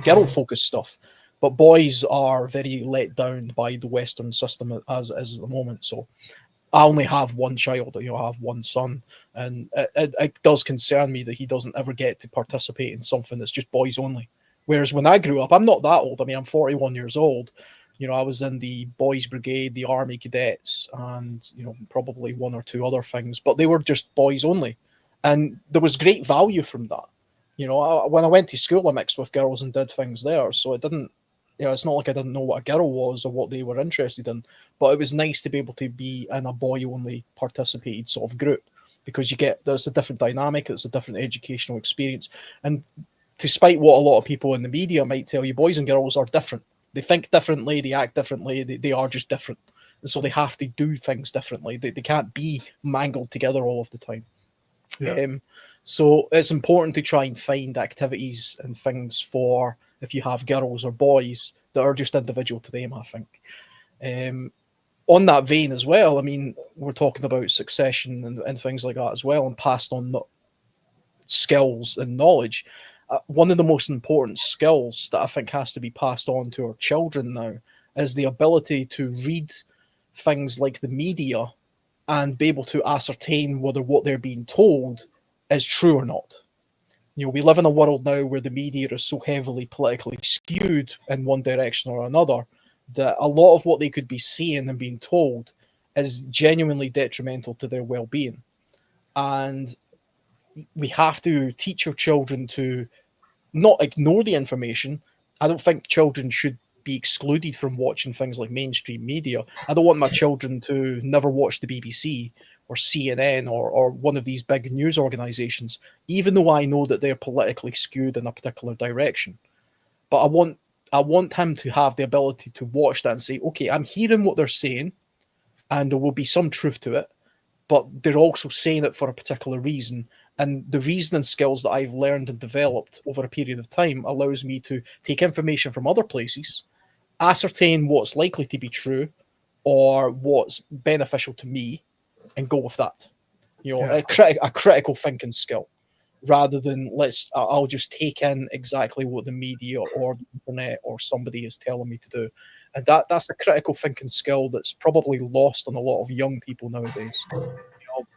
girl focused stuff. But boys are very let down by the Western system as at the moment. So I only have one child. I have one son, and it does concern me that he doesn't ever get to participate in something that's just boys only. Whereas when I grew up, I'm not that old. I mean, I'm 41 years old. I was in the boys' brigade, the army cadets, and probably one or two other things, but they were just boys only. And there was great value from that. When I went to school, I mixed with girls and did things there. So it didn't, it's not like I didn't know what a girl was or what they were interested in. But it was nice to be able to be in a boy-only participated sort of group because there's a different dynamic, it's a different educational experience. And despite what a lot of people in the media might tell you, boys and girls are different. They think differently, they act differently, they are just different. And so they have to do things differently. They can't be mangled together all of the time. Yeah. So it's important to try and find activities and things for if you have girls or boys that are just individual to them, I think. On that vein as well, I mean, we're talking about succession and things like that as well, and passed on skills and knowledge. One of the most important skills that I think has to be passed on to our children now is the ability to read things like the media and be able to ascertain whether what they're being told is true or not. We live in a world now where the media is so heavily politically skewed in one direction or another that a lot of what they could be seeing and being told is genuinely detrimental to their well-being. And we have to teach our children to not ignore the information. I don't think children should be excluded from watching things like mainstream media. I don't want my children to never watch the BBC or CNN or one of these big news organizations, even though I know that they're politically skewed in a particular direction. But I want him to have the ability to watch that and say, okay, I'm hearing what they're saying, and there will be some truth to it, but they're also saying it for a particular reason. And the reasoning skills that I've learned and developed over a period of time allows me to take information from other places, ascertain what's likely to be true or what's beneficial to me, and go with that. A critical thinking skill, rather than I'll just take in exactly what the media or the internet or somebody is telling me to do. And that's a critical thinking skill that's probably lost on a lot of young people nowadays.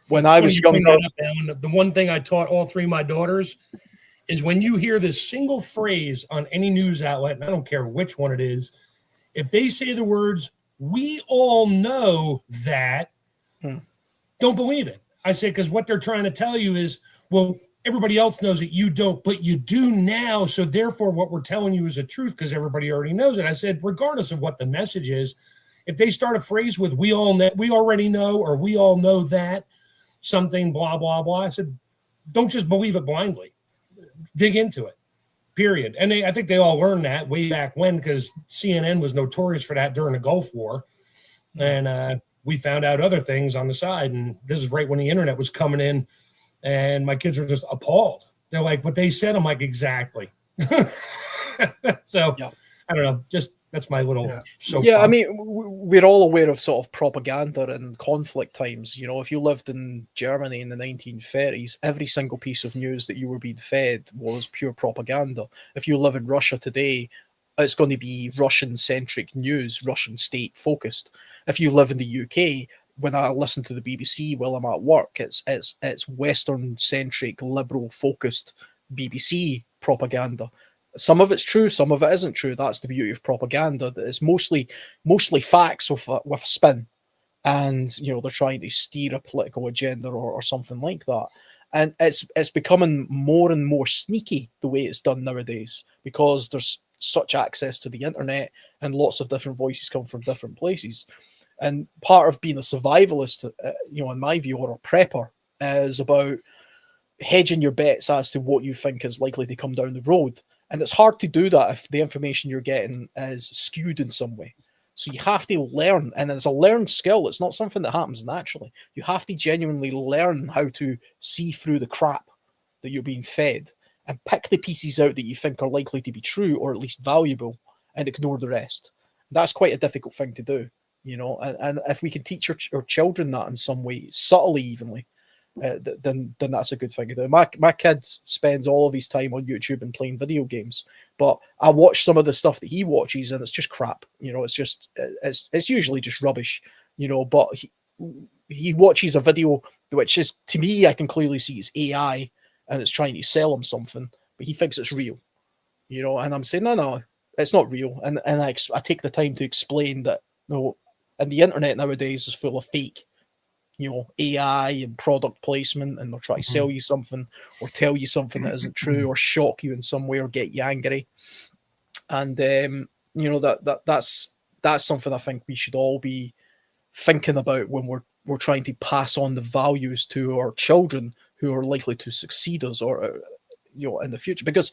When I was younger, the one thing I taught all three of my daughters is when you hear this single phrase on any news outlet, and I don't care which one it is, if they say the words, "we all know that," don't believe it. I say, because what they're trying to tell you is, well, everybody else knows it, you don't, but you do now. So therefore, what we're telling you is the truth because everybody already knows it. I said, regardless of what the message is, if they start a phrase with we already know, or we all know that, something, blah, blah, blah, I said, don't just believe it blindly. Dig into it. Period. And I think they all learned that way back when, because CNN was notorious for that during the Gulf War. And we found out other things on the side. And this is right when the internet was coming in, and my kids were just appalled. They're like, what they said, I'm like, exactly. So Yeah. I don't know. Just that's my little Yeah, I mean, we're all aware of sort of propaganda and conflict times. You know, if you lived in Germany in the 1930s, every single piece of news that you were being fed was pure propaganda. If you live in Russia today, it's going to be Russian-centric news, Russian state-focused. If you live in the UK, when I listen to the BBC while I'm at work, it's Western-centric, liberal-focused BBC propaganda. Some of it's true, some of it isn't true. That's the beauty of propaganda. That it's mostly facts with a spin, and you know they're trying to steer a political agenda or something like that. And it's becoming more and more sneaky the way it's done nowadays, because there's such access to the internet and lots of different voices come from different places. And part of being a survivalist, you know, in my view, or a prepper, is about hedging your bets as to what you think is likely to come down the road. And it's hard to do that if the information you're getting is skewed in some way. So you have to learn, and it's a learned skill. It's not something that happens naturally. You have to genuinely learn how to see through the crap that you're being fed and pick the pieces out that you think are likely to be true or at least valuable, and ignore the rest. That's quite a difficult thing to do, you know. And if we can teach our children that in some way, subtly, evenly, then that's a good thing to do. My kid spends all of his time on YouTube and playing video games, but I watch some of the stuff that he watches and it's just crap. You know, it's usually just rubbish. You know, but he watches a video which is, to me, I can clearly see it's AI and it's trying to sell him something, but he thinks it's real. You know, and I'm saying no, it's not real. And I take the time to explain that no, and the internet nowadays is full of fake, you know, AI and product placement, and they'll try to sell you something or tell you something that isn't true or shock you in some way or get you angry. And you know, that's something I think we should all be thinking about when we're trying to pass on the values to our children who are likely to succeed us, or you know, in the future. Because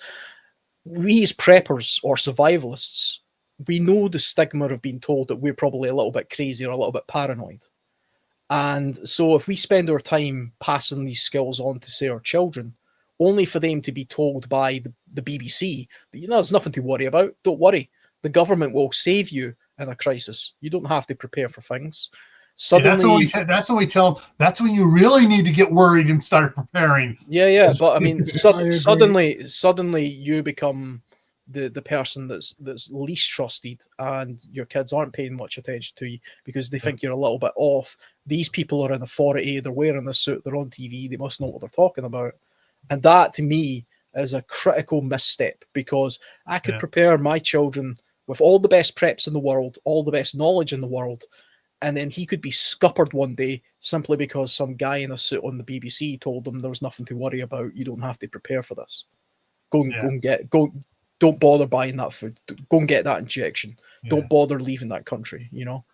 we as preppers or survivalists, we know the stigma of being told that we're probably a little bit crazy or a little bit paranoid. And so if we spend our time passing these skills on to, say, our children, only for them to be told by the BBC that, you know, there's nothing to worry about, don't worry, the government will save you in a crisis. You don't have to prepare for things. Suddenly, that's when we tell them, that's when you really need to get worried and start preparing. Yeah, but I mean, suddenly you become the person that's least trusted, and your kids aren't paying much attention to you because they think you're a little bit off. These people are in authority, they're wearing a suit, they're on TV, they must know what they're talking about. And that, to me, is a critical misstep, because I could prepare my children with all the best preps in the world, all the best knowledge in the world, and then he could be scuppered one day simply because some guy in a suit on the BBC told them there was nothing to worry about, you don't have to prepare for this. Don't bother buying that food. Go and get that injection. Yeah. Don't bother leaving that country, you know?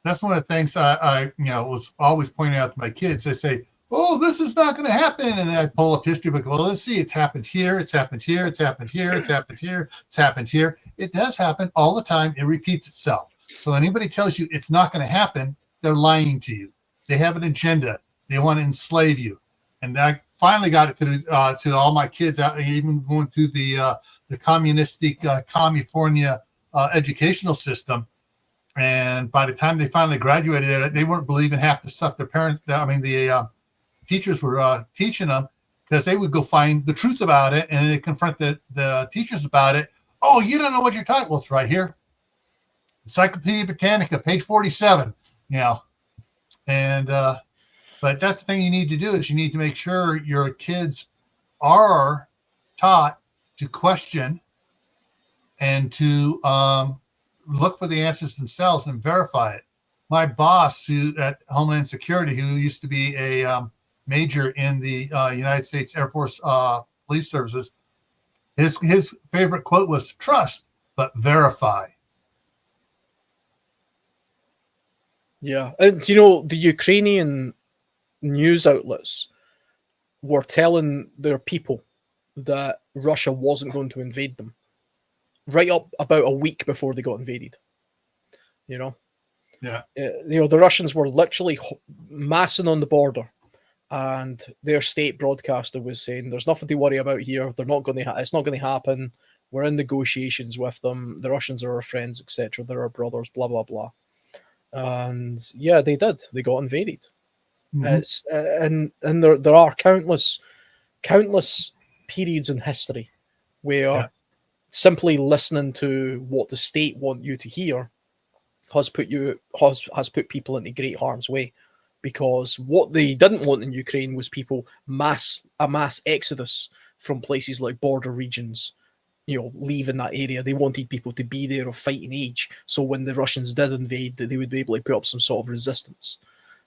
That's one of the things I was always pointing out to my kids. They say, oh, this is not going to happen. And then I pull up history book. Well, let's see. It's happened here. It's happened here. It's happened here. It's happened here. It's happened here. It does happen all the time. It repeats itself. So anybody tells you it's not going to happen, they're lying to you. They have an agenda. They want to enslave you. And I finally got it to all my kids, out, even going through the communistic California educational system. And by the time they finally graduated, they weren't believing half the stuff the teachers were teaching them, because they would go find the truth about it and they confront the teachers about it. Oh, you don't know what you're talking. Well, it's right here. Encyclopedia Britannica, page 47. You know, and but that's the thing you need to do, is you need to make sure your kids are taught to question and to look for the answers themselves and verify it. My boss, who at Homeland Security, who used to be a major in the United States Air Force Police Services, his favorite quote was, trust, but verify. Yeah. And, you know, the Ukrainian news outlets were telling their people that Russia wasn't going to invade them right up about a week before they got invaded. You know? Yeah. The Russians were literally massing on the border, and their state broadcaster was saying, "There's nothing to worry about here. They're not going to. It's not going to happen. We're in negotiations with them. The Russians are our friends, etc. They're our brothers. Blah blah blah." And yeah, they did. They got invaded. It's and there are countless periods in history where simply listening to what the state want you to hear has put people into great harm's way, because what they didn't want in Ukraine was a mass exodus from places like border regions, leaving that area. They wanted people to be there of fighting age, so when the Russians did invade, that they would be able to put up some sort of resistance.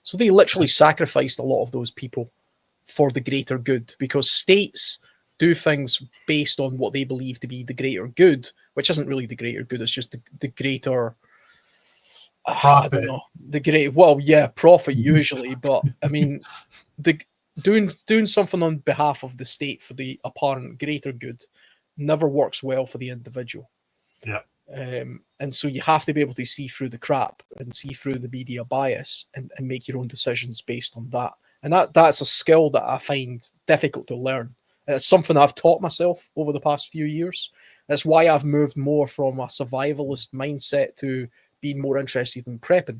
So they literally sacrificed a lot of those people for the greater good, because states do things based on what they believe to be the greater good, which isn't really the greater good. It's just the greater profit. I don't know, profit usually, but I mean, doing something on behalf of the state for the apparent greater good never works well for the individual. Yeah. And so you have to be able to see through the crap and see through the media bias and make your own decisions based on that. And that's a skill that I find difficult to learn. It's something I've taught myself over the past few years. That's why I've moved more from a survivalist mindset to being more interested in prepping.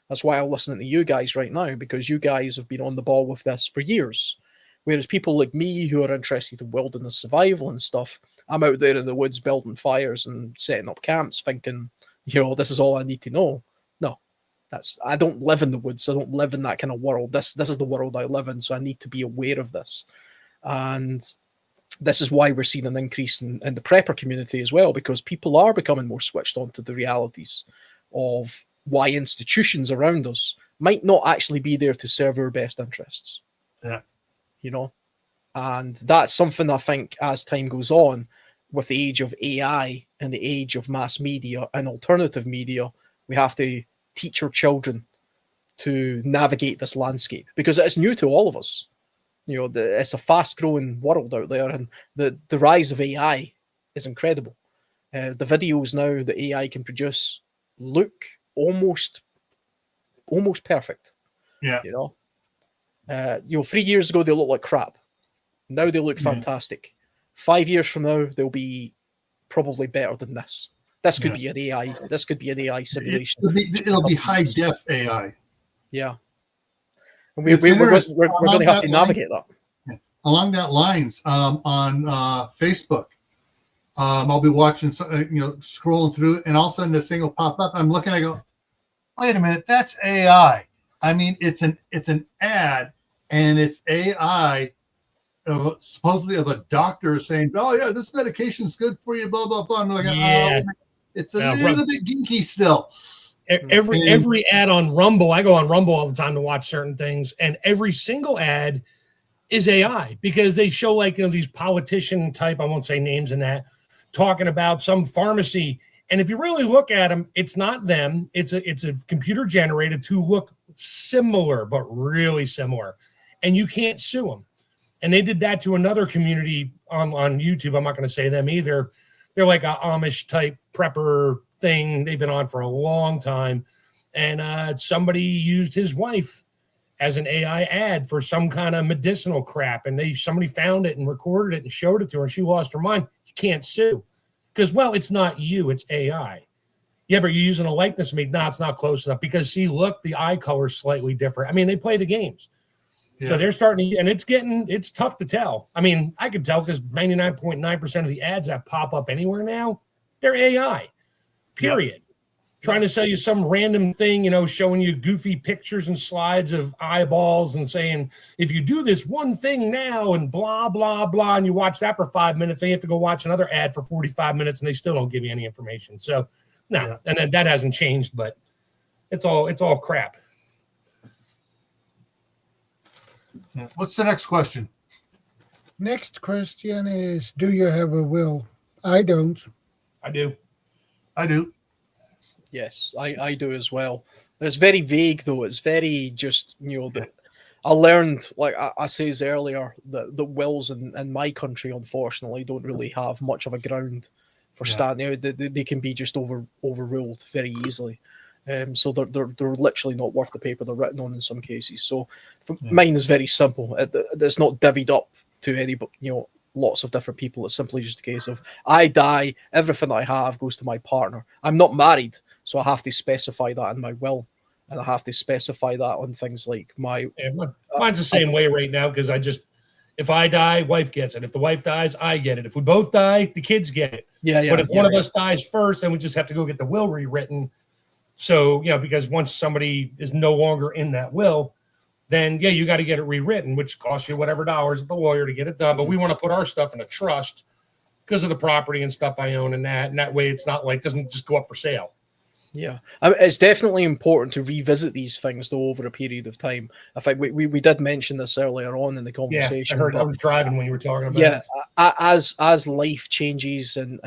That's why I'm listening to you guys right now, because you guys have been on the ball with this for years. Whereas people like me who are interested in wilderness survival and stuff, I'm out there in the woods building fires and setting up camps thinking, this is all I need to know. No, I don't live in the woods. I don't live in that kind of world. This is the world I live in, so I need to be aware of this. And this is why we're seeing an increase in the prepper community as well, because people are becoming more switched on to the realities of why institutions around us might not actually be there to serve our best interests. Yeah. And that's something I think as time goes on, with the age of AI and the age of mass media and alternative media, we have to teach our children to navigate this landscape, because it's new to all of us. It's a fast-growing world out there, and the rise of AI is incredible. The videos now that AI can produce look almost perfect. Yeah. 3 years ago they looked like crap. Now they look fantastic. 5 years from now they'll be probably better than this. This could be an AI. This could be an AI simulation. It'll be high def AI. Yeah. And we're going to have to navigate that. Along that lines, on Facebook, I'll be watching, scrolling through, and all of a sudden this thing will pop up. I'm looking, I go, wait a minute, that's AI. I mean, it's an ad, and it's AI, supposedly of a doctor saying, "Oh yeah, this medication is good for you." Blah blah blah. I'm like, it's a little bit geeky still. Every ad on Rumble, I go on Rumble all the time to watch certain things, and every single ad is AI, because they show these politician type, I won't say names in that, talking about some pharmacy. And if you really look at them, it's not them. It's a computer generated to look similar, but really similar. And you can't sue them. And they did that to another community on YouTube. I'm not going to say them either. They're like a Amish type prepper thing. They've been on for a long time. And somebody used his wife as an AI ad for some kind of medicinal crap. And somebody found it and recorded it and showed it to her. And she lost her mind. You can't sue. Because, it's not you, it's AI. Yeah, but you're using a likeness of me. No, it's not close enough. Because, see, look, the eye color is slightly different. I mean, they play the games. Yeah. So they're starting to, and it's tough to tell. I mean, I can tell because 99.9% of the ads that pop up anywhere now, they're AI, period. Yep. Trying to sell you some random thing, showing you goofy pictures and slides of eyeballs and saying, if you do this one thing now and blah, blah, blah, and you watch that for 5 minutes, then you have to go watch another ad for 45 minutes and they still don't give you any information. So, no, yeah. And then that hasn't changed, but it's all crap. Yeah. What's the next question? Next question is, do you have a will? I don't. I do. Yes, I do as well. It's very vague, though. It's very just, I learned, like I says earlier, that the wills in my country, unfortunately, don't really have much of a ground for standing out. They can be just overruled very easily. So they're literally not worth the paper they're written on in some cases. So mine is very simple. It's not divvied up to any, lots of different people. It's simply just a case of I die, everything I have goes to my partner. I'm not married, so I have to specify that in my will. And I have to specify that on things like my. Mine's the same way right now because if I die, wife gets it. If the wife dies, I get it. If we both die, the kids get it. But if one of us dies first, then we just have to go get the will rewritten. So, because once somebody is no longer in that will, then you got to get it rewritten, which costs you whatever dollars at the lawyer to get it done. But we want to put our stuff in a trust because of the property and stuff I own and that way it's not like it doesn't just go up for sale. Yeah, it's definitely important to revisit these things though over a period of time. In fact, we did mention this earlier on in the conversation. Yeah, I was driving when you were talking about it. As life changes and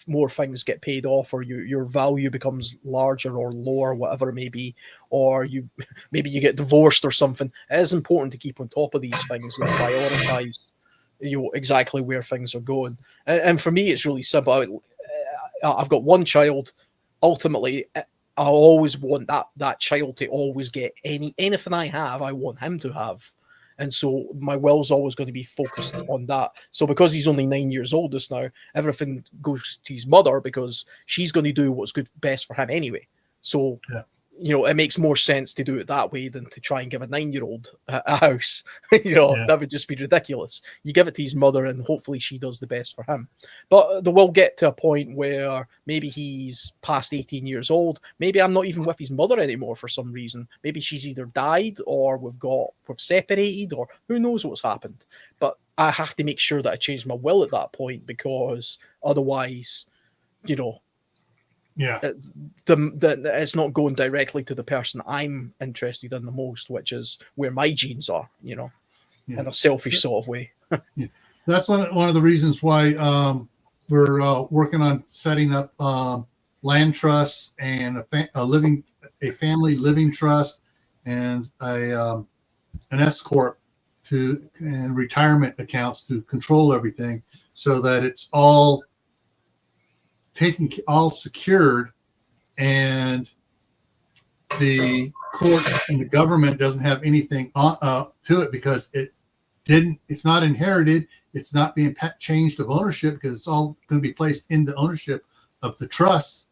more things get paid off, or your value becomes larger or lower, whatever it may be, or maybe you get divorced or something. It is important to keep on top of these things and prioritize exactly where things are going. And for me, it's really simple. I've got one child. Ultimately, I always want that child to always get anything I have. I want him to have, and so my will's always going to be focused on that. So because he's only 9 years old just now, everything goes to his mother because she's going to do what's best for him anyway. So it makes more sense to do it that way than to try and give a 9-year-old a house. That would just be ridiculous. You give it to his mother and hopefully she does the best for him. But there will get to a point where maybe he's past 18 years old. Maybe I'm not even with his mother anymore for some reason. Maybe she's either died or we've separated or who knows what's happened. But I have to make sure that I change my will at that point because otherwise, it's not going directly to the person I'm interested in the most, which is where my genes are, in a selfish sort of way. That's one of the reasons why we're working on setting up land trusts and a family living trust and an S corp and retirement accounts to control everything, so that it's all secured, and the court and the government doesn't have anything to it because it's not inherited. It's not being changed of ownership because it's all going to be placed into ownership of the trust.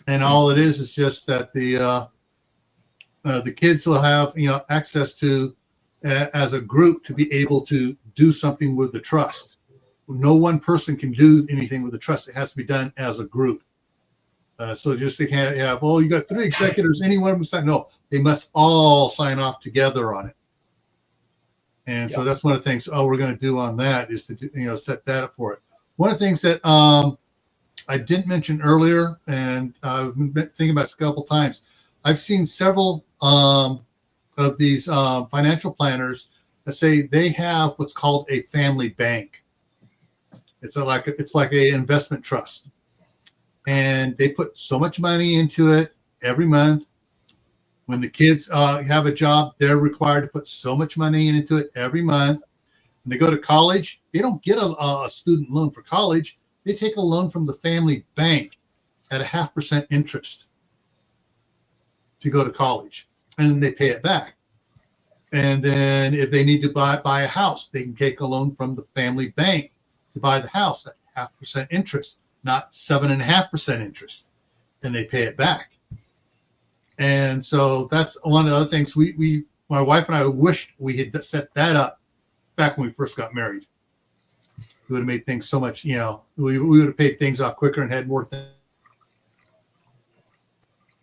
And all it is just that the kids will have access to as a group to be able to do something with the trust. No one person can do anything with the trust. It has to be done as a group. So just they can't have, you got 3 executors, any one of them sign. No, they must all sign off together on it. And so that's one of the things we're going to do on that is to do, set that up for it. One of the things that I didn't mention earlier, and I've been thinking about this a couple times. I've seen several of these financial planners that say they have what's called a family bank. It's like a investment trust, and they put so much money into it every month. When the kids have a job, they're required to put so much money into it every month. When they go to college, they don't get a student loan for college. They take a loan from the family bank at 0.5% interest to go to college, and then they pay it back. And then if they need to buy a house, they can take a loan from the family bank to buy the house at 0.5% interest, not 7.5% interest. Then they pay it back. And so that's one of the other things my wife and I wished we had set that up back when we first got married. We would have made things so much, we would have paid things off quicker and had more things.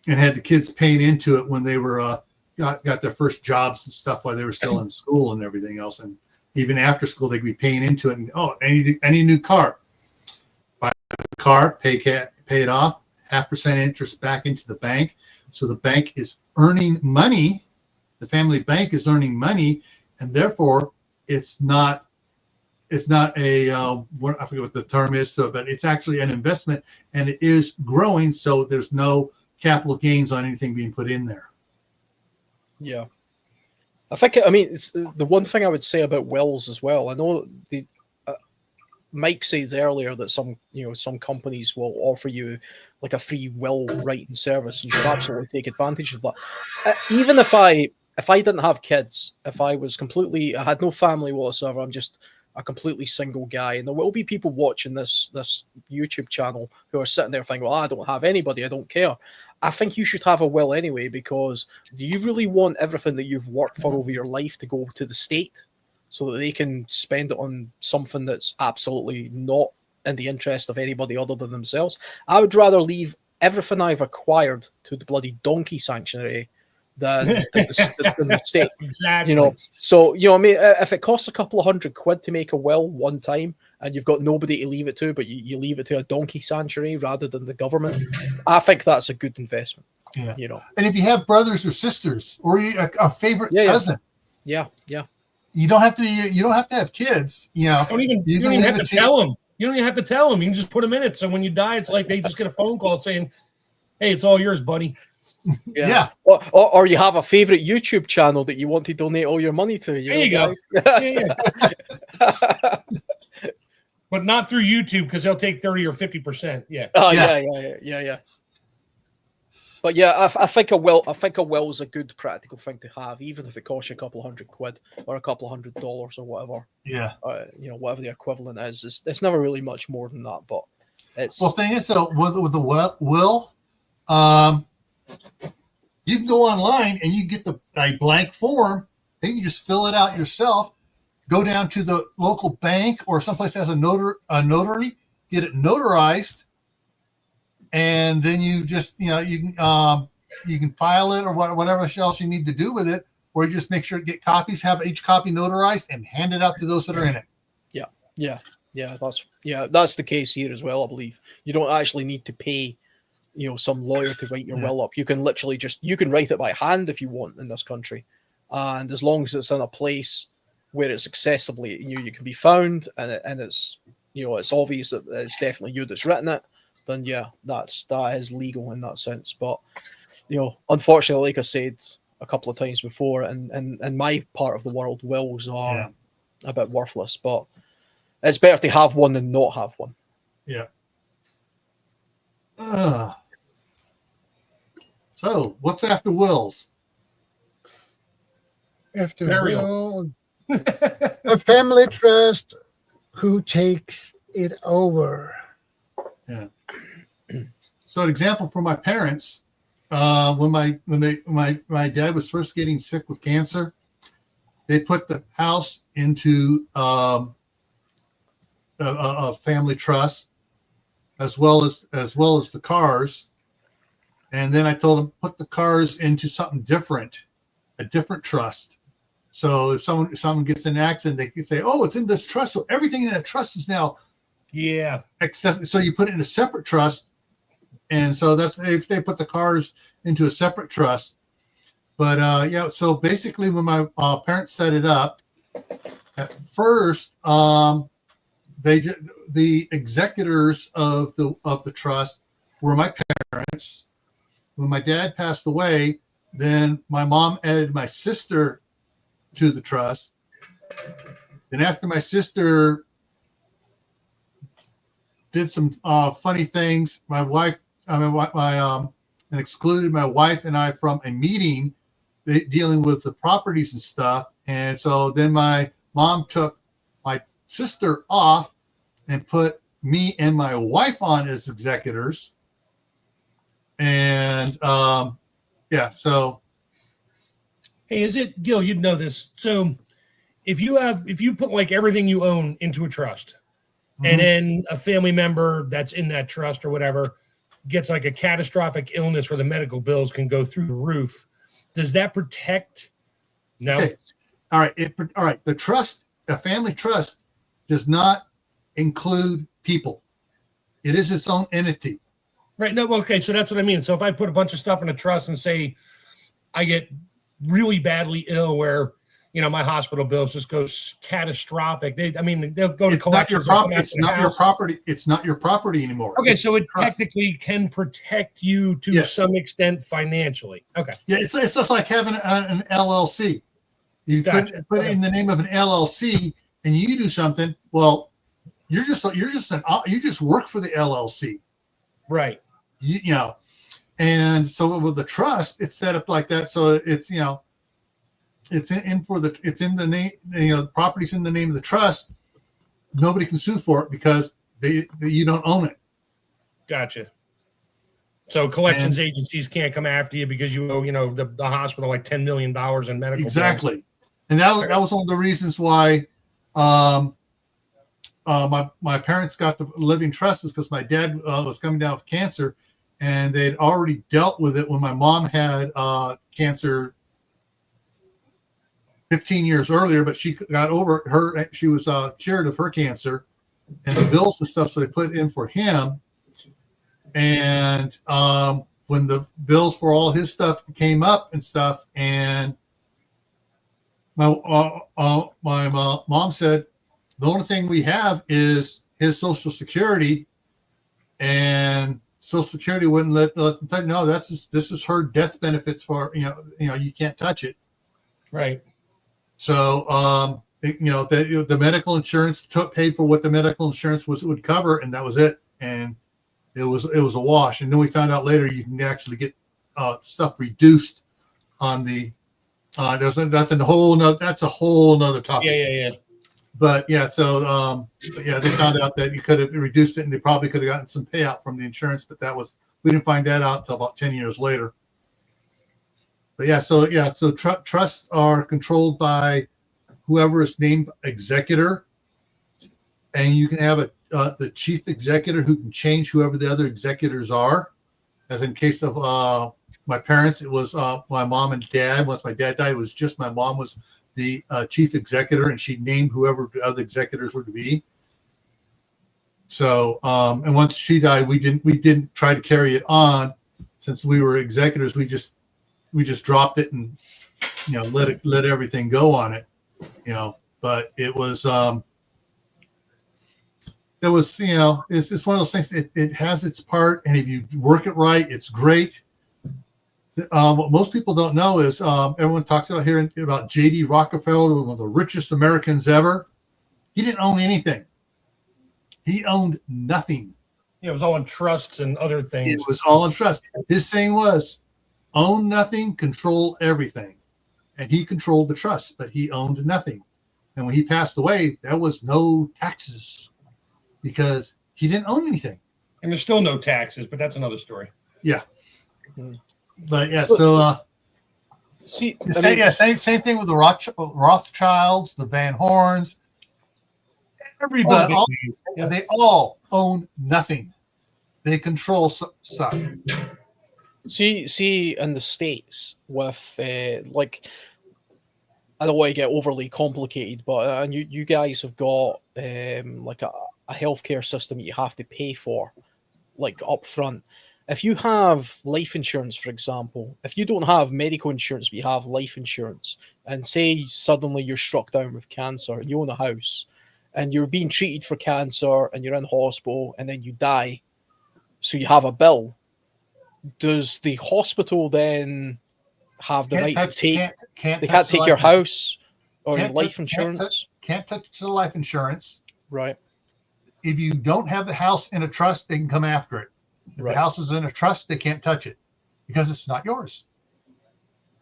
And had the kids paying into it when they were got their first jobs and stuff while they were still in school and everything else. And even after school, they'd be paying into it. And I need a new car. Buy a car, pay it off, 0.5% interest back into the bank. So the bank is earning money. The family bank is earning money, and therefore it's not a I forget what the term is, but it's actually an investment, and it is growing. So there's no capital gains on anything being put in there. Yeah. I think. I mean, it's, the one thing I would say about wills as well. I know the Mike says earlier that some companies will offer you like a free will writing service, and you should absolutely take advantage of that. Even if I didn't have kids, if I had no family whatsoever, I'm just a completely single guy, and there will be people watching this YouTube channel who are sitting there thinking, well, I don't have anybody, I don't care. I think you should have a will anyway, because do you really want everything that you've worked for over your life to go to the state so that they can spend it on something that's absolutely not in the interest of anybody other than themselves? I would rather leave everything I've acquired to the bloody donkey sanctuary than the state. Exactly. So, I mean, if it costs a couple of £100 to make a will one time and you've got nobody to leave it to, but you leave it to a donkey sanctuary rather than the government, I think that's a good investment. Yeah. And if you have brothers or sisters or a favorite cousin, yeah, you don't have to have kids. You don't even have to tell them. You don't even have to tell them. You can just put them in it. So when you die, it's like they just get a phone call saying, "Hey, it's all yours, buddy." Yeah. Or you have a favorite YouTube channel that you want to donate all your money to. There you go. But not through YouTube, because they'll take 30 or 50%. Yeah. Oh, yeah. But yeah, I think a will is a good practical thing to have, even if it costs you a couple of £100 or a couple of $100 or whatever. Yeah. Whatever the equivalent is. It's never really much more than that. But it's the thing is, so with the will, you can go online and you get a blank form. Then you just fill it out yourself. Go down to the local bank or someplace that has a notary, get it notarized, and then you just you can file it or whatever else you need to do with it, or you just make sure to get copies, have each copy notarized, and hand it out to those that are in it. That's the case here as well. I believe you don't actually need to pay some lawyer to write your will up. You can literally you can write it by hand if you want in this country, and as long as it's in a place where it's accessibly you can be found, and it's it's obvious that it's definitely you that's written it, then that is legal in that sense. But unfortunately, like I said a couple of times before, in my part of the world, wills are a bit worthless. But it's better to have one than not have one. Yeah. So what's after wills? After Burial. will, a family trust. Who takes it over? Yeah. So an example for my parents, when my dad was first getting sick with cancer, they put the house into a family trust, as well as the cars. And then I told them put the cars into something different, a different trust. So if someone gets in an accident, they can say, "Oh, it's in this trust." So everything in that trust is now accessible. So you put it in a separate trust, and so that's if they put the cars into a separate trust. But so basically, when my parents set it up, at first, the executors of the trust were my parents. When my dad passed away, then my mom added my sister to the trust. Then after my sister did some funny things, my wife, and excluded my wife and I from a meeting dealing with the properties and stuff. And so then my mom took my sister off and put me and my wife on as executors. And so. Hey, is it, Gil, you'd know this. So if you put like everything you own into a trust, and then a family member that's in that trust or whatever gets like a catastrophic illness where the medical bills can go through the roof, does that protect? No. Okay. All right. The trust, a family trust, does not include people. It is its own entity. Right. No. Okay. So that's what I mean. So if I put a bunch of stuff in a trust and say I get really badly ill, where my hospital bills just go catastrophic, they'll go to collections. It's not your property. It's not your property anymore. Okay, so it technically can protect you to some extent financially. Okay. Yeah, it's just like having an LLC. You Gotcha. couldn't put it in the name of an LLC and you do something. Well, you just work for the LLC. Right. You know, and so with the trust, it's set up like that. So it's, you know, it's in the name, you know, the property's in the name of the trust. Nobody can sue for it because you don't own it. Gotcha. So collections agencies can't come after you because you owe, you know, the hospital like $10 million in medical Exactly. bills. And that was one of the reasons why my parents got the living trust, was because my dad was coming down with cancer, and they'd already dealt with it when my mom had cancer 15 years earlier, but she got over her. She was cured of her cancer and the bills and stuff. So they put it in for him. And when the bills for all his stuff came up and stuff, and my mom said, the only thing we have is his Social Security, and Social Security wouldn't let no, this is her death benefits for, you know, you can't touch it. Right. So, you know, the medical insurance paid for what the medical insurance would cover, and that was it. And it was a wash. And then we found out later you can actually get stuff reduced on the. That's a whole nother topic. Yeah. But yeah, so they found out that you could have reduced it, and they probably could have gotten some payout from the insurance, but we didn't find that out until about 10 years later. But so trusts are controlled by whoever is named executor, and you can have the chief executor who can change whoever the other executors are. As in case of my parents, it was my mom and dad. Once my dad died, it was just my mom was the chief executor, and she named whoever the other executors were to be. So, and once she died, we didn't try to carry it on, since we were executors. We just dropped it and, you know, let everything go on it, you know. But it was you know, it's just one of those things. It has its part, and if you work it right, it's great. What most people don't know is everyone talks about here about J.D. Rockefeller, one of the richest Americans ever. He didn't own anything. He owned nothing. Yeah, it was all in trusts and other things. It was all in trust. His saying was, own nothing, control everything. And he controlled the trust, but he owned nothing. And when he passed away, there was no taxes because he didn't own anything. And there's still no taxes, but that's another story. Yeah. But yeah, so See, same thing with the Rothschilds, the Van Horns, everybody. They all own nothing. They control stuff. See, in the States with like, I don't want to get overly complicated, but and you guys have got like a healthcare system you have to pay for, like up front. If you have life insurance, for example, if you don't have medical insurance, but you have life insurance, and say suddenly you're struck down with cancer and you own a house and you're being treated for cancer and you're in hospital and then you die, so you have a bill, does the hospital then have the right to take, they can't take your house or your life insurance? Can't touch the life insurance. Right. If you don't have the house in a trust, they can come after it. If the house is in a trust, they can't touch it because it's not yours.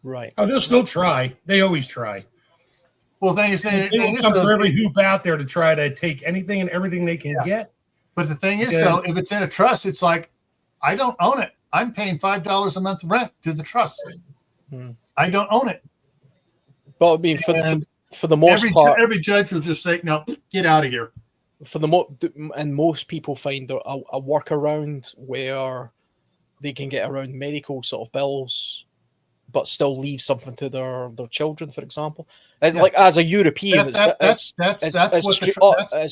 Right. Oh, they'll still try. They always try. Well, they will come for every hoop out there to try to take anything and everything they can get. But the thing is, though, if it's in a trust, it's like, I don't own it. I'm paying $5 a month rent to the trust. I don't own it. But I mean, for the most part, every judge will just say, "No, get out of here." And most people find a workaround where they can get around medical sort of bills, but still leave something to their children, for example. It's like, as a European, it's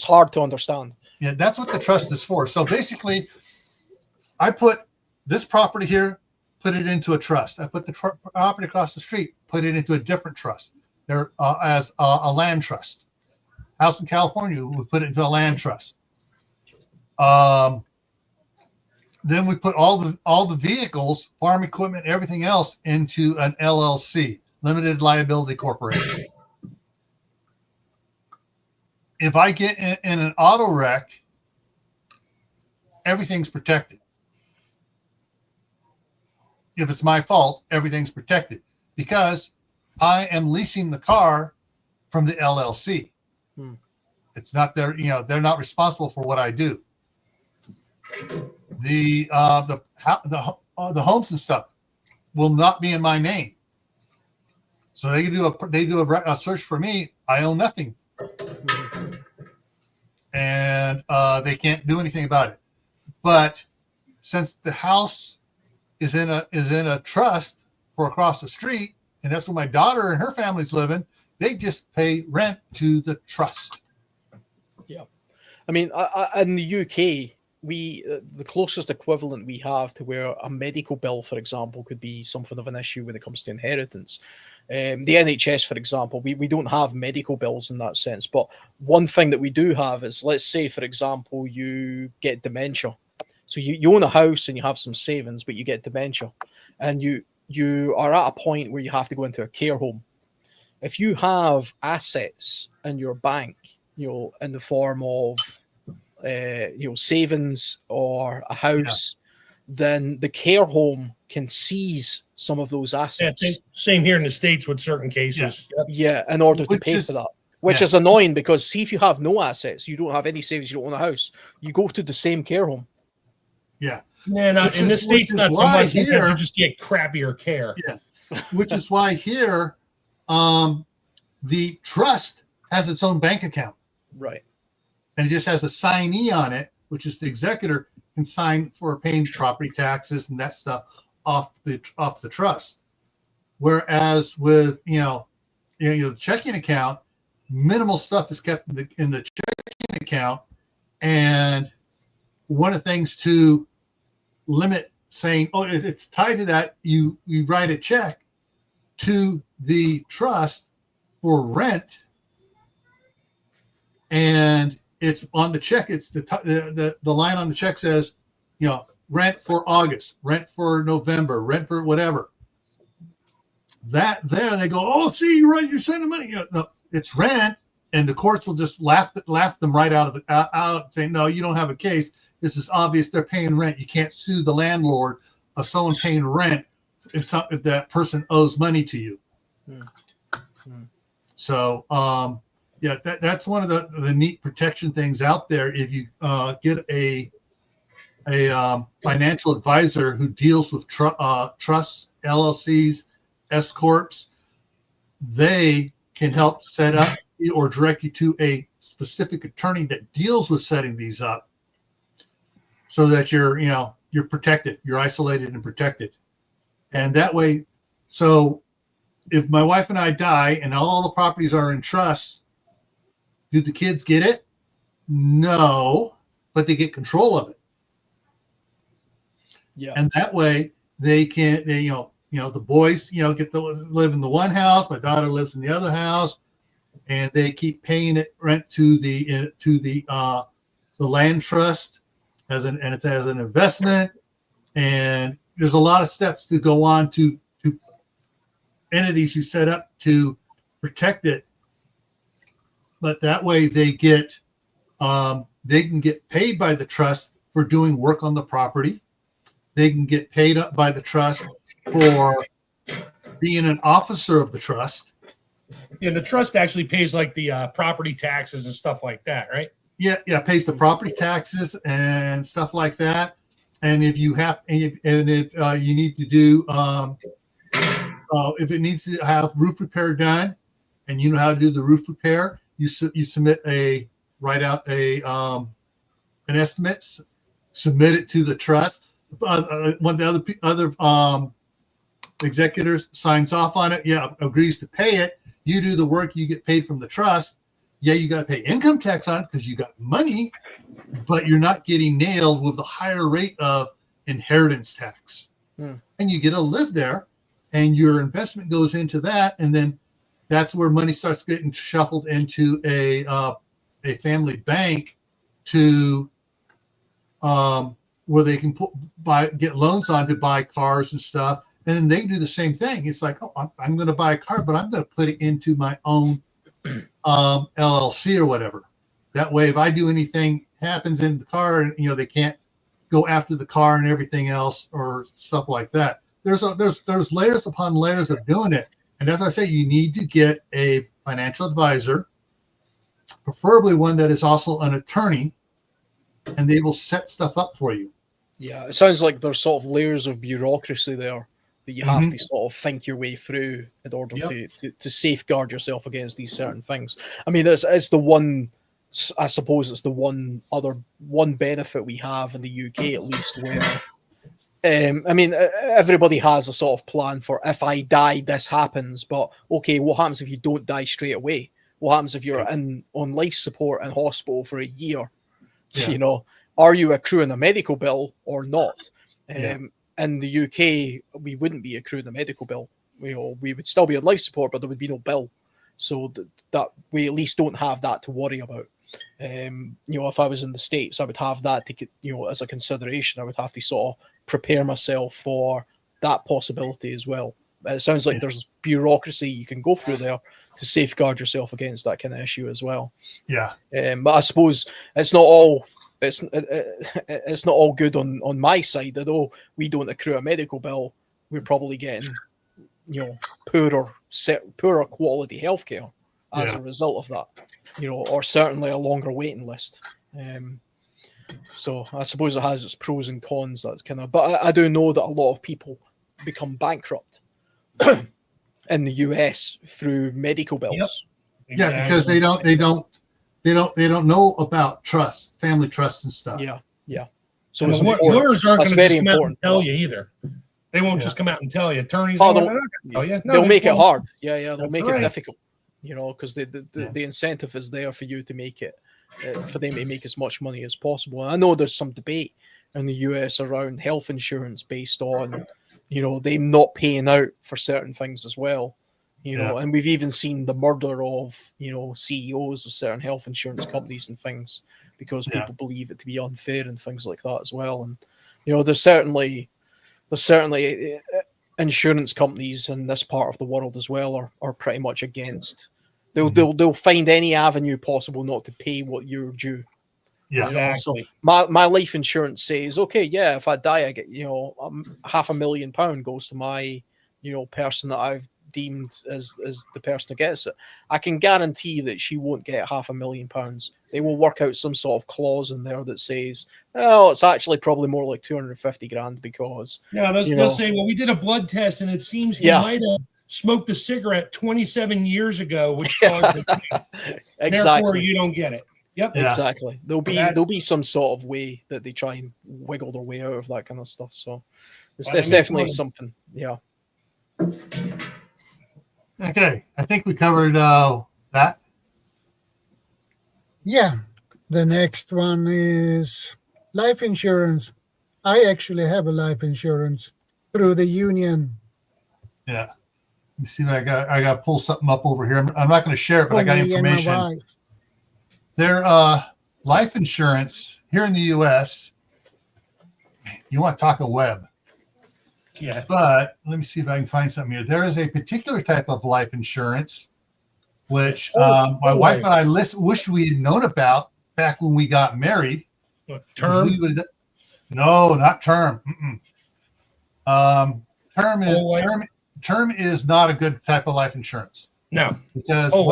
hard to understand. Yeah, that's what the trust is for. So basically, I put this property here, put it into a trust. I put the property across the street, put it into a different trust. There as a land trust. House in California, we put it into a land trust. Then we put all the vehicles, farm equipment, everything else into an LLC, limited liability corporation. if I get in an auto wreck, everything's protected. If it's my fault, everything's protected because I am leasing the car from the LLC. It's not their, they're not responsible for what I do. The homes and stuff will not be in my name. So they do a search for me. I own nothing, and they can't do anything about it. But since the house is in a trust for across the street, and that's where my daughter and her family's living, they just pay rent to the trust. Yeah, I mean, in the UK, the closest equivalent we have to where a medical bill, for example, could be something of an issue when it comes to inheritance. The NHS, for example, we don't have medical bills in that sense. But one thing that we do have is, let's say, for example, you get dementia. So you own a house and you have some savings, but you get dementia, and you are at a point where you have to go into a care home. If you have assets in your bank, in the form of savings or a house, then the care home can seize some of those assets. Yeah, same here in the States with certain cases. Yeah, in order to pay for that. Which is annoying because see, if you have no assets, you don't have any savings, you don't own a house, you go to the same care home. Yeah. Yeah, in the States, not so much. You just get crappier care. Yeah. Which is why here, the trust has its own bank account. Right. And it just has a signee on it, which is the executor, can sign for paying property taxes and that stuff off the trust. Whereas with the checking account, minimal stuff is kept in the checking account, and one of the things to limit saying, oh, it's tied to that, you write a check to the trust for rent, and it's on the check. It's the line on the check says, rent for August, rent for November, rent for whatever. That there, they go, oh, see, you're right, you're sending money. No, it's rent, and the courts will just laugh them right out and say, no, you don't have a case. This is obvious. They're paying rent. You can't sue the landlord of someone paying rent if that person owes money to you. So, that's one of the neat protection things out there. If you get a financial advisor who deals with trusts, LLCs, S corps, they can help set up or direct you to a specific attorney that deals with setting these up, so that you're protected, you're isolated and protected, and that way. So, if my wife and I die and all the properties are in trust, do the kids get it? No, but they get control of it. Yeah. And that way the boys, get to live in the one house. My daughter lives in the other house, and they keep paying it rent to the land trust as an investment. And there's a lot of steps to go on to entities you set up to protect it. But that way they can get paid by the trust for doing work on the property. They can get paid up by the trust for being an officer of the trust. Yeah, the trust actually pays like the property taxes and stuff like that, right? Yeah, pays the property taxes and stuff like that. And if you you need to do, if it needs to have roof repair done, and you know how to do the roof repair, you submit write out an estimate, submit it to the trust. One of the other executors signs off on it. Yeah, agrees to pay it. You do the work, you get paid from the trust. Yeah, you got to pay income tax on it because you got money, but you're not getting nailed with the higher rate of inheritance tax. And you get to live there, and your investment goes into that, and then that's where money starts getting shuffled into a family bank to where they can get loans on to buy cars and stuff, and then they do the same thing. It's like, oh, I'm going to buy a car, but I'm going to put it into my own LLC or whatever. That way, if I do anything happens in the car, and they can't go after the car and everything else or stuff like that. There's layers upon layers of doing it. And as I say, you need to get a financial advisor, preferably one that is also an attorney, and they will set stuff up for you. Yeah, it sounds like there's sort of layers of bureaucracy there that you have to sort of think your way through in order to safeguard yourself against these certain things. I mean, it's the one, I suppose it's the one benefit we have in the UK, at least, where I mean, everybody has a sort of plan for, if I die, this happens. But okay, what happens if you don't die straight away? What happens if you're on life support in hospital for a year? Yeah. Are you accruing a medical bill or not? In the UK, we wouldn't be accruing a medical bill. We would still be on life support, but there would be no bill. So that we at least don't have that to worry about. If I was in the States, I would have that to, as a consideration. I would have to sort of prepare myself for that possibility as well. It sounds like there's bureaucracy you can go through there to safeguard yourself against that kind of issue as well. Yeah. But I suppose it's not all good on my side. Although we don't accrue a medical bill, we're probably getting poorer quality healthcare as a result of that. Or certainly a longer waiting list. So I suppose it has its pros and cons. That kind of, but I do know that a lot of people become bankrupt in the US through medical bills. Yep. Exactly. Yeah, because they don't know about trust, family trust and stuff. Yeah. So lawyers aren't going to just come out and tell you either. They won't just come out and tell you. Attorneys, they'll make it hard. They'll make it difficult. Because the incentive is there for you to make it, for them to make as much money as possible. And I know there's some debate in the US around health insurance based on, them not paying out for certain things as well. And we've even seen the murder of, CEOs of certain health insurance companies and things because people believe it to be unfair and things like that as well. And, there's certainly insurance companies in this part of the world as well are pretty much against. They'll find any avenue possible not to pay what you're due. Yeah. Exactly. So my life insurance says, okay, if I die, I get, £500,000 goes to my, person that I've deemed as the person who gets it. I can guarantee that she won't get £500,000. They will work out some sort of clause in there that says, oh, it's actually probably more like 250 grand because they'll say, well, we did a blood test and it seems he might have smoked a cigarette 27 years ago, which caused it. Exactly. Therefore, you don't get it. Yep. Yeah. Exactly. There'll be some sort of way that they try and wiggle their way out of that kind of stuff. So it's definitely something. Yeah. Okay. I think we covered that. Yeah. The next one is life insurance. I actually have a life insurance through the union. Yeah. Let me see if I got to pull something up over here. I'm not going to share it, but I got information. Their life insurance here in the U.S., you want to talk a web. Yeah. But let me see if I can find something here. There is a particular type of life insurance, which my wife and I wish we had known about back when we got married. Term? No, not term. Term is not a good type of life insurance. No, because whole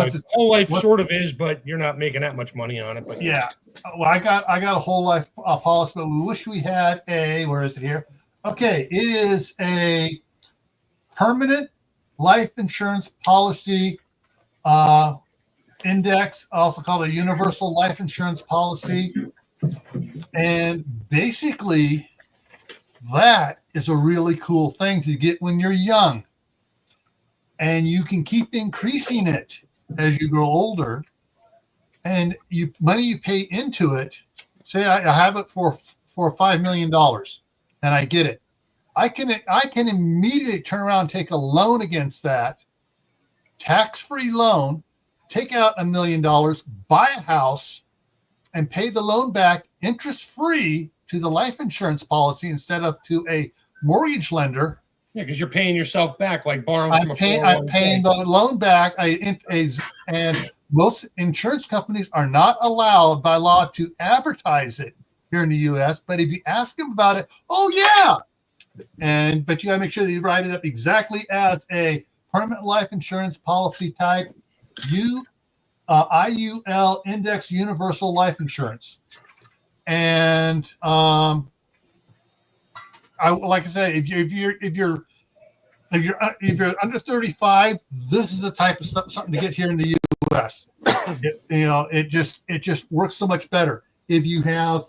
life sort of is, but you're not making that much money on it. But yeah, well, I got a whole life policy, but we wish we had where is it here? Okay, it is a permanent life insurance policy index, also called a universal life insurance policy, and basically that is a really cool thing to get when you're young. And you can keep increasing it as you grow older. And money you pay into it, say I have it for $5 million and I get it. I can immediately turn around and take a loan against that, tax-free loan, take out $1 million, buy a house, and pay the loan back interest-free to the life insurance policy instead of to a mortgage lender. Yeah, because you're paying yourself back, like borrowing from a 401k. I'm paying the loan back, and most insurance companies are not allowed by law to advertise it here in the U.S. But if you ask them about it, oh yeah, but you got to make sure that you write it up exactly as a permanent life insurance policy type, IUL Index Universal Life Insurance. And like I said, if you're under 35, this is the type of something to get here in the U.S. It just works so much better. If you have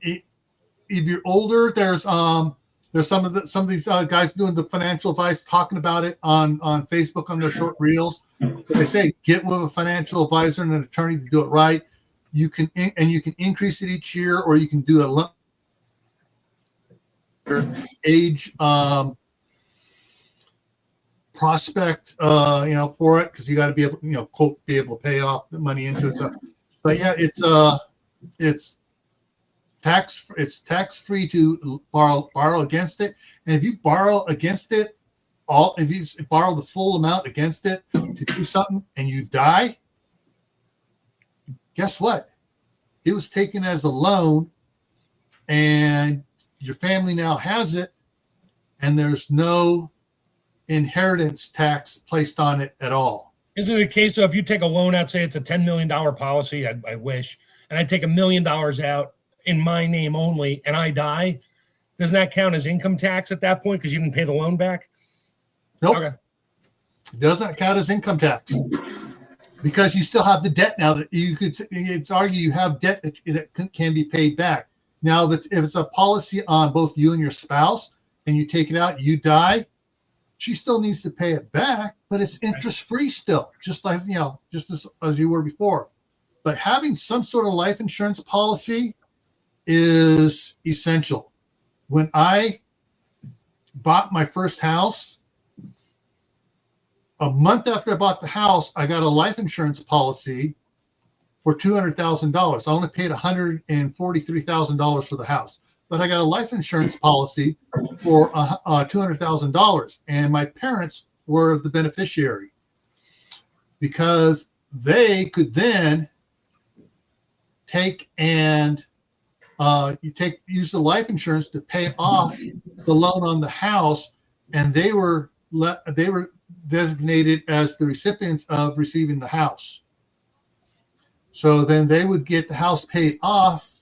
if you're older, there's some of these guys doing the financial advice, talking about it on Facebook on their short reels. They say get with a financial advisor and an attorney to do it right. You can increase it each year, or you can do a lump age prospect for it, because you got to be able quote be able to pay off the money into it. So, but yeah, it's tax free to borrow against it. And if you borrow against it, if you borrow the full amount against it to do something and you die, guess what? It was taken as a loan, and your family now has it, and there's no inheritance tax placed on it at all. Isn't it a case of if you take a loan out, say it's a $10 million policy, I wish, and I take $1 million out in my name only, and I die, doesn't that count as income tax at that point because you didn't pay the loan back? Nope. Okay. It doesn't count as income tax because you still have the debt now. That it's argue you have debt that can be paid back. Now, if it's a policy on both you and your spouse, and you take it out, you die, she still needs to pay it back, but it's interest free still, just like just as you were before. But having some sort of life insurance policy is essential. When I bought my first house, a month after I bought the house, I got a life insurance policy for $200,000. I only paid $143,000 for the house, but I got a life insurance policy for $200,000, and my parents were the beneficiary because they could then take and use the life insurance to pay off the loan on the house, and they were designated as the recipients of receiving the house. So then they would get the house paid off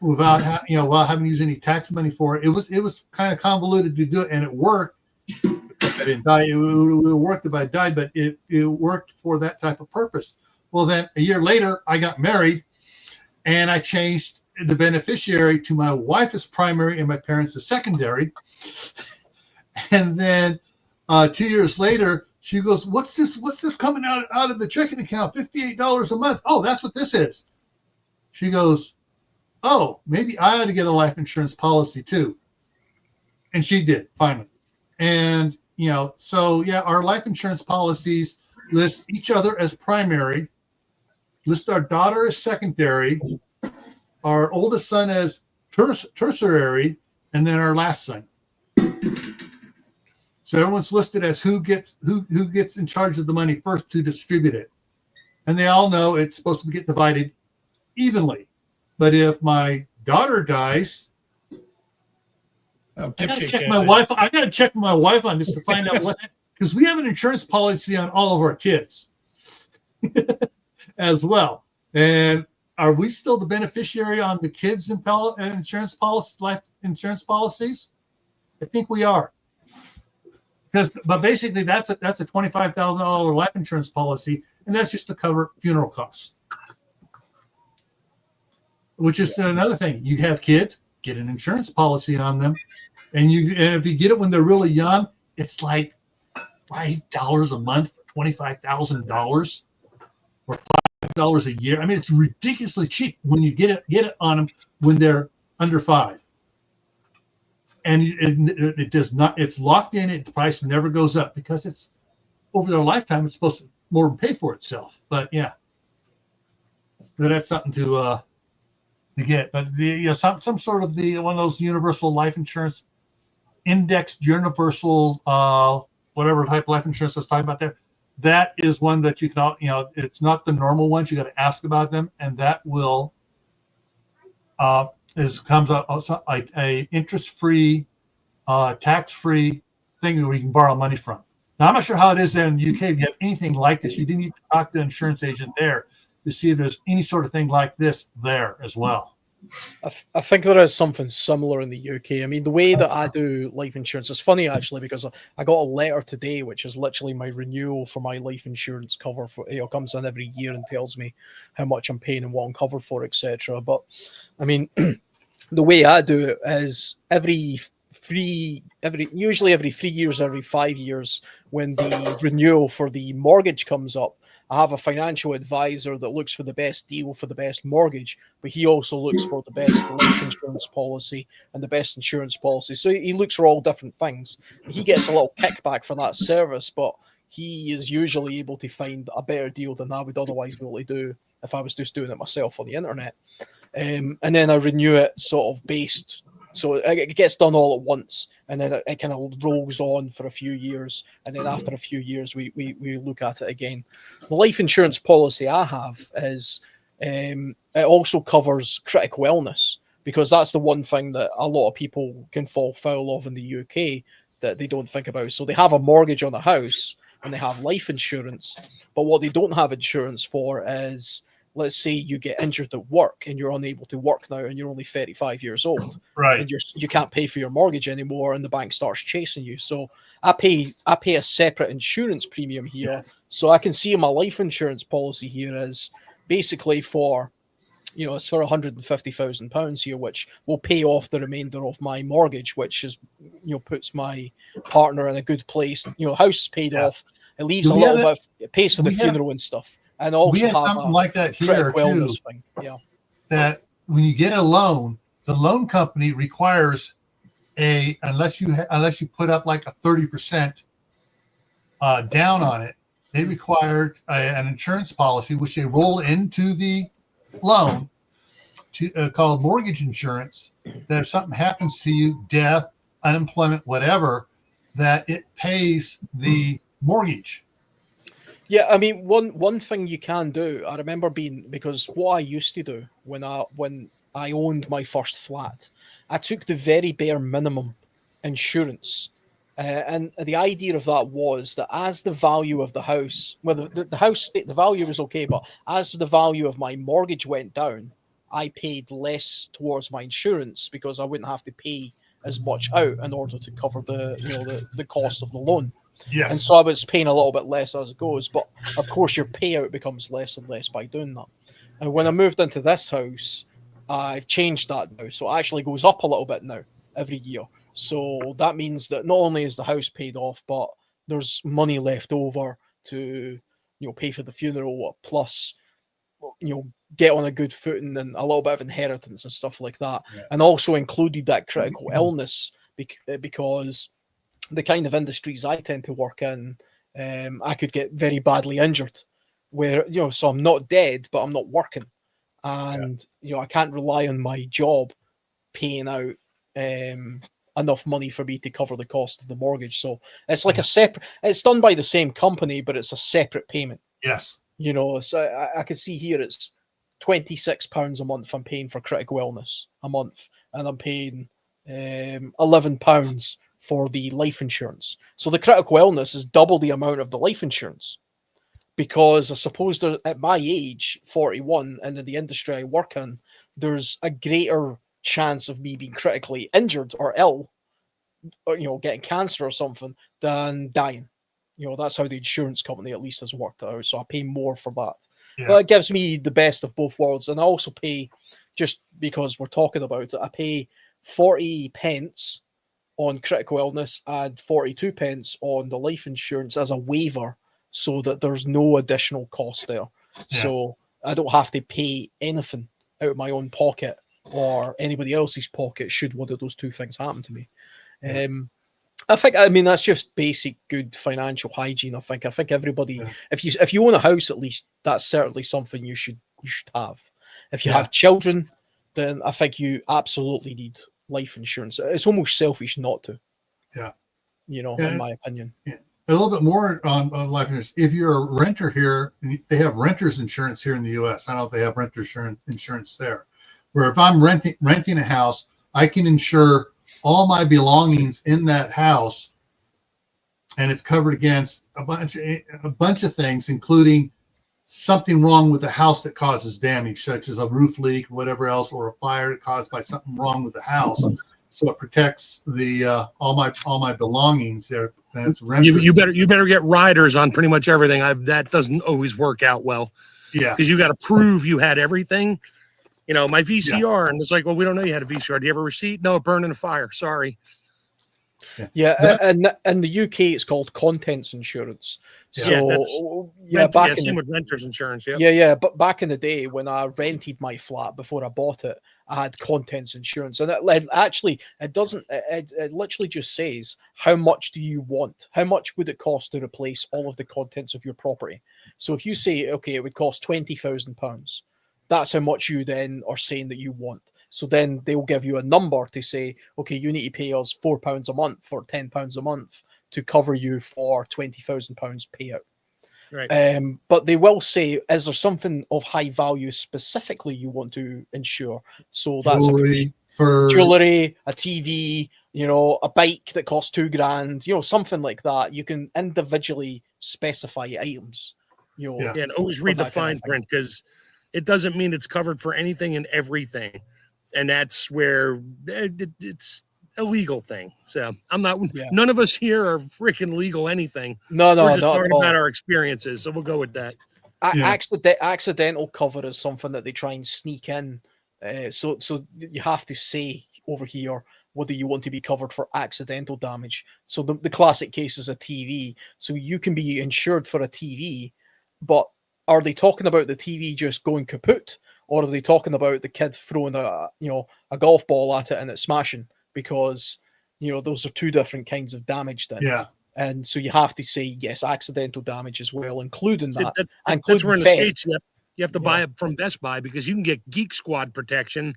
without having to use any tax money for it. It was kind of convoluted to do it, and it worked. I didn't die. It would have worked if I died, but it worked for that type of purpose. Well, then a year later, I got married, and I changed the beneficiary to my wife as primary and my parents as secondary. And then 2 years later, she goes, "What's this? What's this coming out of the checking account? $58 a month. Oh, that's what this is." She goes, "Oh, maybe I ought to get a life insurance policy too." And she did finally. And our life insurance policies list each other as primary, list our daughter as secondary, our oldest son as tertiary, and then our last son. So everyone's listed as who gets in charge of the money first to distribute it. And they all know it's supposed to get divided evenly. But if my daughter dies, I gotta check my wife. I gotta check my wife on this to find out what, because we have an insurance policy on all of our kids as well. And are we still the beneficiary on the kids' insurance policy, life insurance policies? I think we are. But basically, that's a $25,000 life insurance policy, and that's just to cover funeral costs. Which is another thing. You have kids, get an insurance policy on them, and if you get it when they're really young, it's like $5 a month for $25,000, or $5 a year. I mean, it's ridiculously cheap when you get it on them when they're under 5. And it does not. It's locked in. The price never goes up because it's over their lifetime. It's supposed to more than pay for itself. But yeah, that's something to get. But some sort of one of those universal life insurance indexed universal whatever type of life insurance I was talking about there, that is one that you can, it's not the normal ones. You got to ask about them, and that will comes out like a interest-free, tax-free thing where you can borrow money from. Now, I'm not sure how it is there in the UK. If you have anything like this, you do need to talk to the insurance agent there to see if there's any sort of thing like this there as well. I think there is something similar in the UK. I mean, the way that I do life insurance is funny, actually, because I got a letter today, which is literally my renewal for my life insurance cover. For comes in every year and tells me how much I'm paying and what I'm covered for, etc. But I mean, the way I do it is usually every 3 years, every 5 years, when the renewal for the mortgage comes up, I have a financial advisor that looks for the best deal for the best mortgage, but he also looks for the best life insurance policy and the best insurance policy. So he looks for all different things. He gets a little kickback for that service, but he is usually able to find a better deal than I would otherwise be able to do if I was just doing it myself on the internet. And then I renew it sort of based. So it gets done all at once, and then it kind of rolls on for a few years, and then after a few years, we look at it again. The life insurance policy I have is it also covers critical illness, because that's the one thing that a lot of people can fall foul of in the UK that they don't think about. So they have a mortgage on a house and they have life insurance, but what they don't have insurance for is, let's say you get injured at work and you're unable to work now and you're only 35 years old, right? And you can't pay for your mortgage anymore, and the bank starts chasing you. So I pay a separate insurance premium here. Yeah. So I can see my life insurance policy here is basically for, it's for £150,000 here, which will pay off the remainder of my mortgage, which is, puts my partner in a good place. House is paid off. It leaves a little bit. It pays for the funeral and stuff. And also we have something like that here too. Thing. Yeah. That when you get a loan, the loan company requires unless you put up like a 30% down on it, they require an insurance policy which they roll into the loan called mortgage insurance. That if something happens to you, death, unemployment, whatever, that it pays the mortgage. Yeah, I mean, one thing you can do, I remember because what I used to do when I owned my first flat, I took the very bare minimum insurance. And the idea of that was that as the value of the house, well, the value was okay, but as the value of my mortgage went down, I paid less towards my insurance because I wouldn't have to pay as much out in order to cover the cost of the loan. Yes. And so I was paying a little bit less as it goes, but of course your payout becomes less and less by doing that. And when I moved into this house, I've changed that now. So it actually goes up a little bit now every year. So that means that not only is the house paid off, but there's money left over to, pay for the funeral, plus, get on a good footing and a little bit of inheritance and stuff like that. Yeah. And also included that critical illness because the kind of industries I tend to work in, I could get very badly injured where, so I'm not dead, but I'm not working. And, I can't rely on my job paying out enough money for me to cover the cost of the mortgage. So it's like it's done by the same company, but it's a separate payment. Yes. So I can see here it's £26 a month I'm paying for critical illness a month, and I'm paying £11 for the life insurance. So the critical illness is double the amount of the life insurance, because I suppose at my age, 41, and in the industry I work in, there's a greater chance of me being critically injured or ill, or getting cancer or something, than dying. That's how the insurance company at least has worked it out. So I pay more for that. Yeah. But it gives me the best of both worlds. And I also pay, just because we're talking about it, I pay 40 pence on critical illness and 42 pence on the life insurance as a waiver, so that there's no additional cost there. Yeah. So I don't have to pay anything out of my own pocket or anybody else's pocket should one of those two things happen to me. Yeah. I mean, that's just basic good financial hygiene. I think everybody, if you own a house, at least, that's certainly something you should have. If you have children, then I think you absolutely need life insurance. It's almost selfish not to. Yeah. In my opinion. Yeah. a little bit more on life insurance. If you're a renter here, they have renters insurance here in the U.S. I don't know if they have renter insurance there. Where if I'm renting a house, I can insure all my belongings in that house, and it's covered against a bunch of things, including something wrong with the house that causes damage, such as a roof leak, or whatever else, or a fire caused by something wrong with the house. So it protects the all my belongings there. That's you better get riders on pretty much everything. That doesn't always work out well. Yeah, because you got to prove you had everything. My VCR, and it's like, well, we don't know you had a VCR. Do you have a receipt? No, it burned in a fire. Sorry. Yeah, and in the UK, it's called contents insurance. So same with renters insurance. Yep. Yeah, but back in the day when I rented my flat before I bought it, I had contents insurance, and it doesn't. It literally just says how much do you want? How much would it cost to replace all of the contents of your property? So if you say, okay, it would cost £20,000, that's how much you then are saying that you want. So then they'll give you a number to say, okay, you need to pay us £4 a month or £10 a month to cover you for £20,000 payout. Right. But they will say, is there something of high value specifically you want to insure? So that's jewelry, a TV, a bike that costs $2,000, something like that. You can individually specify items. And always read the fine print, because it doesn't mean it's covered for anything and everything. And that's where it's a legal thing. So none of us here are freaking legal anything. No, we're just talking about our experiences. So we'll go with that. Accidental cover is something that they try and sneak in. So you have to say over here whether you want to be covered for accidental damage. So the classic case is a TV. So you can be insured for a TV, but are they talking about the TV just going kaput? Or are they talking about the kid throwing a golf ball at it and it smashing? Because those are two different kinds of damage then. Yeah. And so you have to say yes, accidental damage as well, including that. That's where in the States you have to buy it from Best Buy, because you can get Geek Squad protection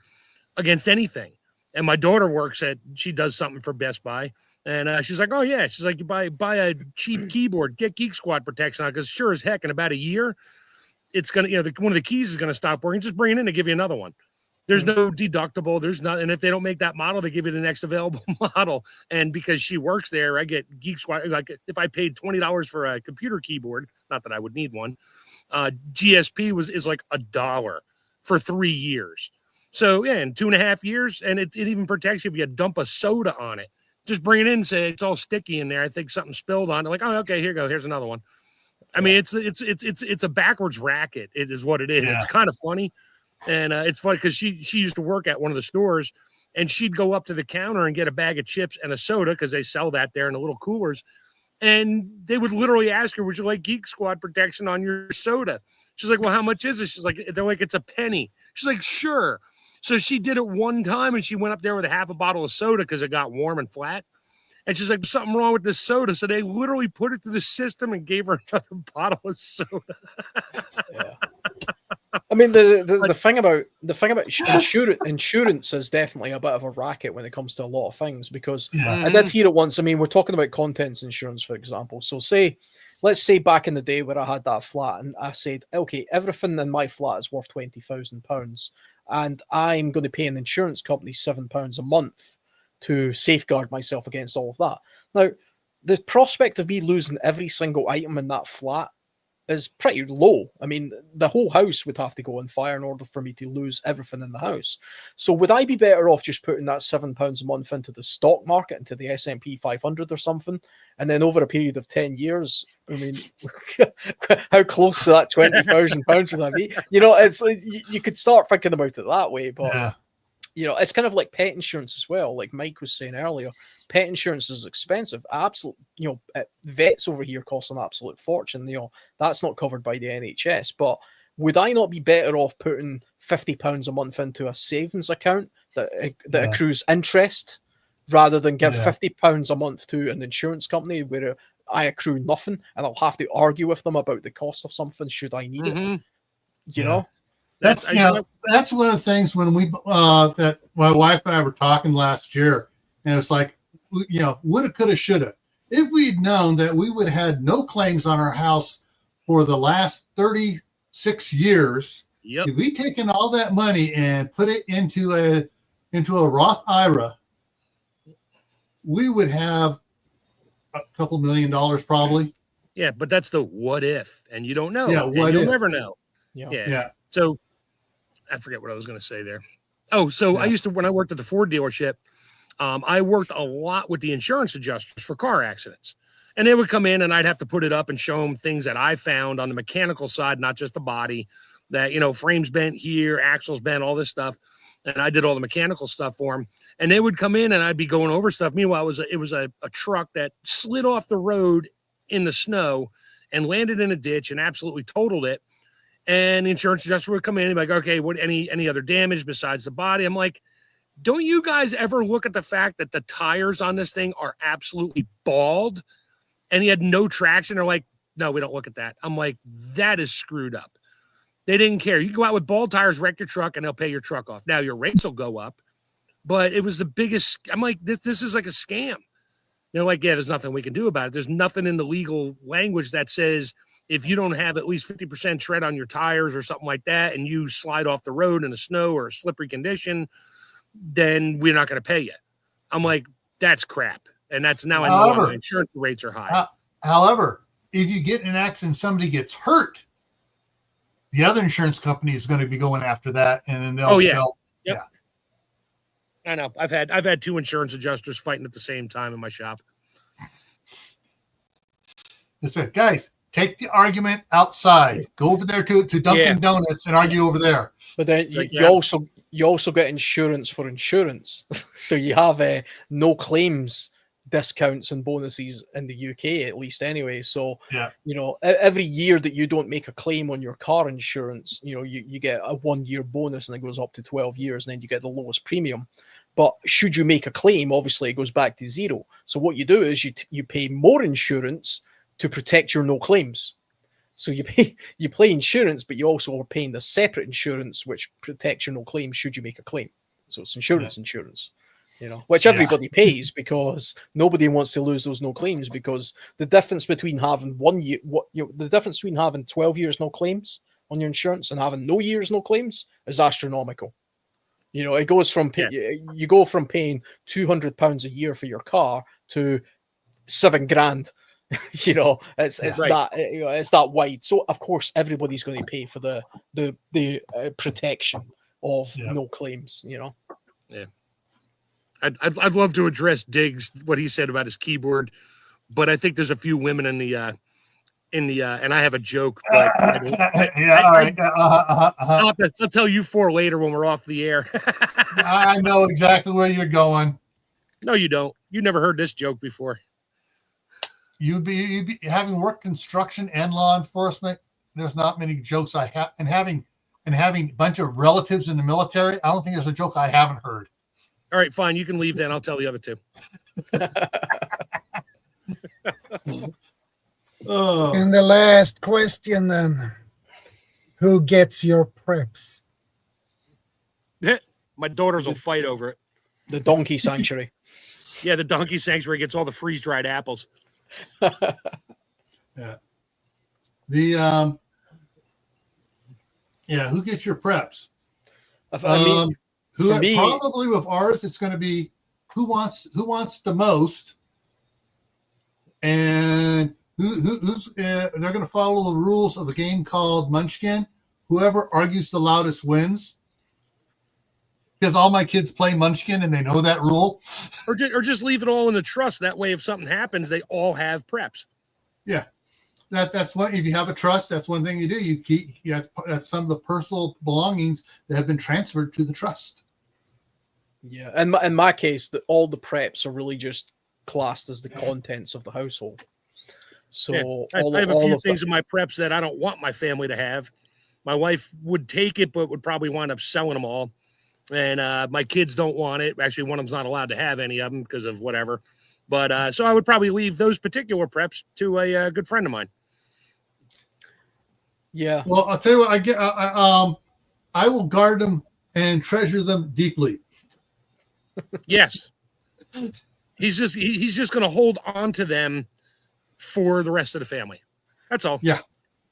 against anything. And my daughter she does something for Best Buy, and she's like, oh yeah, she's like, you buy a cheap keyboard, get Geek Squad protection on, because sure as heck in about a year, it's gonna, one of the keys is gonna stop working. Just bring it in and give you another one. There's no deductible. There's not, and if they don't make that model, they give you the next available model. And because she works there, I get Geek Squad. Like if I paid $20 for a computer keyboard, not that I would need one, GSP is like $1 for 3 years. So yeah, in 2.5 years, and it even protects you if you dump a soda on it. Just bring it in and say it's all sticky in there. I think something spilled on it. Like, oh, okay, here you go. Here's another one. I mean, it's a backwards racket. It is what it is. Yeah. It's kind of funny, and it's funny because she used to work at one of the stores, and she'd go up to the counter and get a bag of chips and a soda, because they sell that there in the little coolers, and they would literally ask her, "Would you like Geek Squad protection on your soda?" She's like, "Well, how much is it?" She's like, "They're like, it's a penny." She's like, "Sure." So she did it one time, and she went up there with a half a bottle of soda because it got warm and flat. And she's like, something wrong with this soda. So they literally put it through the system and gave her another bottle of soda. Yeah. I mean, the thing about insurance is definitely a bit of a racket when it comes to a lot of things, because I did hear it once. I mean, we're talking about contents insurance, for example. So let's say back in the day where I had that flat and I said, okay, everything in my flat is worth £20,000 and I'm going to pay an insurance company £7 a month to safeguard myself against all of that. Now, the prospect of me losing every single item in that flat is pretty low. I mean, the whole house would have to go on fire in order for me to lose everything in the house. So would I be better off just putting that £7 a month into the stock market, into the S&P 500 or something, and then over a period of 10 years, I mean, how close to that £20,000 would I be? It's like, you could start thinking about it that way, but it's kind of like pet insurance as well. Like Mike was saying earlier, pet insurance is expensive. Vets over here cost an absolute fortune. That's not covered by the NHS. But would I not be better off putting £50 a month into a savings account that accrues interest, rather than give £50 a month to an insurance company where I accrue nothing and I'll have to argue with them about the cost of something should I need it? You know? That's one of the things when we that my wife and I were talking last year, and it's like, woulda, coulda, shoulda. if we'd known that we would have had no claims on our house for the last 36 years, Yep. if we taken all that money and put it into a Roth IRA, we would have a couple $1 million probably. Yeah, but that's the what if, and you don't know. Yeah, and what you'll if? never know. Yeah. Yeah. So I forget what I was going to say there. Oh, so Yeah. I used to, when I worked at the Ford dealership, I worked a lot with the insurance adjusters for car accidents. And they would come in and I'd have to put it up and show them things that I found on the mechanical side, not just the body, that, frames bent here, axles bent, all this stuff. And I did all the mechanical stuff for them. And they would come in and I'd be going over stuff. Meanwhile, it was a truck that slid off the road in the snow and landed in a ditch and absolutely totaled it. And the insurance adjuster would come in and be like, okay, what any other damage besides the body? I'm like, don't you guys ever look at the fact that the tires on this thing are absolutely bald? And he had no traction. They're like, no, we don't look at that. I'm like, that is screwed up. They didn't care. You go out with bald tires, wreck your truck, and they'll pay your truck off. Now your rates will go up, but it was the biggest. I'm like, this is like a scam. They're like, yeah, there's nothing we can do about it. There's nothing in the legal language that says if you don't have at least 50% tread on your tires or something like that, and you slide off the road in a snow or a slippery condition, then we're not going to pay you. I'm like, that's crap. And that's now I know the insurance rates are high. However, if you get in an accident, somebody gets hurt, the other insurance company is going to be going after that, and then they'll. Yep. I know. I've had two insurance adjusters fighting at the same time in my shop. That's it, guys. Take the argument outside. Go over there to Dunkin' Donuts and argue over there. But then you also get insurance for insurance, so you have no claims discounts and bonuses in the UK, at least anyway. So every year that you don't make a claim on your car insurance, you get a 1 year bonus, and it goes up to 12 years, and then you get the lowest premium. But should you make a claim, obviously it goes back to zero. So what you do is you pay more insurance to protect your no claims. So you pay insurance, but you also are paying the separate insurance which protects your no claims should you make a claim. So it's insurance, which everybody pays, because nobody wants to lose those no claims, because the difference between having 1 year, the difference between having 12 years no claims on your insurance and having no years no claims is astronomical. It goes from you go from paying £200 a year for your car to $7,000. It's right. That it's that wide. So of course everybody's going to pay for the protection of no claims. Yeah. I'd love to address Diggs what he said about his keyboard, but I think there's a few women in the and I have a joke. But I'll tell you four later when we're off the air. I know exactly where you're going. No, you don't. You never heard this joke before. You'd be having worked construction and law enforcement. There's not many jokes I have, and having a bunch of relatives in the military. I don't think there's a joke I haven't heard. All right, fine. You can leave then. I'll tell the other two. And the last question then. Who gets your preps? My daughters will fight over it. The donkey sanctuary. Yeah, the donkey sanctuary gets all the freeze-dried apples. Yeah. Who gets your preps? Probably with ours, it's going to be who wants the most, and who's they're going to follow the rules of a game called Munchkin. Whoever argues the loudest wins. Because all my kids play Munchkin and they know that rule. Or just leave it all in the trust. That way, if something happens, they all have preps. Yeah, that's what. If you have a trust, that's one thing you do. You keep. That's some of the personal belongings that have been transferred to the trust. Yeah, and in my case, all the preps are really just classed as the contents of the household. So I have a few things in my preps that I don't want my family to have. My wife would take it, but would probably wind up selling them all. And my kids don't want it. Actually, one of them's not allowed to have any of them because of whatever. But so I would probably leave those particular preps to a good friend of mine. Yeah. Well, I'll tell you what. I will guard them and treasure them deeply. Yes. He's just going to hold on to them for the rest of the family. That's all. Yeah.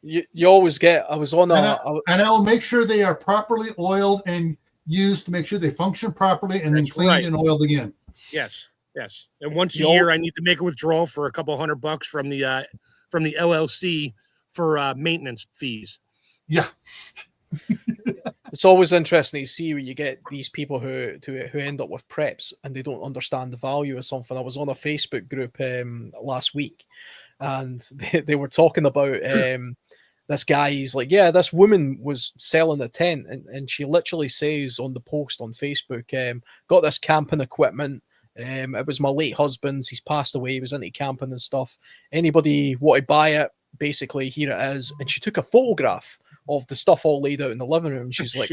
You always get. I was on and I'll make sure they are properly oiled and used to make sure they function properly, and then cleaned and oiled again. Yes. And once a year, I need to make a withdrawal for a couple $100 from the LLC for maintenance fees. Yeah. It's always interesting to see when you get these people who end up with preps and they don't understand the value of something. I was on a Facebook group last week, and they were talking about this guy. He's like, yeah, this woman was selling a tent, and she literally says on the post on Facebook, got this camping equipment. It was my late husband's. He's passed away. He was into camping and stuff. Anybody want to buy it? Basically, here it is. And she took a photograph of the stuff all laid out in the living room. She's like,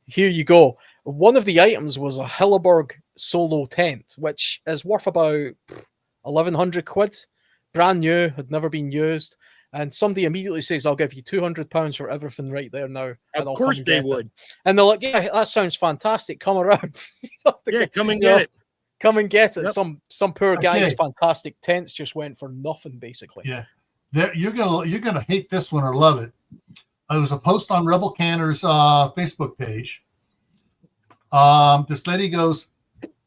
here you go. One of the items was a Hilleberg solo tent, which is worth about 1,100 quid. Brand new, had never been used. And somebody immediately says, I'll give you £200 for everything right there now. Of course they would. And they're like, yeah, that sounds fantastic. Come around. Come and get it. Come and get it. Yep. Some poor guy's fantastic tents just went for nothing, basically. Yeah. You're gonna hate this one or love it. There was a post on Rebel Canner's Facebook page. This lady goes,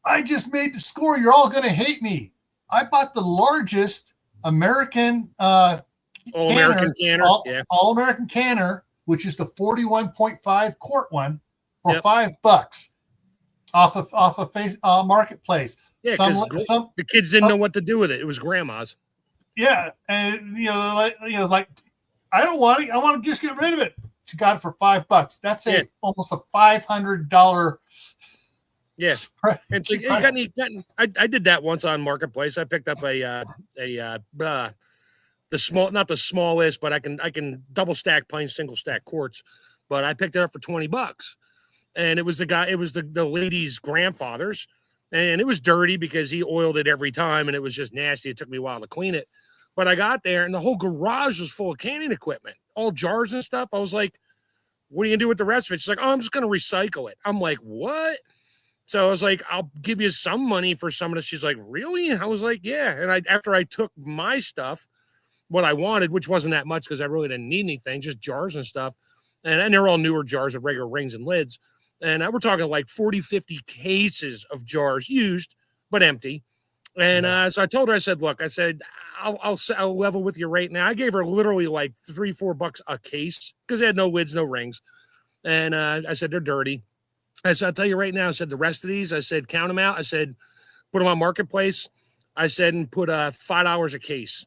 I just made the score. You're all gonna hate me. I bought the largest American All-American canner. All-American canner, which is the 41.5 quart one, for $5 off of Marketplace. Yeah, because the kids didn't know what to do with it. It was grandma's. Yeah, and like I don't want it. I want to just get rid of it. She got it for $5. That's almost a $500. Yeah, and so I did that once on Marketplace. I picked up the small, not the smallest, but I can double stack plain single stack quarts. But I picked it up for $20. And it was the lady's grandfather's, and it was dirty because he oiled it every time, and it was just nasty. It took me a while to clean it, but I got there, and the whole garage was full of canning equipment, all jars and stuff. I was like, what are you gonna do with the rest of it? She's like, oh, I'm just gonna recycle it. I'm like, what? So I was like, I'll give you some money for some of this. She's like, really? I was like, yeah. And after I took my stuff, what I wanted, which wasn't that much because I really didn't need anything, just jars and stuff, and they're all newer jars with regular rings and lids. And we're talking like 40, 50 cases of jars used, but empty. And so I told her, I said, look, I said, I'll level with you right now. I gave her literally like $3-4 a case because they had no lids, no rings. And I said, they're dirty. I said, I'll tell you right now, I said, the rest of these, I said, count them out. I said, put them on Marketplace. I said, and put $5 a case.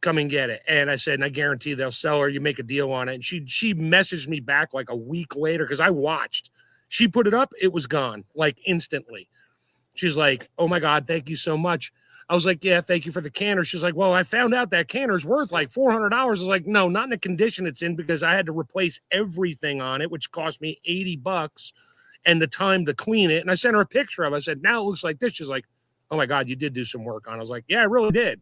Come and get it. And I said, and I guarantee they'll sell her. You make a deal on it. And she messaged me back like a week later because I watched. She put it up. It was gone like instantly. She's like, oh my God, thank you so much. I was like, yeah, thank you for the canner. She's like, well, I found out that canner's worth like $400. I was like, no, not in the condition it's in because I had to replace everything on it, which cost me $80 and the time to clean it. And I sent her a picture of it. I said, now it looks like this. She's like, oh my God, you did do some work on it. I was like, yeah, I really did.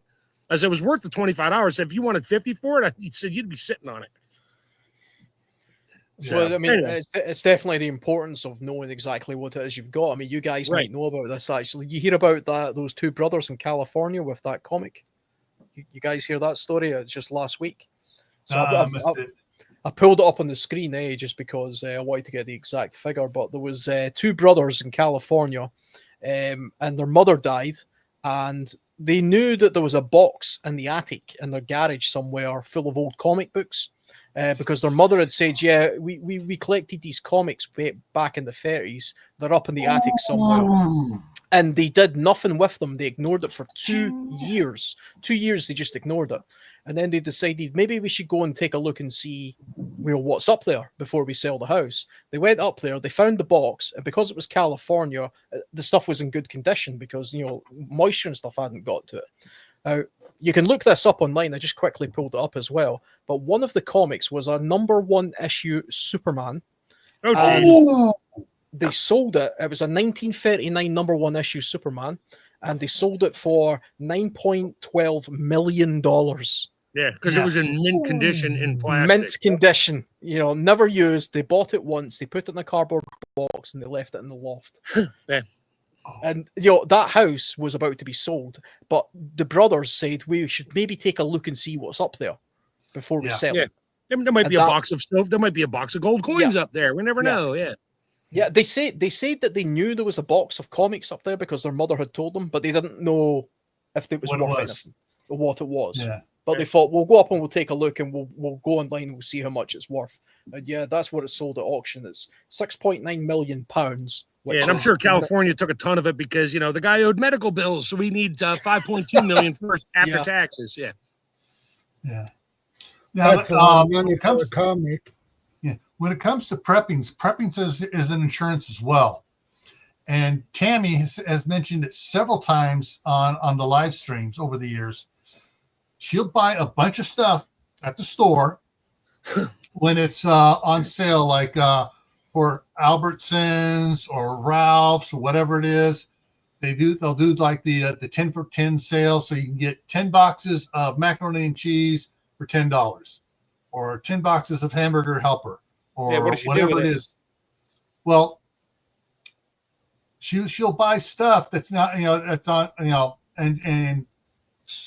I said, it was worth the $25. I said, if you wanted $50 for it, he said, you'd be sitting on it. So, I mean, it's definitely the importance of knowing exactly what it is you've got. I mean, you guys might know about this, actually. You hear about those two brothers in California with that comic. You guys hear that story? It's just last week. So I pulled it up on the screen, just because I wanted to get the exact figure. But there was two brothers in California, and their mother died, and they knew that there was a box in the attic in their garage somewhere full of old comic books. Because their mother had said, yeah, we collected these comics back in the 30s. They're up in the attic somewhere. And they did nothing with them. They ignored it for 2 years. 2 years, they just ignored it. And then they decided maybe we should go and take a look and see what's up there before we sell the house. They went up there, they found the box, and because it was California, the stuff was in good condition because, moisture and stuff hadn't got to it. Now, you can look this up online. I just quickly pulled it up as well. But one of the comics was a #1 issue Superman. Oh, geez. They sold it. It was a 1939 #1 issue Superman, and they sold it for $9.12 million. Yeah, because it was in mint condition in plastic. Mint condition, never used. They bought it once, they put it in a cardboard box, and they left it in the loft. Yeah. And that house was about to be sold, but the brothers said we should maybe take a look and see what's up there before we sell Yeah. it. There might And be a box of stuff. There might be a box of gold coins up there. We never know. Yeah. Yeah, they said that they knew there was a box of comics up there because their mother had told them, but they didn't know if it was worth anything or what it was. Yeah. But they thought we'll go up and we'll take a look and we'll go online and we'll see how much it's worth. And yeah, that's what it sold at auction. It's £6.9 million. Yeah, and I'm sure California took a ton of it because the guy owed medical bills, so we need 5.2 million first after taxes. Yeah. Yeah. Now, That's a lot of money for a comic. Yeah. When it comes to prepping is an insurance as well. And Tammy has mentioned it several times on the live streams over the years. She'll buy a bunch of stuff at the store when it's on sale, like for Albertsons or Ralph's or whatever it is. They'll do like the 10 for 10 sale, so you can get 10 boxes of macaroni and cheese for $10, or 10 boxes of hamburger helper, or whatever it is. Well, she'll buy stuff that's not that's on and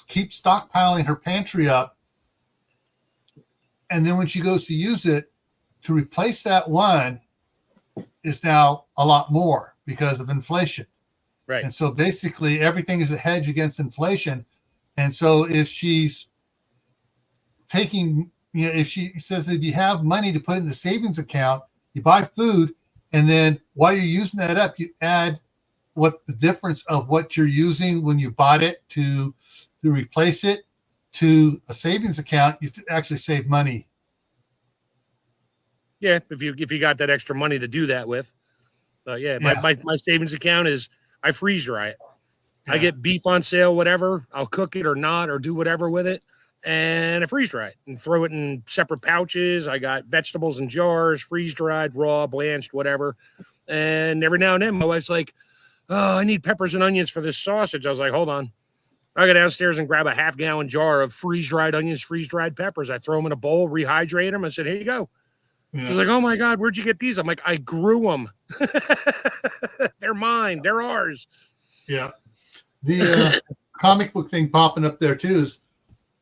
keep stockpiling her pantry up, and then when she goes to use it, to replace that one is now a lot more because of inflation. Right. And so basically everything is a hedge against inflation. And so if she's taking, if she says if you have money to put in the savings account, you buy food, and then while you're using that up, you add what the difference of what you're using when you bought it to replace it to a savings account, you actually save money. Yeah, if you got that extra money to do that with. My savings account is I freeze dry it. I get beef on sale, whatever. I'll cook it or not, or do whatever with it. And I freeze dry it and throw it in separate pouches. I got vegetables in jars, freeze dried, raw, blanched, whatever. And every now and then my wife's like, oh, I need peppers and onions for this sausage. I was like, hold on. I go downstairs and grab a half-gallon jar of freeze-dried onions, freeze-dried peppers. I throw them in a bowl, rehydrate them. I said, here you go. Yeah. She's like, oh, my God, where'd you get these? I'm like, I grew them. They're mine. They're ours. Yeah. The comic book thing popping up there, too, is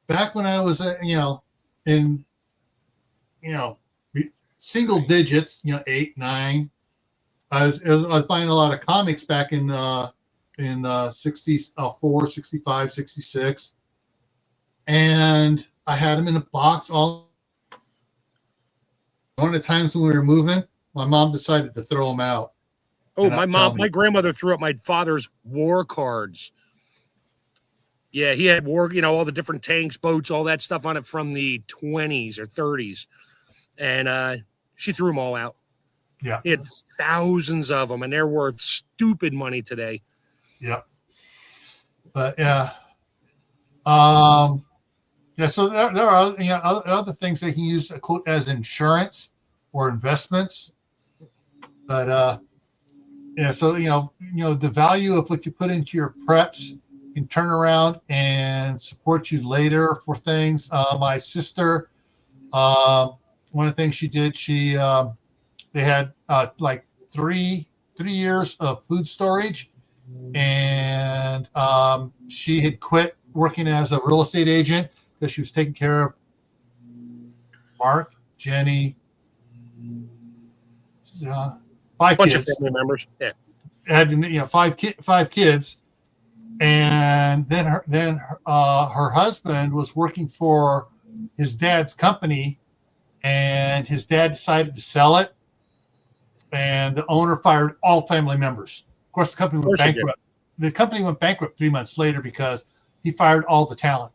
back when I was, in, single digits, 8, 9, I was buying a lot of comics back in 64, 65, 66. And I had them in a box. One of the times when we were moving, my mom decided to throw them out. Oh, my grandmother threw up my father's war cards. Yeah, he had war, all the different tanks, boats, all that stuff on it from the 20s or 30s. And she threw them all out. Yeah. He had thousands of them, and they're worth stupid money today. Yeah. But yeah. So there are other things they can use quote as insurance or investments. But so the value of what you put into your preps can turn around and support you later for things. My sister, one of the things she did, they had like three years of food storage, and she had quit working as a real estate agent because she was taking care of Mark, Jenny, 5 bunch kids. of family members. Yeah, had five kids, and then her husband was working for his dad's company, and his dad decided to sell it, and the owner fired all family members. Of course, the company went bankrupt. The company went bankrupt 3 months later because he fired all the talent.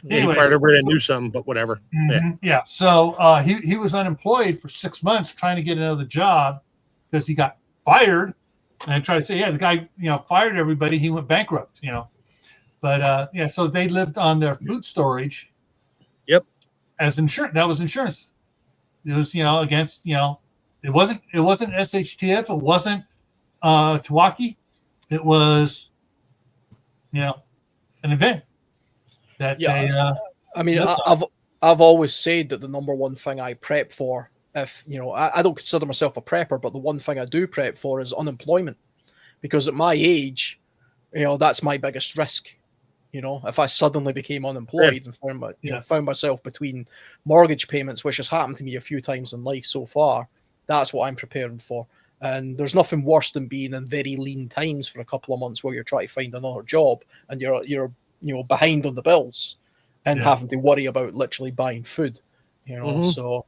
Yeah, he fired everybody that knew something, but whatever. Mm-hmm, yeah. So he was unemployed for 6 months trying to get another job because he got fired. And I tried to say, the guy, fired everybody. He went bankrupt, But so they lived on their food storage. Yep. As insurance. That was insurance. It was, against, it wasn't SHTF. It wasn't Tawaki. It was, an event that they. I've always said that the number one thing I prep for, if I don't consider myself a prepper, but the one thing I do prep for is unemployment, because at my age, that's my biggest risk. If I suddenly became unemployed and found myself between mortgage payments, which has happened to me a few times in life so far, that's what I'm preparing for. And there's nothing worse than being in very lean times for a couple of months where you're trying to find another job and you're behind on the bills and having to worry about literally buying food. So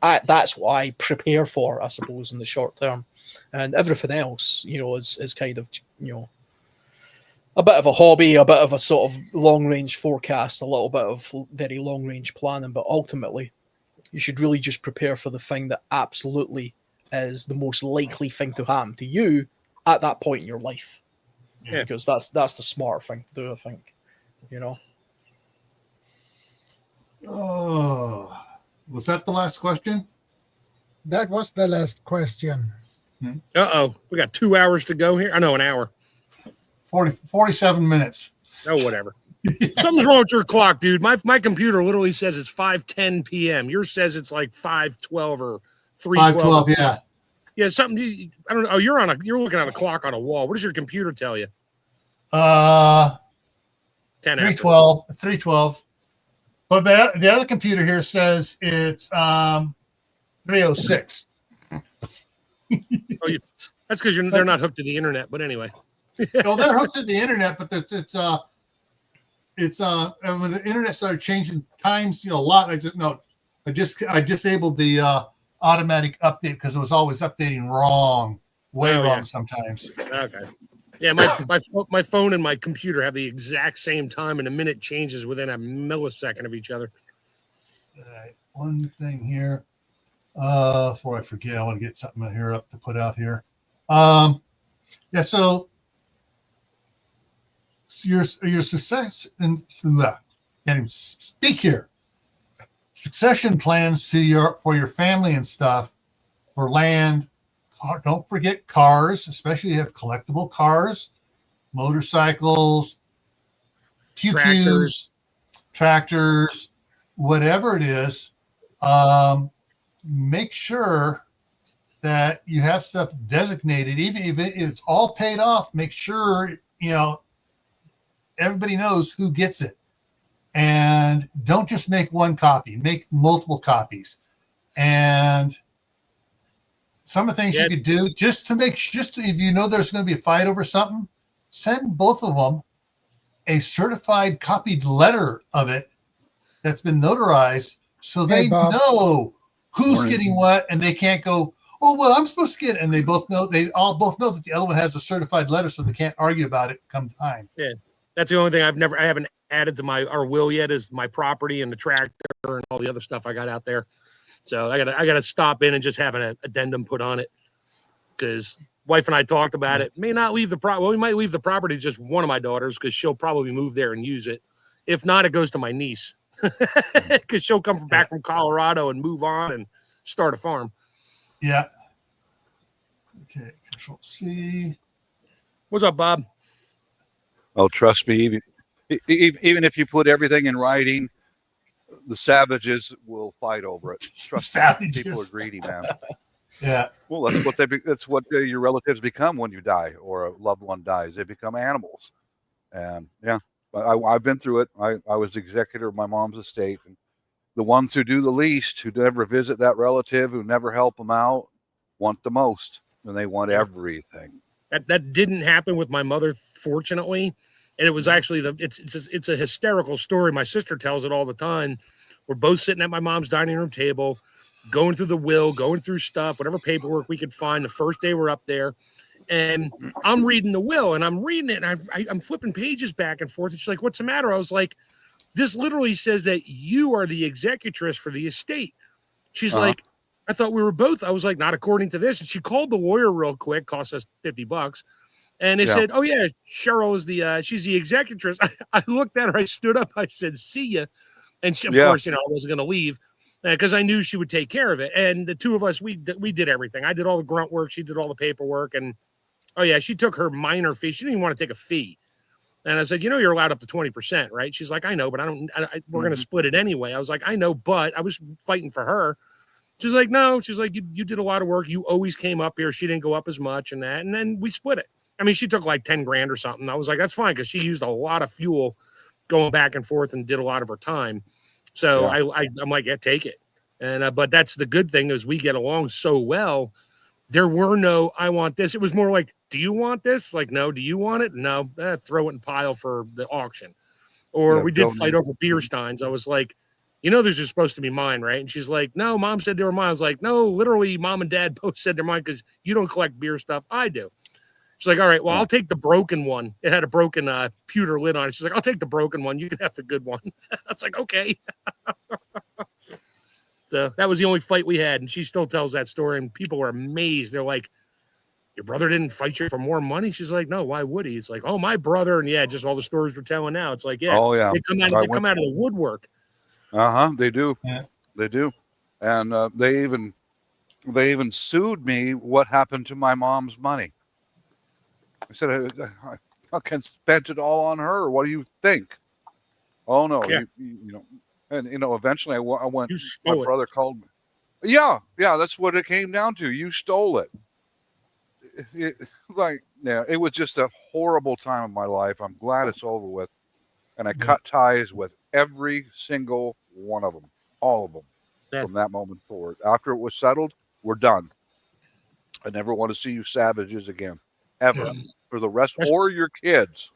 that's what I prepare for, I suppose, in the short term, and everything else, is kind of a bit of a hobby, a bit of a sort of long range forecast, a little bit of very long range planning. But ultimately, you should really just prepare for the thing that absolutely is the most likely thing to happen to you at that point in your life. Yeah. Because that's the smart thing to do, I think. Oh, was that the last question? That was the last question. Uh-oh. We got 2 hours to go here. I know, an hour. 47 minutes. Oh, whatever. Something's wrong with your clock, dude. My computer literally says it's 5:10 p.m. Yours says it's like 5:12 or 3:12. 5:12, yeah. Yeah, something. I don't know. Oh, you're looking at a clock on a wall. What does your computer tell you? 10 after. 3:12. But the other computer here says it's 3:06. That's because they're not hooked to the internet. But anyway. Well, they're hooked to the internet, but it's when the internet started changing times, a lot. I disabled the automatic update because it was always updating wrong, wrong sometimes. Okay. Yeah, my phone and my computer have the exact same time, and the minute changes within a millisecond of each other. All right, one thing here before I forget, I want to get something here up to put out here. So your success and can't even speak here. Succession plans for your family and stuff, for land. Don't forget cars, especially if you have collectible cars, motorcycles, QQs, tractors, whatever it is. Make sure that you have stuff designated, even if it's all paid off. Make sure everybody knows who gets it, and don't just make one copy. Make multiple copies. And some of the things you could do if there's going to be a fight over something, send both of them a certified copied letter of it that's been notarized, so they know who's getting what, and they can't go, oh, well, I'm supposed to get it. And they all both know that the other one has a certified letter, so they can't argue about it come time. Yeah. That's the only thing I haven't added to our will yet is my property and the tractor and all the other stuff I got out there. So I gotta stop in and just have an addendum put on it, because wife and I talked about it. May not leave the property. Well, we might leave the property to just one of my daughters, because she'll probably move there and use it. If not, it goes to my niece, because she'll come back from Colorado and move on and start a farm. Yeah. Okay. Control C. What's up, Bob? Oh, trust me. Even if you put everything in writing, the savages will fight over it. Trust me, people are greedy, man. Yeah. Well, that's what your relatives become when you die or a loved one dies. They become animals. And I've been through it. I was executor of my mom's estate, and the ones who do the least, who never visit that relative, who never help them out, want the most, and they want everything. That didn't happen with my mother, fortunately. And it was actually it's a hysterical story. My sister tells it all the time. We're both sitting at my mom's dining room table, going through the will, going through stuff, whatever paperwork we could find. The first day we're up there, and I'm reading the will, and I'm reading it, and I'm flipping pages back and forth. And she's like, "What's the matter?" I was like, "This literally says that you are the executress for the estate." She's like, "I thought we were both." I was like, "Not according to this." And she called the lawyer real quick, cost us $50. And they said, "Oh yeah, Cheryl is she's the executress." I looked at her, I stood up, I said, "See ya." And she, of course, I wasn't going to leave because I knew she would take care of it. And the two of us, we did everything. I did all the grunt work. She did all the paperwork. And she took her minor fee. She didn't even want to take a fee. And I said, "You're allowed up to 20%, right?" She's like, "I know, but we're going to split it anyway." I was like, "I know, but I was fighting for her." She's like, "No." She's like, you did a lot of work. You always came up here. She didn't go up as much and that. And then we split it. I mean, she took like 10 grand or something. I was like, that's fine, because she used a lot of fuel going back and forth and did a lot of her time. So I'm like, yeah, take it. And but that's the good thing, is we get along so well. There were no, I want this. It was more like, do you want this? Like, no. Do you want it? No. Throw it in pile for the auction. Or we did fight over beer steins. I was like, these are supposed to be mine, right? And she's like, no, Mom said they were mine. I was like, no, literally, Mom and Dad both said they're mine, because you don't collect beer stuff. I do. She's like, all right, well, I'll take the broken one. It had a broken pewter lid on it. She's like, I'll take the broken one. You can have the good one. I was like, okay. So that was the only fight we had. And she still tells that story, and people were amazed. They're like, your brother didn't fight you for more money? She's like, no, why would he? It's like, oh, my brother. And just all the stories we're telling now. It's like, they come out of the woodwork. They do. Yeah. They do. And they even sued me what happened to my mom's money. I said, I fucking spent it all on her. What do you think? Oh, no. Yeah. And, eventually I went, my You brother called me. Yeah, that's what it came down to. You stole it. It was just a horrible time of my life. I'm glad it's over with. And I cut ties with every single one of them, all of them, from that moment forward. After it was settled, we're done. I never want to see you savages again, ever, for the rest, or your kids,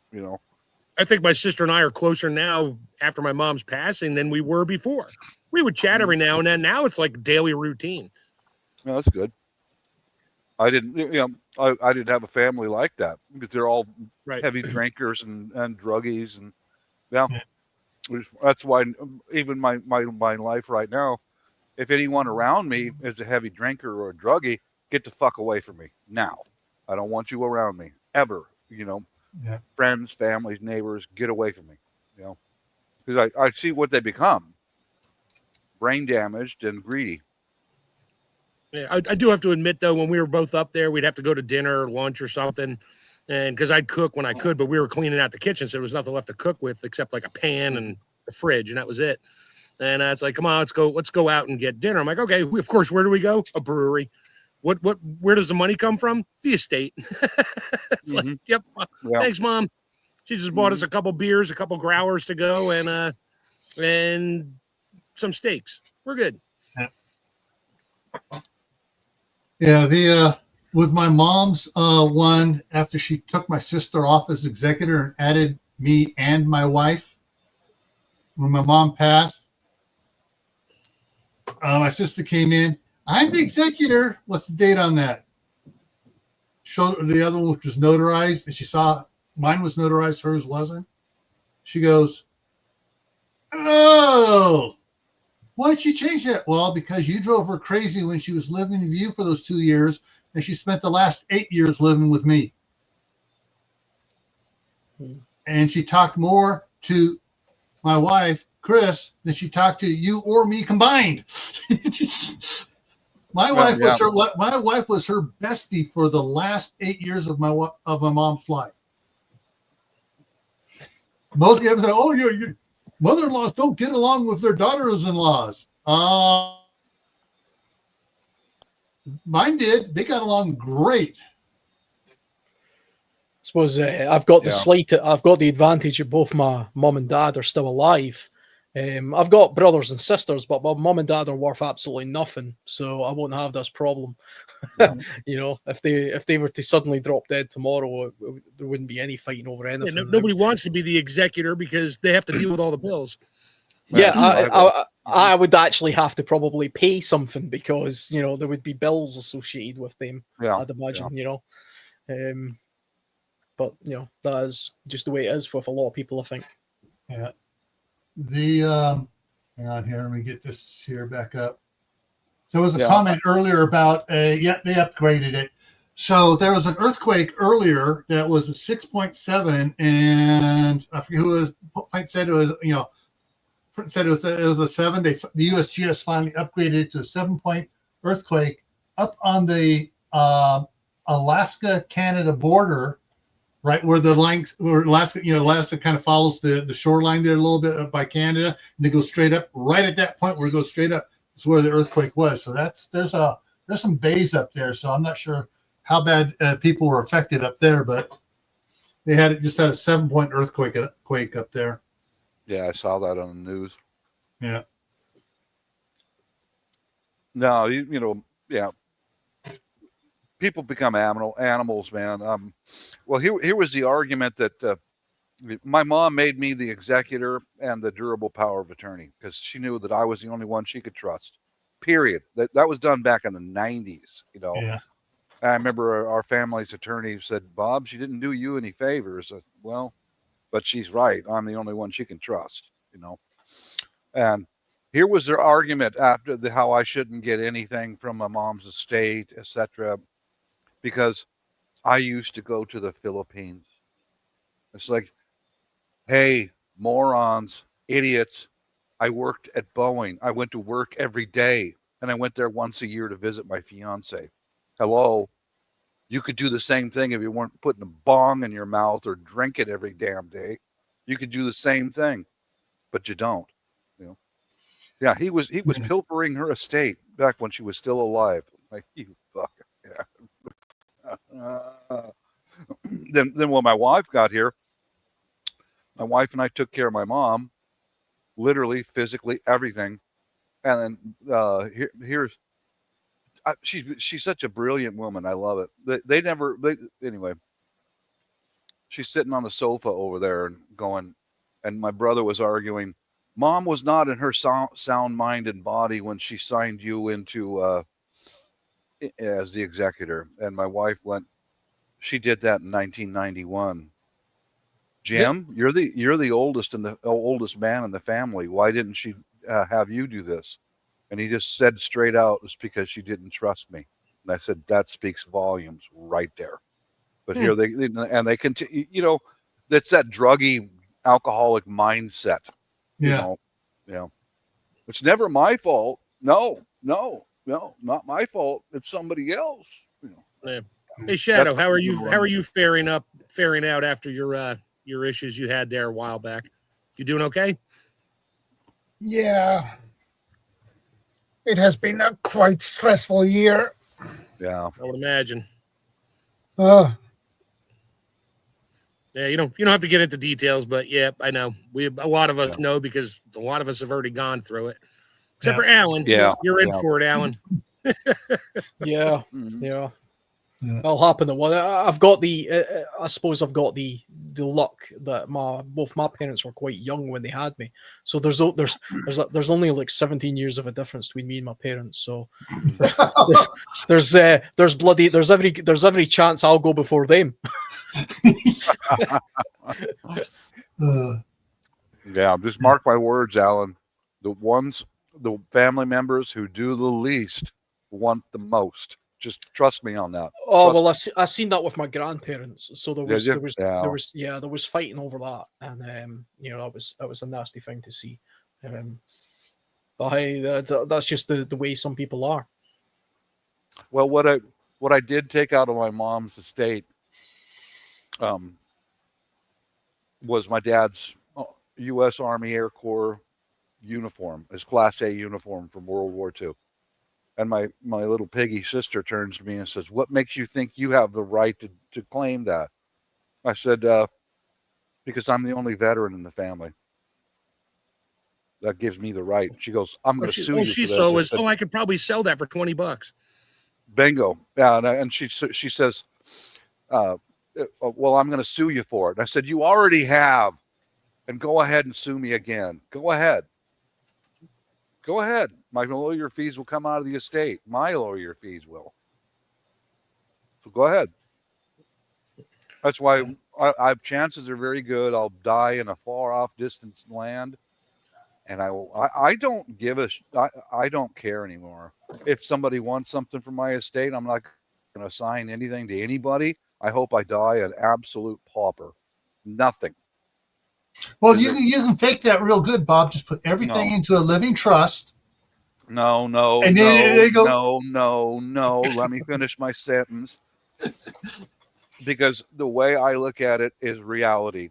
I think my sister and I are closer now after my mom's passing than we were before. We would chat every now and then. Now it's like daily routine. Yeah, that's good. I didn't, I didn't have a family like that, because they're all heavy drinkers and druggies, and that's why even my life right now, if anyone around me is a heavy drinker or a druggie, get the fuck away from me now. I don't want you around me ever. Friends, families, neighbors, get away from me. Because I see what they become: brain damaged and greedy. Yeah, I do have to admit, though, when we were both up there, we'd have to go to dinner or lunch or something. And because I'd cook when I could, but we were cleaning out the kitchen, so there was nothing left to cook with except like a pan and the fridge, and that was it. And it's like, come on, let's go out and get dinner. I'm like, okay, of course, where do we go? A brewery. Where does the money come from? The estate. It's like, yep. Thanks, Mom. She just bought us a couple beers, a couple growlers to go, and some steaks. We're good. Yeah, with my mom's one, after she took my sister off as executor and added me and my wife, when my mom passed, my sister came in. I'm the executor. What's the date on that? Showed her the other one, which was notarized, and she saw mine was notarized, hers wasn't. She goes, oh, why'd you change that? Well, because you drove her crazy when she was living with you for those 2 years, and she spent the last 8 years living with me. And she talked more to my wife, Chris, than she talked to you or me combined. My wife was her bestie for the last 8 years of my mom's life. Most of them say, "Oh, your mother-in-laws don't get along with their daughters-in-laws." Mine did. They got along great. I suppose I've got I've got the advantage that both my mum and dad are still alive. I've got brothers and sisters, but my mum and dad are worth absolutely nothing, so I won't have this problem. If they were to suddenly drop dead tomorrow, there wouldn't be any fighting over anything. Yeah, nobody wants to be the executor because they have to deal with all the bills. Yeah, I would actually have to probably pay something because there would be bills associated with them. Yeah, I'd imagine. But that is just the way it is with a lot of people, I think. Yeah. Hang on here. Let me get this here back up. So there was a comment earlier about they upgraded it. So there was an earthquake earlier that was a 6.7, and I forget who said it was. Said it was a 7. The USGS finally upgraded it to a 7-point earthquake up on the Alaska-Canada border. Right where Alaska kind of follows the shoreline there a little bit by Canada, and it goes straight up. Right at that point where it goes straight up is where the earthquake was. So there's some bays up there. So I'm not sure how bad people were affected up there, but they just had a 7-point earthquake up there. Yeah, I saw that on the news. Yeah. No, yeah. People become animals, man. Well, here was the argument that my mom made me the executor and the durable power of attorney because she knew that I was the only one she could trust. Period. That was done back in the 90s, Yeah. I remember our family's attorney said, Bob, she didn't do you any favors. Well, but she's right. I'm the only one she can trust, And here was their argument after how I shouldn't get anything from my mom's estate, etc., because I used to go to the Philippines. It's like, hey, morons, idiots. I worked at Boeing. I went to work every day, and I went there once a year to visit my fiance. Hello. You could do the same thing if you weren't putting a bong in your mouth or drink it every damn day. You could do the same thing, but you don't. Yeah, he was pilfering her estate back when she was still alive. Like, you fuck. Yeah. Then when my wife got here, my wife and I took care of my mom, literally, physically, everything. And then she's such a brilliant woman. I love it. Anyway. She's sitting on the sofa over there and going, and my brother was arguing. Mom was not in her sound mind and body when she signed you into as the executor. And my wife went, she did that in 1991. Jim, you're the oldest oldest man in the family. Why didn't she have you do this? And he just said straight out, it's because she didn't trust me. And I said, that speaks volumes right there. But here they continue, that's that druggy alcoholic mindset. Yeah. It's never my fault. No, not my fault. It's somebody else. Yeah. Hey, Shadow, how are you faring out after your issues you had there a while back? You doing okay? Yeah. It has been a quite stressful year. Yeah. I would imagine. Yeah, you don't have to get into details, but yeah, I know. A lot of us know because a lot of us have already gone through it. Except for Alan. Yeah. You're in for it, Alan. Yeah. It'll happen. I've got I suppose I've got the luck that both my parents were quite young when they had me. So there's only like 17 years of a difference between me and my parents. So there's every chance I'll go before them. Yeah, just mark my words, Alan. The family members who do the least want the most. Just trust me on that. Oh, well, I seen that with my grandparents. So there was fighting over that, and that was a nasty thing to see. But hey, that's just the way some people are. Well, what I did take out of my mom's estate was my dad's U.S. Army Air Corps uniform, his Class A uniform from World War II. And my little piggy sister turns to me and says, what makes you think you have the right to claim that? I said, because I'm the only veteran in the family. That gives me the right. She goes, I'm going to sue you. She saw was, I could probably sell that for $20. Bingo. Yeah, and she says, well, I'm going to sue you for it. And I said, you already have. And go ahead and sue me again. Go ahead. Go ahead. My lawyer fees will come out of the estate. My lawyer fees will. So go ahead. That's why chances are very good I'll die in a far off distant land. And I don't I don't care anymore. If somebody wants something from my estate, I'm not going to assign anything to anybody. I hope I die an absolute pauper. Nothing. Well, you can fake that real good, Bob. Just put everything into a living trust. No. And then they go, No. Let me finish my sentence. Because the way I look at it is reality.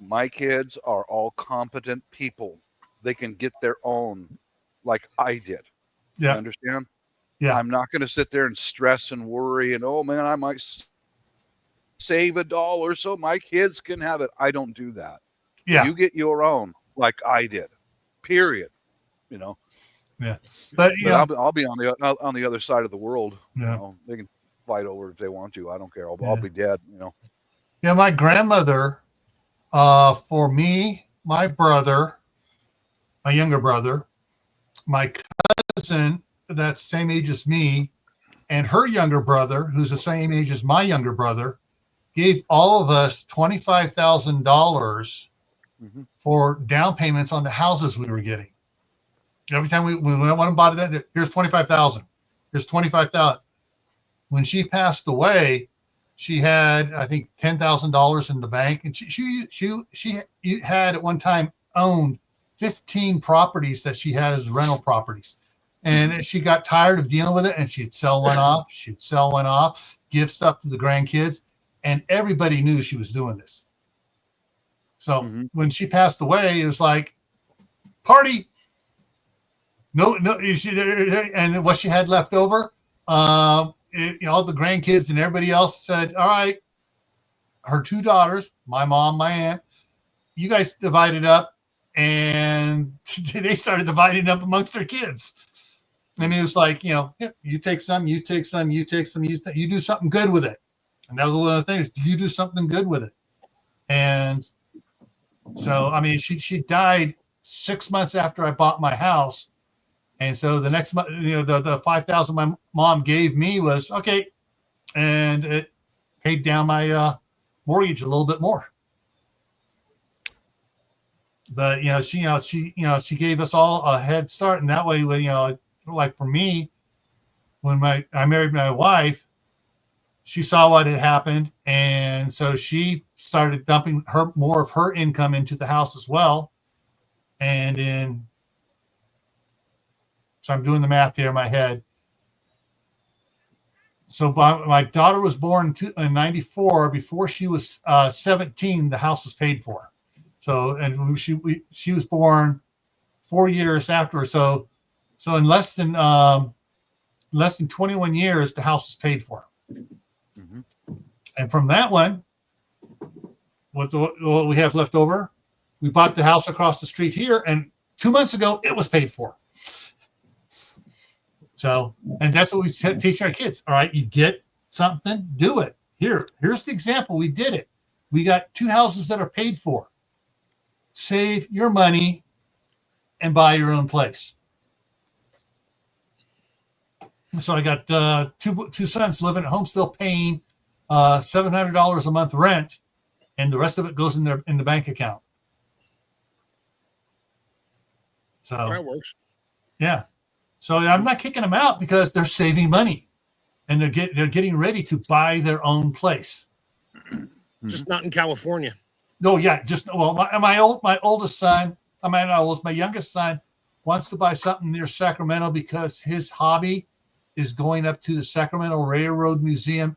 My kids are all competent people. They can get their own, like I did. Yeah. You understand? Yeah. I'm not going to sit there and stress and worry and, oh man, I might save $1 so my kids can have it. I don't do that. Yeah. You get your own, like I did. Period. You know. Yeah. But I'll be on the other side of the world. Yeah. You know, they can fight over it if they want to. I don't care. I'll be dead. You know. Yeah. My grandmother, for me, my brother, my younger brother, my cousin that's same age as me, and her younger brother, who's the same age as my younger brother, gave all of us $25,000 for down payments on the houses we were getting. Every time we went and bought it, here's $25,000. Here's $25,000. When she passed away, she had, I think, $10,000 in the bank, and she had at one time owned 15 properties that she had as rental properties. And she got tired of dealing with it, and she'd sell one off. She'd sell one off, give stuff to the grandkids, and everybody knew she was doing this. So when she passed away, it was like, party. No, and what she had left over, all the grandkids and everybody else said, all right, her two daughters, my mom, my aunt, you guys divided up, and they started dividing up amongst their kids. I mean, it was like, you take some, you take some, you take some, you do something good with it. And that was one of the things. Do you do something good with it? And so, I mean, she died 6 months after I bought my house. And so the next month, the $5,000 my mom gave me was okay, and it paid down my mortgage a little bit more. But she gave us all a head start, and that way, like for me, when I married my wife, she saw what had happened, and so she started dumping more of her income into the house as well, and so I'm doing the math here in my head. So my daughter was born in 94. Before she was 17, the house was paid for. So, and she was born 4 years after. So in less than 21 years, the house was paid for. Mm-hmm. And from that one, what we have left over, we bought the house across the street here, and 2 months ago, it was paid for. So, and that's what we teach our kids. All right, you get something, do it. Here's the example. We did it. We got 2 houses that are paid for. Save your money and buy your own place. So I got two sons living at home, still paying $700 a month rent, and the rest of it goes in the bank account. So that works. Yeah. So I'm not kicking them out because they're saving money, and they're getting ready to buy their own place. Just not in California. No, yeah, my oldest son, my youngest son wants to buy something near Sacramento because his hobby is going up to the Sacramento Railroad Museum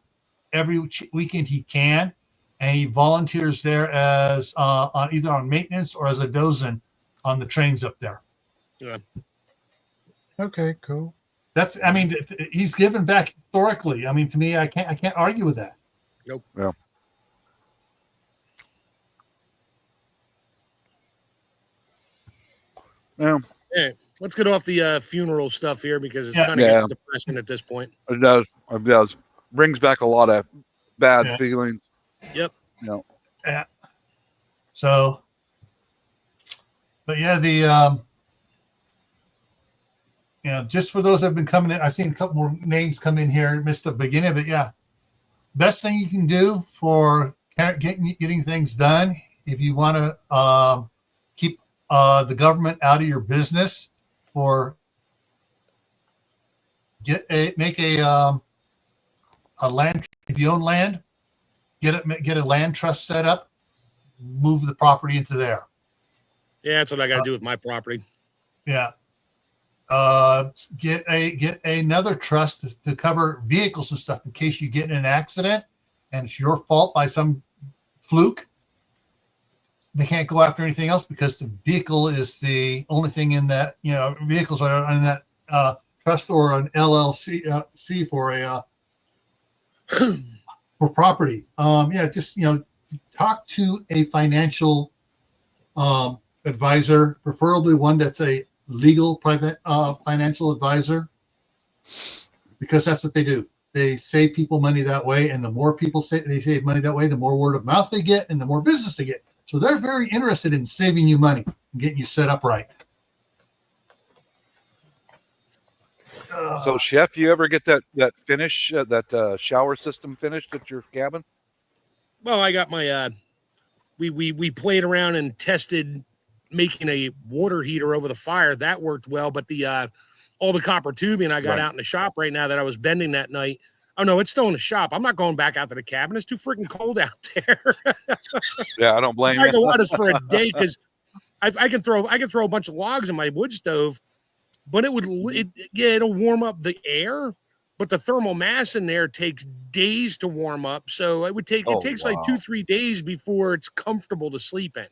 every weekend he can, and he volunteers there as either on maintenance or as a dozen on the trains up there. Yeah. Okay, cool. He's given back historically. I mean, to me, I can't argue with that. Nope. Yeah. Yeah. Hey, let's get off the funeral stuff here because it's kind of getting depressing at this point. It does. Brings back a lot of bad feelings. Yep. Yeah. So, but yeah, just for those that have been coming in, I've seen a couple more names come in here. Missed the beginning of it. Yeah. Best thing you can do for getting things done, if you want to keep the government out of your business, or make a land. If you own land, get a land trust set up. Move the property into there. Yeah, that's what I got to do with my property. Yeah. Get another trust to cover vehicles and stuff in case you get in an accident and it's your fault by some fluke. They can't go after anything else because the vehicle is the only thing in that, vehicles are in that trust or an LLC C for a for property. Yeah, just talk to a financial advisor, preferably one that's a legal private financial advisor, because that's what they do. They save people money that way, and the more people say they save money that way, the more word of mouth they get, and the more business they get. So they're very interested in saving you money and getting you set up right. So, Chef, you ever get that finish, that shower system finished at your cabin? Well, I got my we played around and tested making a water heater over the fire. That worked well, but the all the copper tubing I got out in the shop right now that I was bending that night. Oh no, it's still in the shop. I'm not going back out to the cabin. It's too freaking cold out there. Yeah, I don't blame I you. go out this for a day because I can throw a bunch of logs in my wood stove, but it'll warm up the air, but the thermal mass in there takes days to warm up. So it takes like 2-3 days before it's comfortable to sleep in.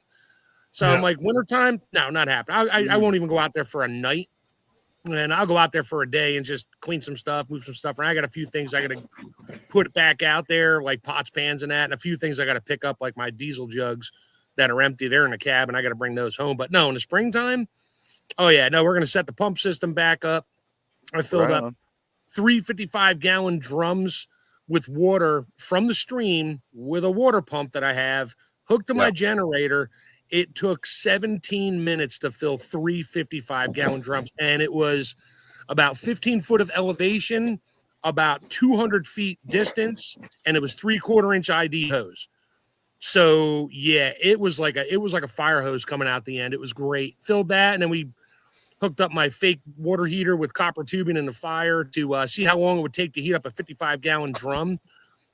So I'm like, wintertime, no, not happening. I won't even go out there for a night. And I'll go out there for a day and just clean some stuff, move some stuff around. I got a few things I got to put back out there, like pots, pans, and that, and a few things I got to pick up, like my diesel jugs that are empty. They're in the cab, and I got to bring those home. But no, in the springtime, oh yeah, no, we're going to set the pump system back up. I filled up 3 55-gallon drums with water from the stream with a water pump that I have hooked to my generator. It took 17 minutes to fill 3 55-gallon drums, and it was about 15 foot of elevation, about 200 feet distance, and it was 3/4-inch ID hose. So yeah, it was like a fire hose coming out the end. It was great. Filled that, and then we hooked up my fake water heater with copper tubing in the fire to see how long it would take to heat up a 55-gallon drum,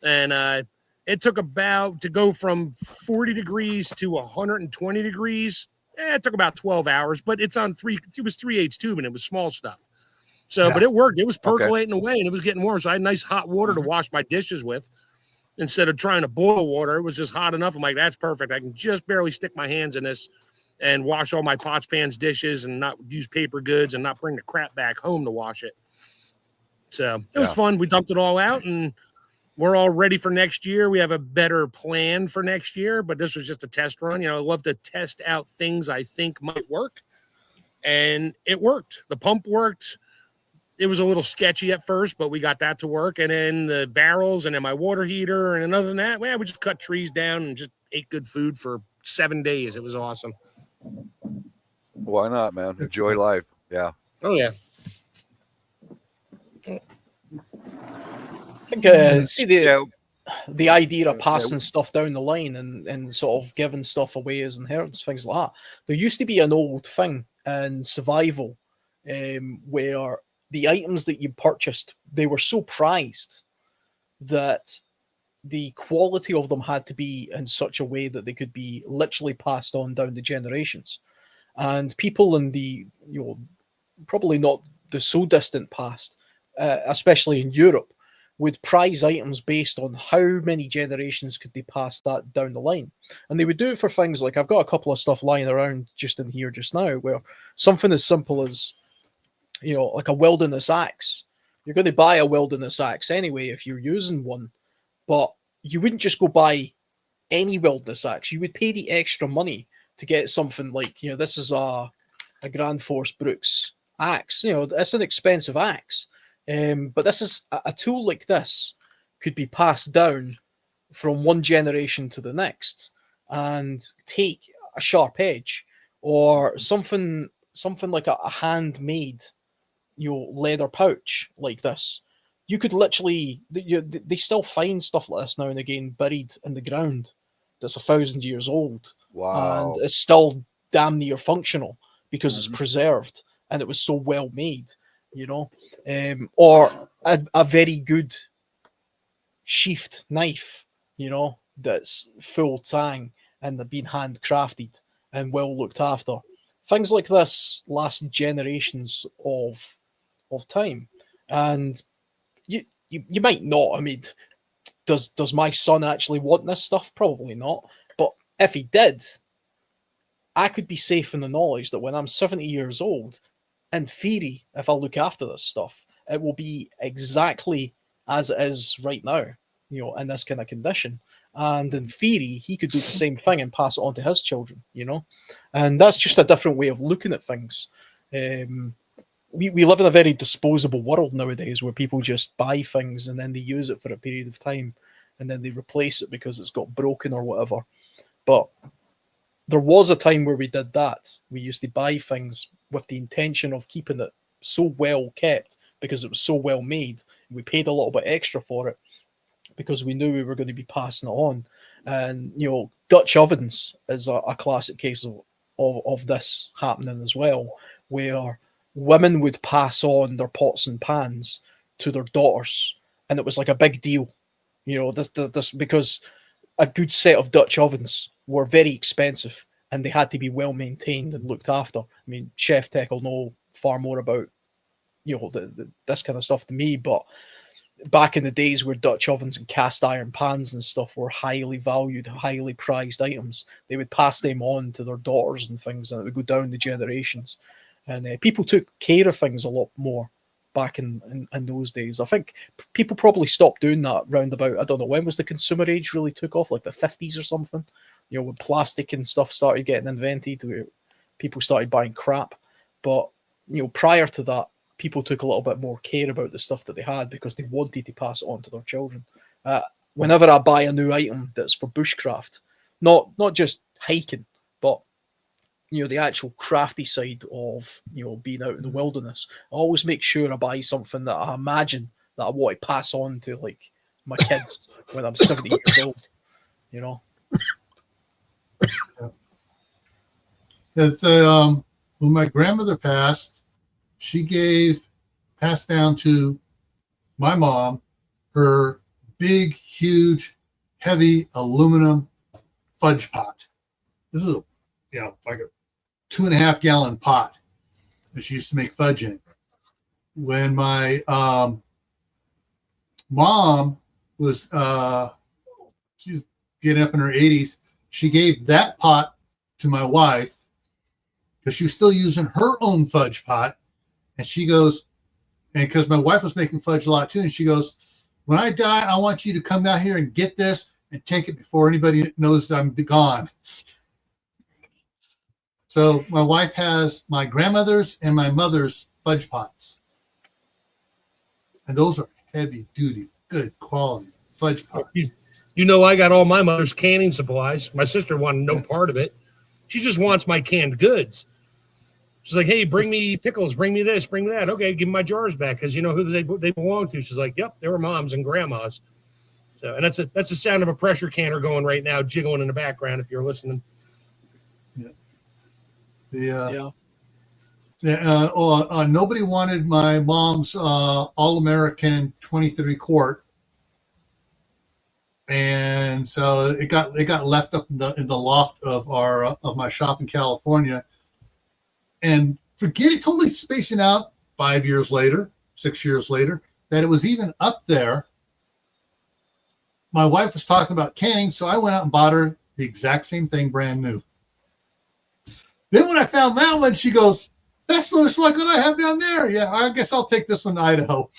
and it took to go from 40 degrees to 120 degrees. It took about 12 hours, but it was 3/8 tube and it was small stuff. So, but it worked. It was percolating away and it was getting warm. So I had nice hot water to wash my dishes with instead of trying to boil water. It was just hot enough. I'm like, that's perfect. I can just barely stick my hands in this and wash all my pots, pans, dishes and not use paper goods and not bring the crap back home to wash it. So it was fun. We dumped it all out and we're all ready for next year. We have a better plan for next year, but this was just a test run. I love to test out things I think might work. And it worked. The pump worked. It was a little sketchy at first, but we got that to work. And then the barrels and then my water heater. And other than that, we just cut trees down and just ate good food for 7 days. It was awesome. Why not, man? Enjoy life. Yeah. Oh, yeah. I think see the idea of passing stuff down the line and sort of giving stuff away as inheritance, things like that. There used to be an old thing in survival where the items that you purchased, they were so prized that the quality of them had to be in such a way that they could be literally passed on down the generations. And people in the, probably not the so distant past, especially in Europe, would prize items based on how many generations could they pass that down the line. And they would do it for things like, I've got a couple of stuff lying around just in here just now, where something as simple as, like a wilderness axe. You're going to buy a wilderness axe anyway if you're using one, but you wouldn't just go buy any wilderness axe. You would pay the extra money to get something like, this is a Grand Force Brooks axe. It's an expensive axe. But this is a tool like this could be passed down from one generation to the next and take a sharp edge, or something like a handmade, leather pouch like this. You could literally, they still find stuff like this now and again buried in the ground that's 1,000 years old. Wow. And it's still damn near functional because it's preserved and it was so well made. Or a very good sheathed knife, that's full tang and they've been handcrafted and well looked after. Things like this last generations of time. And you might not. I mean, does my son actually want this stuff? Probably not. But if he did, I could be safe in the knowledge that when I'm 70 years old, in theory, if I look after this stuff, it will be exactly as it is right now, in this kind of condition. And in theory, he could do the same thing and pass it on to his children, And that's just a different way of looking at things. We live in a very disposable world nowadays where people just buy things and then they use it for a period of time and then they replace it because it's got broken or whatever. But there was a time where we did that. We used to buy things with the intention of keeping it so well kept because it was so well made. We paid a little bit extra for it because we knew we were going to be passing it on. And, Dutch ovens is a classic case of this happening as well, where women would pass on their pots and pans to their daughters. And it was like a big deal, this because a good set of Dutch ovens were very expensive and they had to be well maintained and looked after. I mean, Chef Tech will know far more about, this kind of stuff to me, but back in the days where Dutch ovens and cast iron pans and stuff were highly valued, highly prized items, they would pass them on to their daughters and things, and it would go down the generations. And people took care of things a lot more back in those days. I think people probably stopped doing that round about, I don't know, when was the consumer age really took off, like the 50s or something, when plastic and stuff started getting invented, where people started buying crap. But, prior to that, people took a little bit more care about the stuff that they had because they wanted to pass it on to their children. Whenever I buy a new item that's for bushcraft, not just hiking, but the actual crafty side of being out in the wilderness, I always make sure I buy something that I imagine that I want to pass on to like my kids when I'm 70 years old. When my grandmother passed, she passed down to my mom her big, huge, heavy aluminum fudge pot. This is like a 2.5 gallon pot that she used to make fudge in. When my mom was she's getting up in her 80s, she gave that pot to my wife because she was still using her own fudge pot. And she goes, and because my wife was making fudge a lot too, and she goes, when I die, I want you to come down here and get this and take it before anybody knows that I'm gone. So my wife has my grandmother's and my mother's fudge pots. And those are heavy duty, good quality fudge pots. I got all my mother's canning supplies. My sister wanted no part of it. She just wants my canned goods. She's like, hey, bring me pickles, bring me this, bring me that. Okay, give me my jars back because you know who they belong to. She's like, yep, they were moms and grandmas. So, and that's the sound of a pressure canner going right now, jiggling in the background if you're listening. Yeah. Nobody wanted my mom's All-American 23 quart, and so it got left up in the loft of my shop in California. And totally spacing out 5 years later, 6 years later, that it was even up there. My wife was talking about canning, so I went out and bought her the exact same thing, brand new. Then when I found that one, she goes, that's just like what I have down there. Yeah, I guess I'll take this one to Idaho.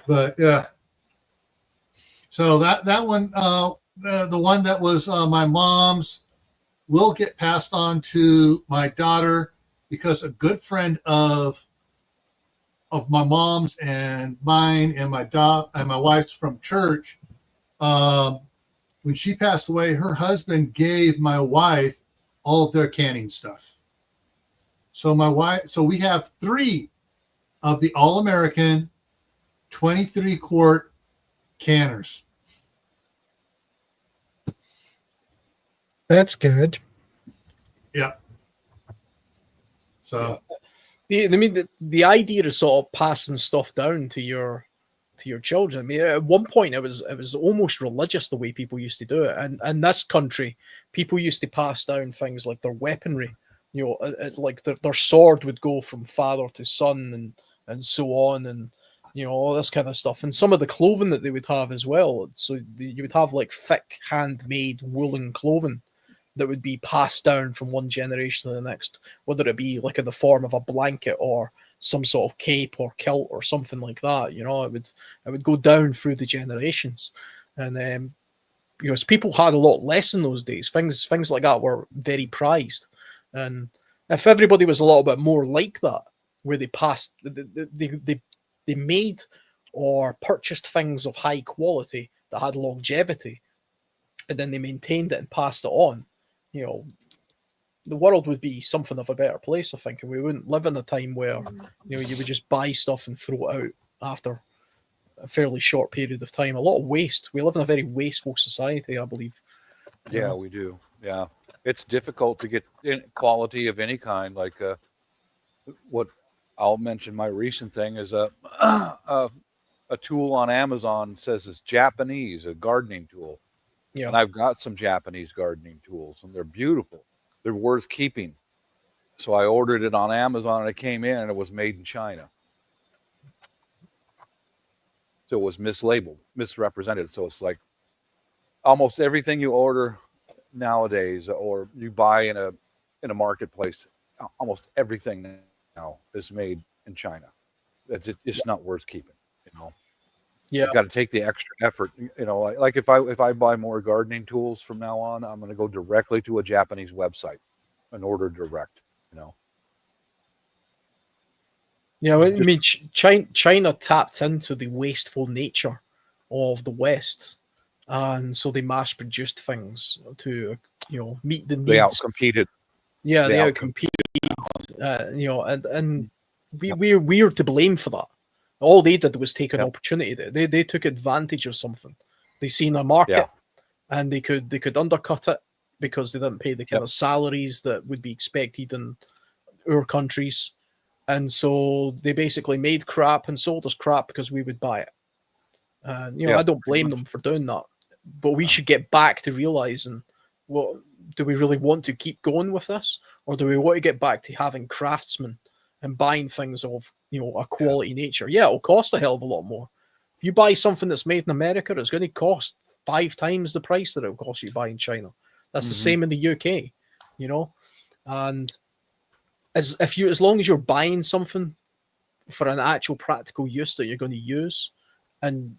But yeah. So that one, the one that was my mom's, will get passed on to my daughter because a good friend of my mom's and mine and my wife's from church, when she passed away, her husband gave my wife all of their canning stuff. So we have 3 of the All-American 23 quart canners. That's good. Yeah. So, the idea of sort of passing stuff down to your children. I mean, at one point it was almost religious the way people used to do it, and in this country, people used to pass down things like their weaponry. Like their sword would go from father to son, and so on, and all this kind of stuff, and some of the clothing that they would have as well. So you would have like thick handmade woolen clothing that would be passed down from one generation to the next, whether it be like in the form of a blanket or some sort of cape or kilt or something like that. You know, it would go down through the generations, and you know, as people had a lot less in those days, things like that were very prized, and if everybody was a little bit more like that, where they passed, they made or purchased things of high quality that had longevity, and then they maintained it and passed it on, you know, the world would be something of a better place, I think, and we wouldn't live in a time where, you know, you would just buy stuff and throw it out after a fairly short period of time. A lot of waste. We live in a very wasteful society, I believe. Yeah, we do. Yeah, it's difficult to get quality of any kind. Like what I'll mention, my recent thing is a tool on Amazon says it's Japanese, a gardening tool. Yeah. And I've got some Japanese gardening tools, and they're beautiful. They're worth keeping. So I ordered it on Amazon, and it came in, and it was made in China. So it was mislabeled, misrepresented. So it's like almost everything you order nowadays, or you buy in a marketplace, almost everything now is made in China. It's not worth keeping, you know. Yeah. You got to take the extra effort, you know. Like if I buy more gardening tools from now on, I'm going to go directly to a Japanese website and order direct, you know. Yeah, I mean, China tapped into the wasteful nature of the West, and so they mass-produced things to, you know, meet the needs. They outcompeted. Yeah, they outcompeted. You know, and we're to blame for that. All they did was take an opportunity. They took advantage of something. They seen a market, and they could undercut it because they didn't pay the kind of salaries that would be expected in our countries. And so they basically made crap and sold us crap because we would buy it. And, you know, I don't blame them for doing that. But we should get back to realizing, well, do we really want to keep going with this? Or do we want to get back to having craftsmen and buying things of, you know, a quality nature? Yeah, it'll cost a hell of a lot more. If you buy something that's made in America, it's going to cost 5 times the price that it'll cost you to buy in China. That's the same in the UK, you know? And as long as you're buying something for an actual practical use that you're going to use, and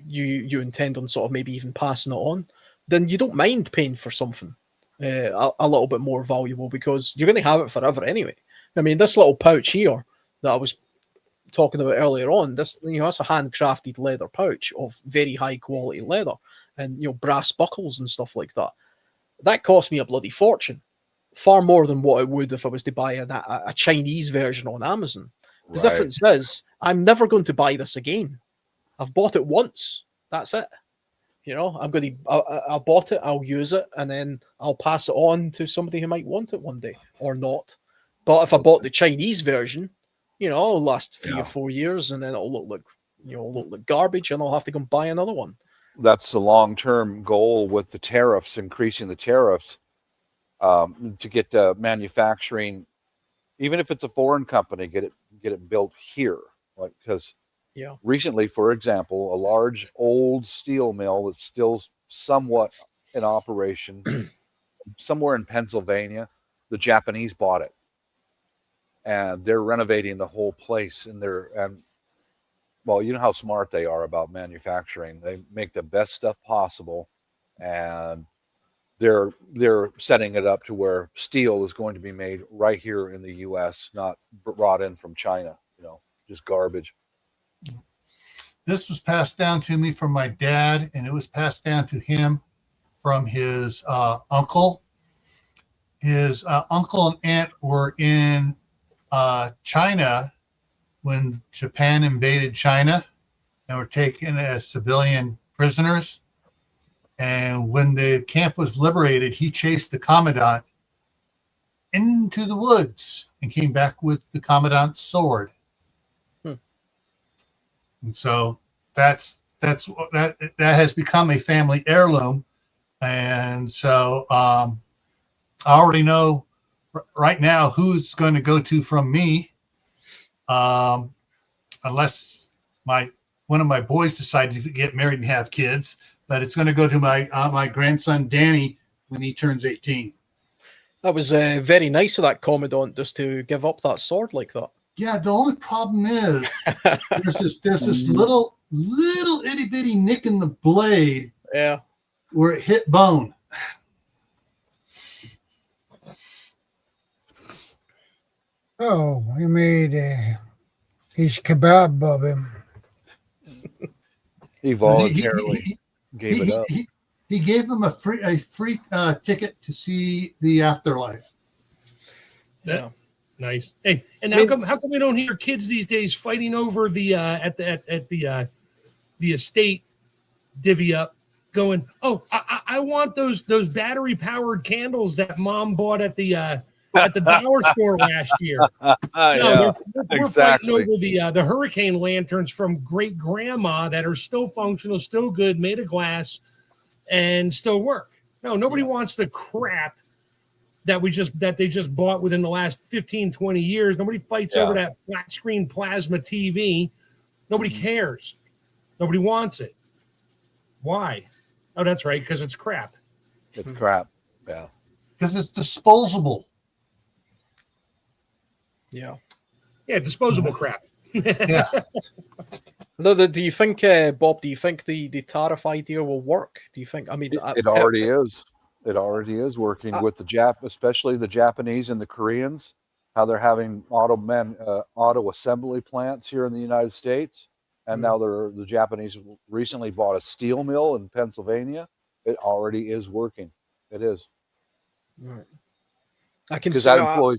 you intend on sort of maybe even passing it on, then you don't mind paying for something a little bit more valuable, because you're going to have it forever anyway. I mean, this little pouch here that I was talking about earlier on, this, you know, that's a handcrafted leather pouch of very high quality leather, and, you know, brass buckles and stuff like that. That cost me a bloody fortune. Far more than what it would if I was to buy a Chinese version on Amazon. The difference is, I'm never going to buy this again. I've bought it once. That's it. You know, I bought it, I'll use it, and then I'll pass it on to somebody who might want it one day or not. But if I bought the Chinese version, you know, it'll last 3 or 4 years, and then it'll look like garbage, and I'll have to go and buy another one. That's the long-term goal with the tariffs, increasing the tariffs. To get manufacturing, even if it's a foreign company, get it built here. Like, because recently, for example, a large old steel mill that's still somewhat in operation somewhere in Pennsylvania, the Japanese bought it, and they're renovating the whole place. Well, you know how smart they are about manufacturing. They make the best stuff possible, and they're setting it up to where steel is going to be made right here in the U.S., not brought in from China, you know, just garbage. This was passed down to me from my dad, and it was passed down to him from his uncle. His uncle and aunt were in China when Japan invaded China and were taken as civilian prisoners. And when the camp was liberated, he chased the commandant into the woods and came back with the commandant's sword. And so that has become a family heirloom. And so I already know right now who's going to go to from me, unless one of my boys decided to get married and have kids. But it's going to go to my grandson Danny, when he turns 18. That was very nice of that Commandant just to give up that sword like that. Yeah, the only problem is there's this little itty bitty nick in the blade Yeah. where it hit bone. Oh, he made his kebab of him. He voluntarily gave it up. He gave him a free ticket to see the afterlife. Yeah. Nice. Hey, and how come we don't hear kids these days fighting over the at the estate divvy up, going, oh, I want those battery powered candles that Mom bought at the dollar store last year. Yeah, we're exactly. fighting over the hurricane lanterns from great grandma that are still functional, still good, made of glass, and still work. No, nobody wants the crap that they just bought within the last 15, 20 years. Nobody fights over that flat screen plasma TV. Nobody cares. Nobody wants it. Why? Oh, that's right, because it's crap. It's crap. Yeah. Because it's disposable. Yeah. Yeah, disposable crap. Yeah. No, do you think, Bob? Do you think the tariff idea will work? Do you think? I mean, It already is. It already is working with especially the Japanese and the Koreans. How they're having auto assembly plants here in the United States, and now the Japanese recently bought a steel mill in Pennsylvania. It already is working. It is. Right. I can see. That employs,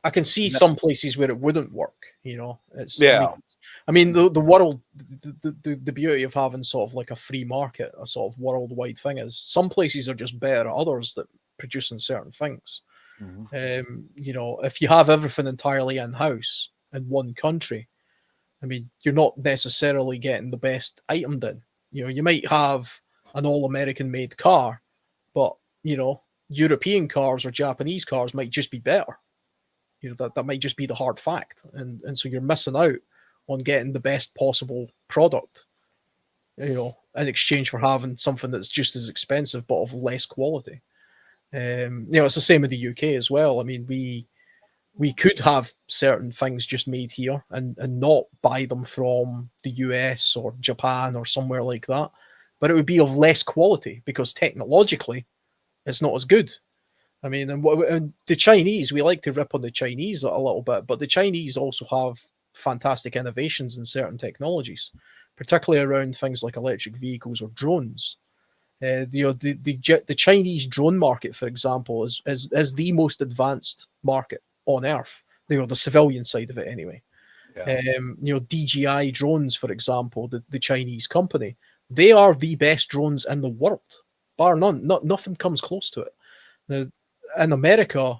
I can see some places where it wouldn't work. You know, I mean, the world, the beauty of having sort of like a free market, a sort of worldwide thing, is some places are just better at others that producing certain things. You know, if you have everything entirely in house in one country, I mean, you're not necessarily getting the best item done. You know, you might have an all-American made car, but you know, European cars or Japanese cars might just be better. You know, that might just be the hard fact, and so you're missing out on getting the best possible product, you know, in exchange for having something that's just as expensive but of less quality. You know, it's the same in the UK as well. I mean, we could have certain things just made here and not buy them from the US or Japan or somewhere like that, but it would be of less quality because technologically it's not as good. I mean, and the Chinese, we like to rip on the Chinese a little bit, but the Chinese also have fantastic innovations in certain technologies, particularly around things like electric vehicles or drones. The Chinese drone market, for example, is the most advanced market on Earth. You know, the civilian side of it, anyway. Yeah. You know, DJI drones, for example, the Chinese company, they are the best drones in the world, bar none. Nothing comes close to it. Now, in America,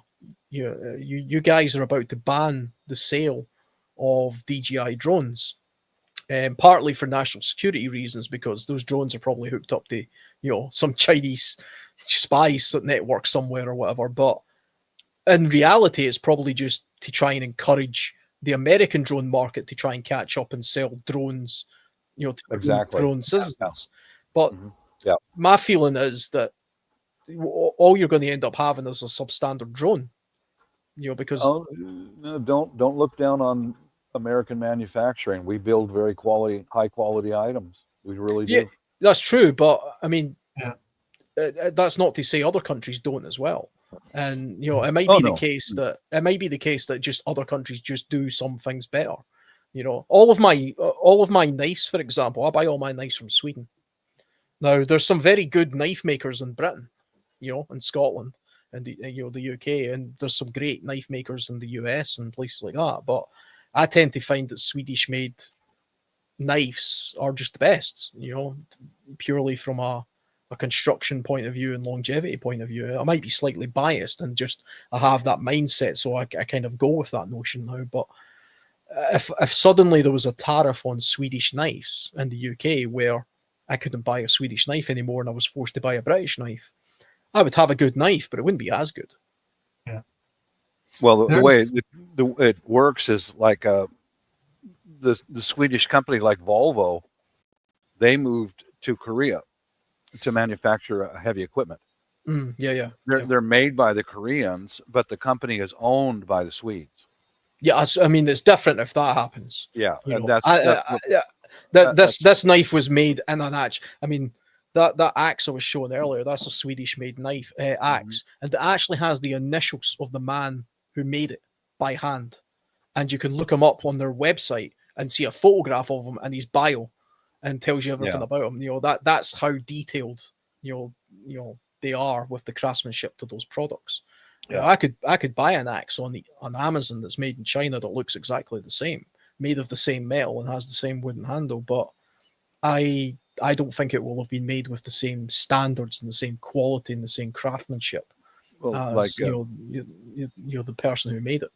you guys are about to ban the sale of DJI drones, partly for national security reasons, because those drones are probably hooked up to, you know, some Chinese spies network somewhere or whatever. But in reality, it's probably just to try and encourage the American drone market to try and catch up and sell drones, you know, to drone citizens. But my feeling is that all you're going to end up having is a substandard drone, you know, because don't look down on American manufacturing. We build very high quality items. We really do. Yeah, that's true. But I mean, that's not to say other countries don't as well. And you know, it might be the case that just other countries just do some things better. You know, all of my knives, for example, I buy all my knives from Sweden. Now, there's some very good knife makers in Britain, you know, in Scotland and the UK, and there's some great knife makers in the US and places like that. But I tend to find that Swedish-made knives are just the best, you know, purely from a construction point of view and longevity point of view. I might be slightly biased and just I have that mindset, so I kind of go with that notion now. But if suddenly there was a tariff on Swedish knives in the UK where I couldn't buy a Swedish knife anymore and I was forced to buy a British knife, I would have a good knife, but it wouldn't be as good. Yeah. Well, the way it works is like the Swedish company like Volvo, they moved to Korea to manufacture heavy equipment. Yeah. They're made by the Koreans, but the company is owned by the Swedes. Yeah, I mean, it's different if that happens. Yeah, You and know, that's this knife was made in an axe. I mean, that axe I was showing earlier, that's a Swedish-made knife axe, and it actually has the initials of the man who made it by hand. And you can look him up on their website and see a photograph of him and his bio, and tells you everything about him. You know, that's how detailed you know they are with the craftsmanship to those products. Yeah, you know, I could buy an axe on Amazon that's made in China that looks exactly the same, made of the same metal and has the same wooden handle, but I don't think it will have been made with the same standards and the same quality and the same craftsmanship as you know the person who made it.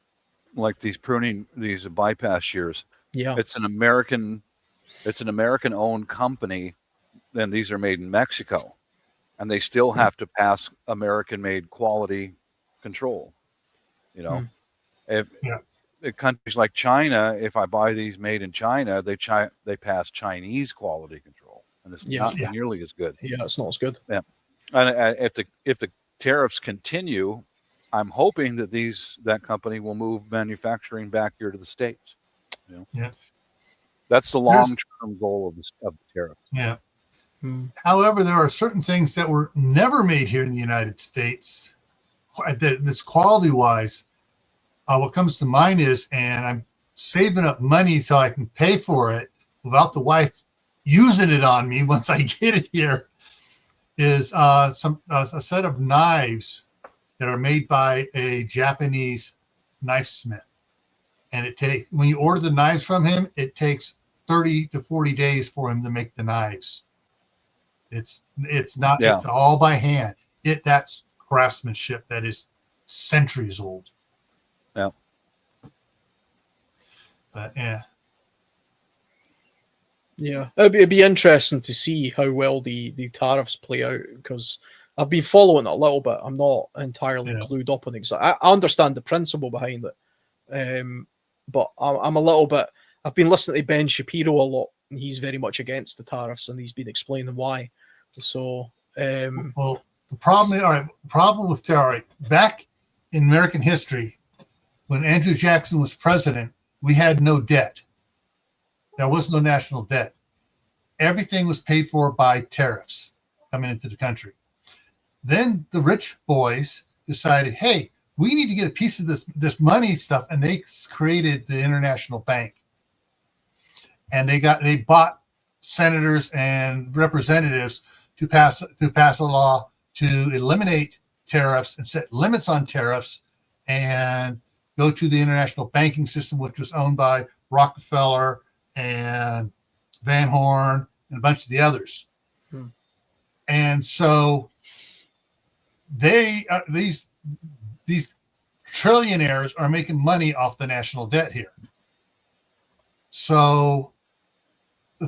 Like these bypass shears. Yeah, it's an American owned company, and these are made in Mexico, and they still have to pass American made quality control. You know, if countries like China, if I buy these made in China, they pass Chinese quality control, and it's not nearly as good. Yeah, it's not as good. Yeah, and if the tariffs continue, I'm hoping that that company will move manufacturing back here to the States. You know? Yeah, that's the long-term goal of the tariff. Yeah. However, there are certain things that were never made here in the United States. This quality-wise, what comes to mind is, and I'm saving up money so I can pay for it without the wife using it on me once I get it here, is a set of knives that are made by a Japanese knife smith. And when you order the knives from him, it takes 30 to 40 days for him to make the knives. It's all by hand. That's craftsmanship that is centuries old. Yeah. Yeah, it'd be interesting to see how well the tariffs play out, because I've been following it a little bit. I'm not entirely clued up on exactly. I understand the principle behind it, but I'm a little bit. I've been listening to Ben Shapiro a lot, and he's very much against the tariffs, and he's been explaining why. So, well, the problem with tariff back in American history, when Andrew Jackson was president, we had no debt. There was no national debt. Everything was paid for by tariffs coming into the country. Then the rich boys decided, hey, we need to get a piece of this money stuff, and they created the International Bank. And they bought senators and representatives to pass a law to eliminate tariffs and set limits on tariffs, and go to the international banking system, which was owned by Rockefeller and Van Horn and a bunch of the others. And so these trillionaires are making money off the national debt here. So the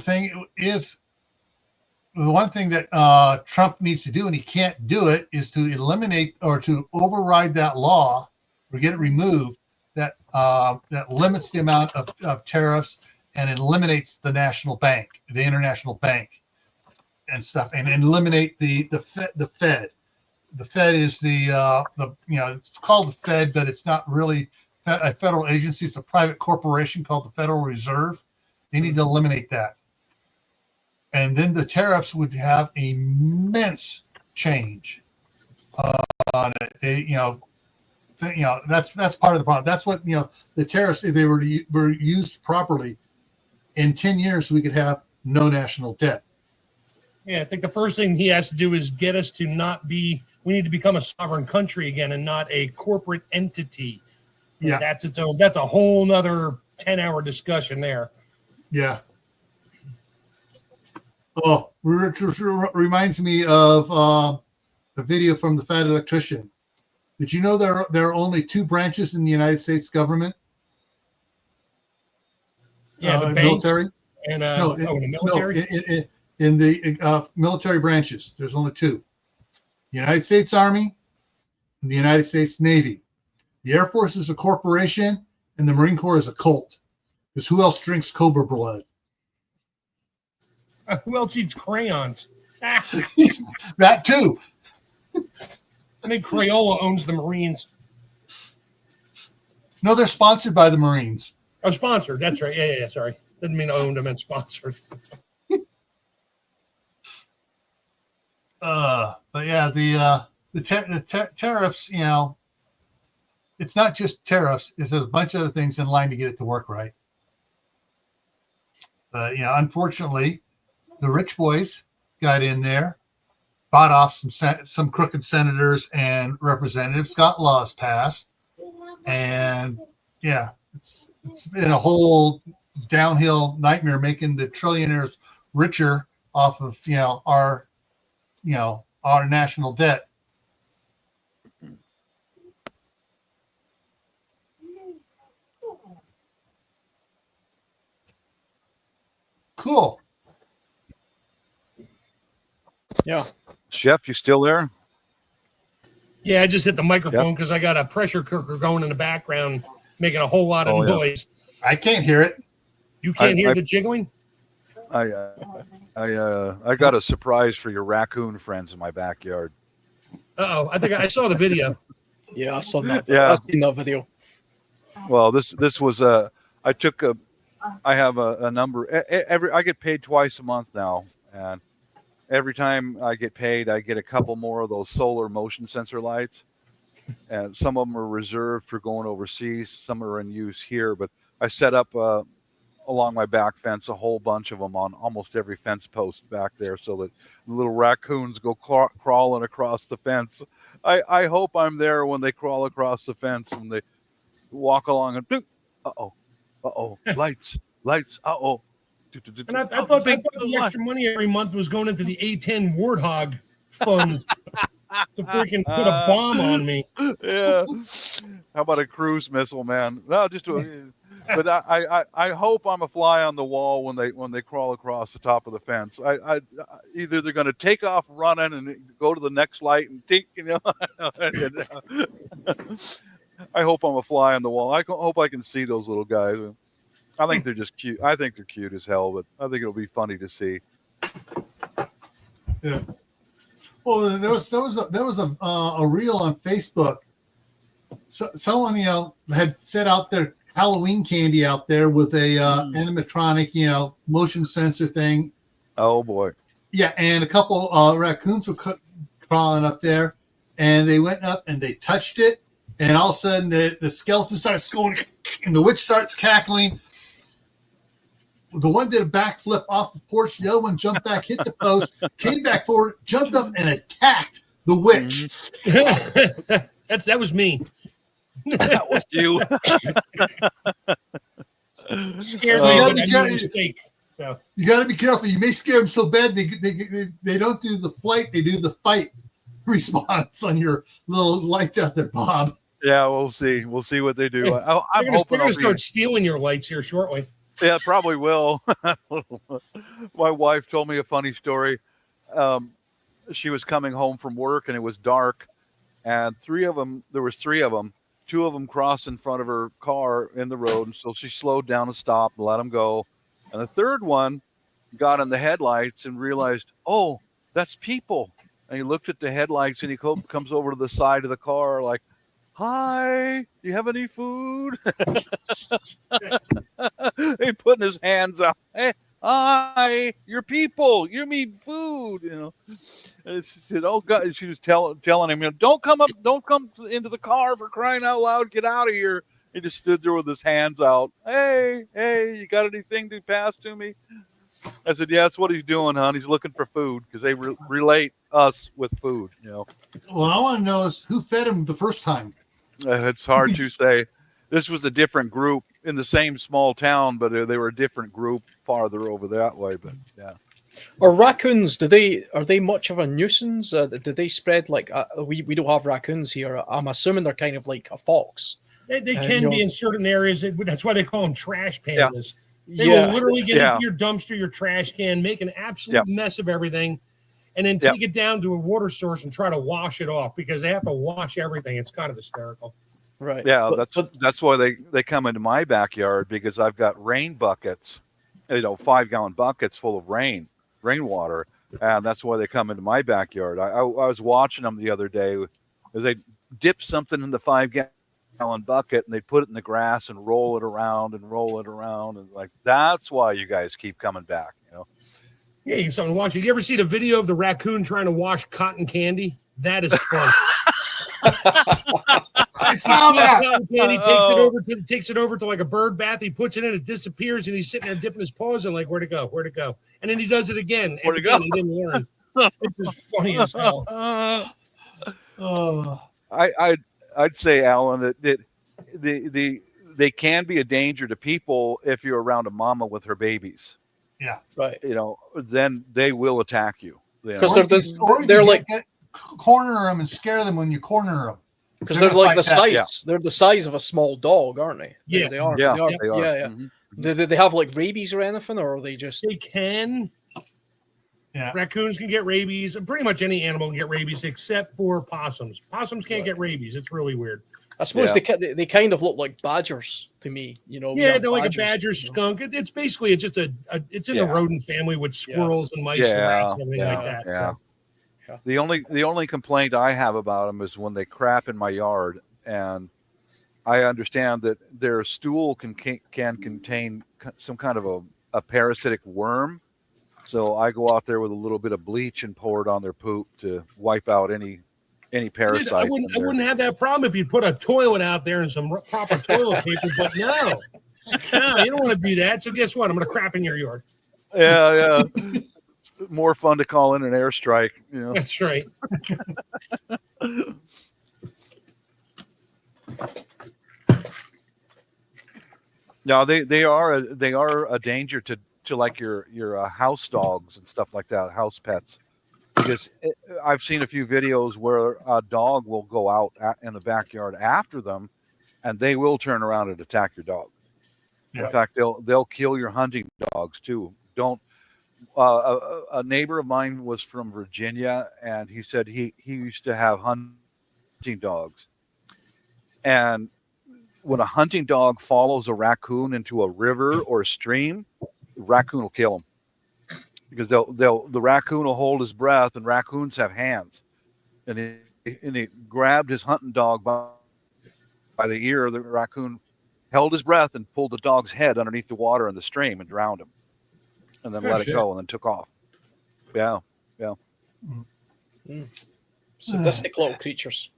one thing that Trump needs to do, and he can't do it, is to eliminate or to override that law or get it removed that limits the amount of tariffs and eliminates the national bank, the international bank, and stuff, and eliminate the Fed. The Fed is it's called the Fed, but it's not really a federal agency. It's a private corporation called the Federal Reserve. They need to eliminate that. And then the tariffs would have immense change on it. That's part of the problem. That's what the tariffs, if they were used properly, in 10 years we could have no national debt. Yeah, I think the first thing he has to do is get us to not be. We need to become a sovereign country again and not a corporate entity. Yeah, that's its own. That's a whole nother 10-hour discussion there. Yeah. Oh, it reminds me of a video from the Fat Electrician. Did you know there are only 2 branches in the United States government? Yeah, the military. And the military. No, in the military branches, there's only 2: the United States Army and the United States Navy. The Air Force is a corporation, and the Marine Corps is a cult. Because who else drinks Cobra blood? Who else eats crayons? That too. I think Crayola owns the Marines. No, they're sponsored by the Marines. Oh, sponsored. That's right. Yeah. Sorry. Didn't mean owned. I meant sponsored. But yeah, the tariffs, you know, it's not just tariffs. It's a bunch of other things in line to get it to work right. But, you know, unfortunately, the rich boys got in there, bought off some crooked senators and representatives, got laws passed. And yeah, it's been a whole downhill nightmare, making the trillionaires richer off of, our national debt. Cool. Yeah. Chef, you still there? Yeah, I just hit the microphone because I got a pressure cooker going in the background, making a whole lot of noise. I can't hear it. You can't hear the jiggling? I got a surprise for your raccoon friends in my backyard. Uh-oh. I think I saw the video. Yeah, I saw that. Yeah. I've seen that video. Well, this was I have a number I get paid twice a month now, and every time I get paid, I get a couple more of those solar motion sensor lights, and some of them are reserved for going overseas. Some are in use here, but I set up along my back fence a whole bunch of them on almost every fence post back there, so that little raccoons go crawling across the fence. I hope I'm there when they crawl across the fence, when they walk along and lights, And I thought the extra money every month was going into the A10 Warthog fund to freaking put a bomb on me. Yeah. How about a cruise missile, man? No, but I hope I'm a fly on the wall when they crawl across the top of the fence. I either they're going to take off running and go to the next light and think, I hope I'm a fly on the wall. I hope I can see those little guys. I think they're just cute. I think they're cute as hell, but I think it'll be funny to see. Yeah. Well, there was a reel on Facebook. So, someone had set out their Halloween candy out there with a animatronic motion sensor thing. Oh boy. Yeah, and a couple raccoons were crawling up there, and they went up and they touched it, and all of a sudden the skeleton starts going, and the witch starts cackling. The one did a backflip off the porch. The other one jumped back, hit the post, came back forward, jumped up, and attacked the witch. That was me. That was you. Scared me, but I made a mistake. So. You got to be careful. You may scare them so bad they don't do the flight; they do the fight response on your little lights out there, Bob. Yeah, we'll see. We'll see what they do. I'm hoping they're going to start stealing your lights here shortly. Yeah, probably will. My wife told me a funny story. She was coming home from work and it was dark, and there was three of them. Two of them crossed in front of her car in the road, and so she slowed down and stopped and let them go. And the third one got in the headlights and realized, oh, that's people. And he looked at the headlights and he comes over to the side of the car like, hi, do you have any food? He putting his hands out. Hey, hi, you're people. You need food. And she said, oh God. She was telling him, don't come into the car, for crying out loud. Get out of here. He just stood there with his hands out. Hey, you got anything to pass to me? I said, yeah, that's what he's doing, hon. He's looking for food because they relate us with food. Well, I want to know is who fed him the first time. It's hard to say. This was a different group in the same small town, but they were a different group farther over that way. But yeah. Are raccoons? Are they much of a nuisance? Do they spread like we don't have raccoons here? I'm assuming they're kind of like a fox. They can be in certain areas. That's why they call them trash pandas. Yeah. They will literally get into your dumpster, your trash can, make an absolute mess of everything, and then take it down to a water source and try to wash it off because they have to wash everything. It's kind of hysterical. Right. Yeah, that's why they come into my backyard, because I've got rain buckets, 5-gallon buckets full of rainwater and that's why they come into my backyard. I was watching them the other day as they dip something in the 5-gallon bucket and they put it in the grass and roll it around and like that's why you guys keep coming back, you know. Yeah, you something to watch. You ever see the video of the raccoon trying to wash cotton candy? That is fun. I saw that. Cotton candy, takes it over to like a bird bath. He puts it in, it disappears, and he's sitting there dipping his paws and like, where'd it go? Where'd it go? And then he does it again. Where'd it again, go? He didn't learn. It's just funny as hell. Oh, I'd say, Alan, that they can be a danger to people if you're around a mama with her babies. yeah. Right. You know, then they will attack you. You know? Because Or you can- or you they're can like corner them and scare them when you corner them. because They're they're like gonna the fight size. They're the size of a small dog, aren't they? Yeah. They are. Yeah, They are. they are. Yeah, yeah. Mhm. Do they have like rabies or anything, or are they just? They can. Yeah. Raccoons can get rabies, and pretty much any animal can get rabies except for possums. Possums can't get rabies. It's really weird. I suppose Yeah. they kind of look like badgers to me. You know. we Yeah, have they're like a badgers, badger, you know. skunk. It's basically just it's in Yeah. the rodent family with squirrels and mice and Yeah, rats and everything like that. yeah. So. Yeah. The only complaint I have about them is when they crap in my yard, and I understand that their stool can contain some kind of a parasitic worm. So I go out there with a little bit of bleach and pour it on their poop to wipe out any parasites. I wouldn't have that problem if you put a toilet out there and some proper toilet paper, but no, you don't want to do that. So guess what? I'm going to crap in your yard. Yeah. More fun to call in an airstrike, you know. That's right. No, they are a danger to like your house dogs and stuff like that, house pets. Because I've seen a few videos where a dog will go out in the backyard after them, and they will turn around and attack your dog. Yeah. In fact, they'll kill your hunting dogs too. Don't. A neighbor of mine was from Virginia, and he said he used to have hunting dogs, and when a hunting dog follows a raccoon into a river or a stream, the raccoon will kill him because the raccoon will hold his breath, and raccoons have hands, and he grabbed his hunting dog by the ear. The raccoon held his breath and pulled the dog's head underneath the water in the stream and drowned him, and then let it go and then took off. Yeah. Sadistic little creatures.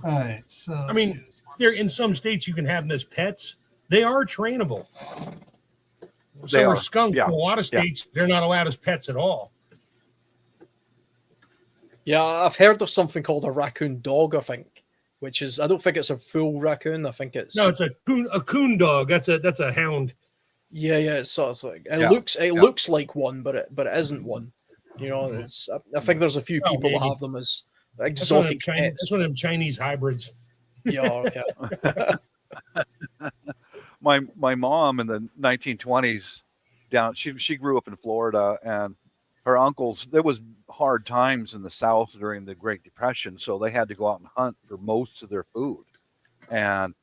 All right. So I mean, they're in some states you can have them as pets. They are trainable. So They are are. skunks. Yeah. In a lot of states, they're not allowed as pets at all. Yeah, I've heard of something called a raccoon dog. I think, which is I don't think it's a full raccoon. I think it's No, it's a coon dog. That's a hound. Yeah, it's sort of like it Yeah. looks like one, but it isn't one. You know, it's I think there's a few Oh, people that maybe. have them as That's one, of them exotic Chinese, pets. that's one of them Chinese hybrids. Yeah. My mom in the 1920s she grew up in Florida, and her uncles, there was hard times in the South during the Great Depression, so they had to go out and hunt for most of their food. And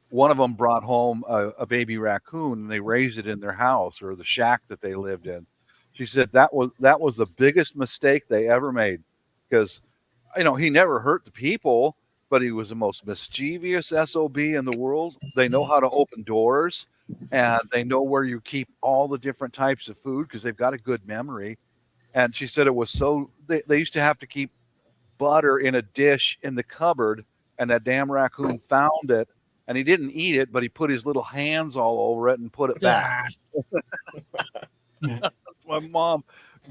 one of them brought home a baby raccoon, and they raised it in their house or the shack that they lived in. She said that was the biggest mistake they ever made, because he never hurt the people, but he was the most mischievous SOB in the world. They know how to open doors, and they know where you keep all the different types of food because they've got a good memory. And she said it was so they used to have to keep butter in a dish in the cupboard, and that damn raccoon found it, and he didn't eat it, but he put his little hands all over it and put it back. My mom,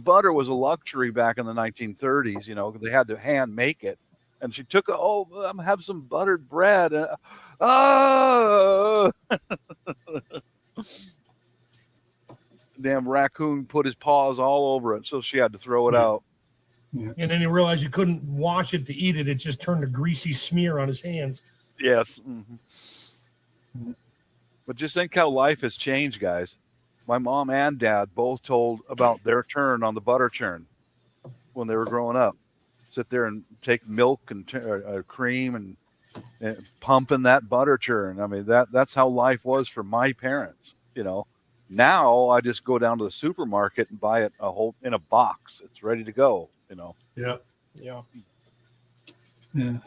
butter was a luxury back in the 1930s. They had to hand make it, and she took I'm have some buttered bread. Damn raccoon put his paws all over it, so she had to throw it out. And then he realized you couldn't wash it to eat it. It just turned a greasy smear on his hands. Yes. Mm-hmm. But just think how life has changed, guys. My mom and dad both told about their turn on the butter churn when they were growing up. Sit there and take milk and cream and pumping that butter churn. I mean, that's how life was for my parents. Now I just go down to the supermarket and buy it a whole in a box. It's ready to go. Yeah. Yeah. Yeah.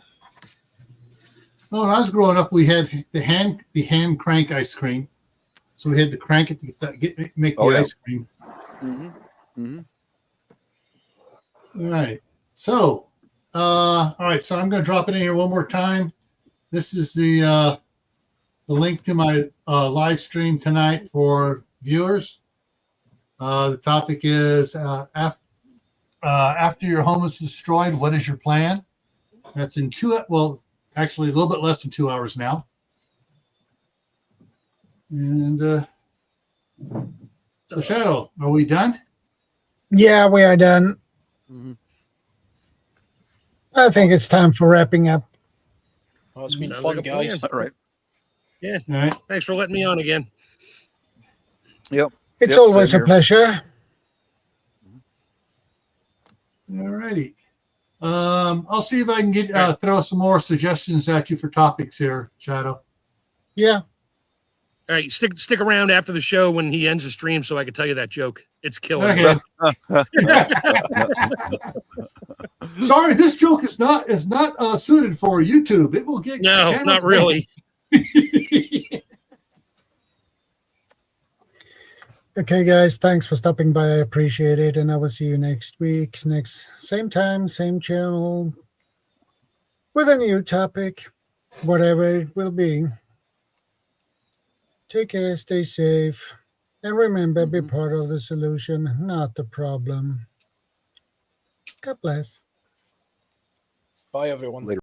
Well, when I was growing up, we had the hand crank ice cream. So we had to crank it to make the ice cream. Mm-hmm. All right. So, all right. So I'm going to drop it in here one more time. This is the link to my live stream tonight for viewers. The topic is after your home is destroyed, what is your plan? That's in actually a little bit less than 2 hours now. And so, Shadow, are we done? Yeah, we are done. Mm-hmm. I think it's time for wrapping up. Well, it's been Sounds fun, like a guys. plan. All right. Yeah. All right. Thanks for letting me on again. Yep. It's Yep, always same a here. pleasure. All righty. I'll see if I can get throw some more suggestions at you for topics here, Shadow. Yeah. All right, stick around after the show when he ends the stream so I can tell you that joke. It's killing Okay. me. Sorry, this joke is not suited for YouTube. It will get No, channels not really. Okay, guys. Thanks for stopping by. I appreciate it. And I will see you next week. Same time, same channel, with a new topic, whatever it will be. Take care, stay safe, and remember, be part of the solution, not the problem. God bless. Bye, everyone. Later.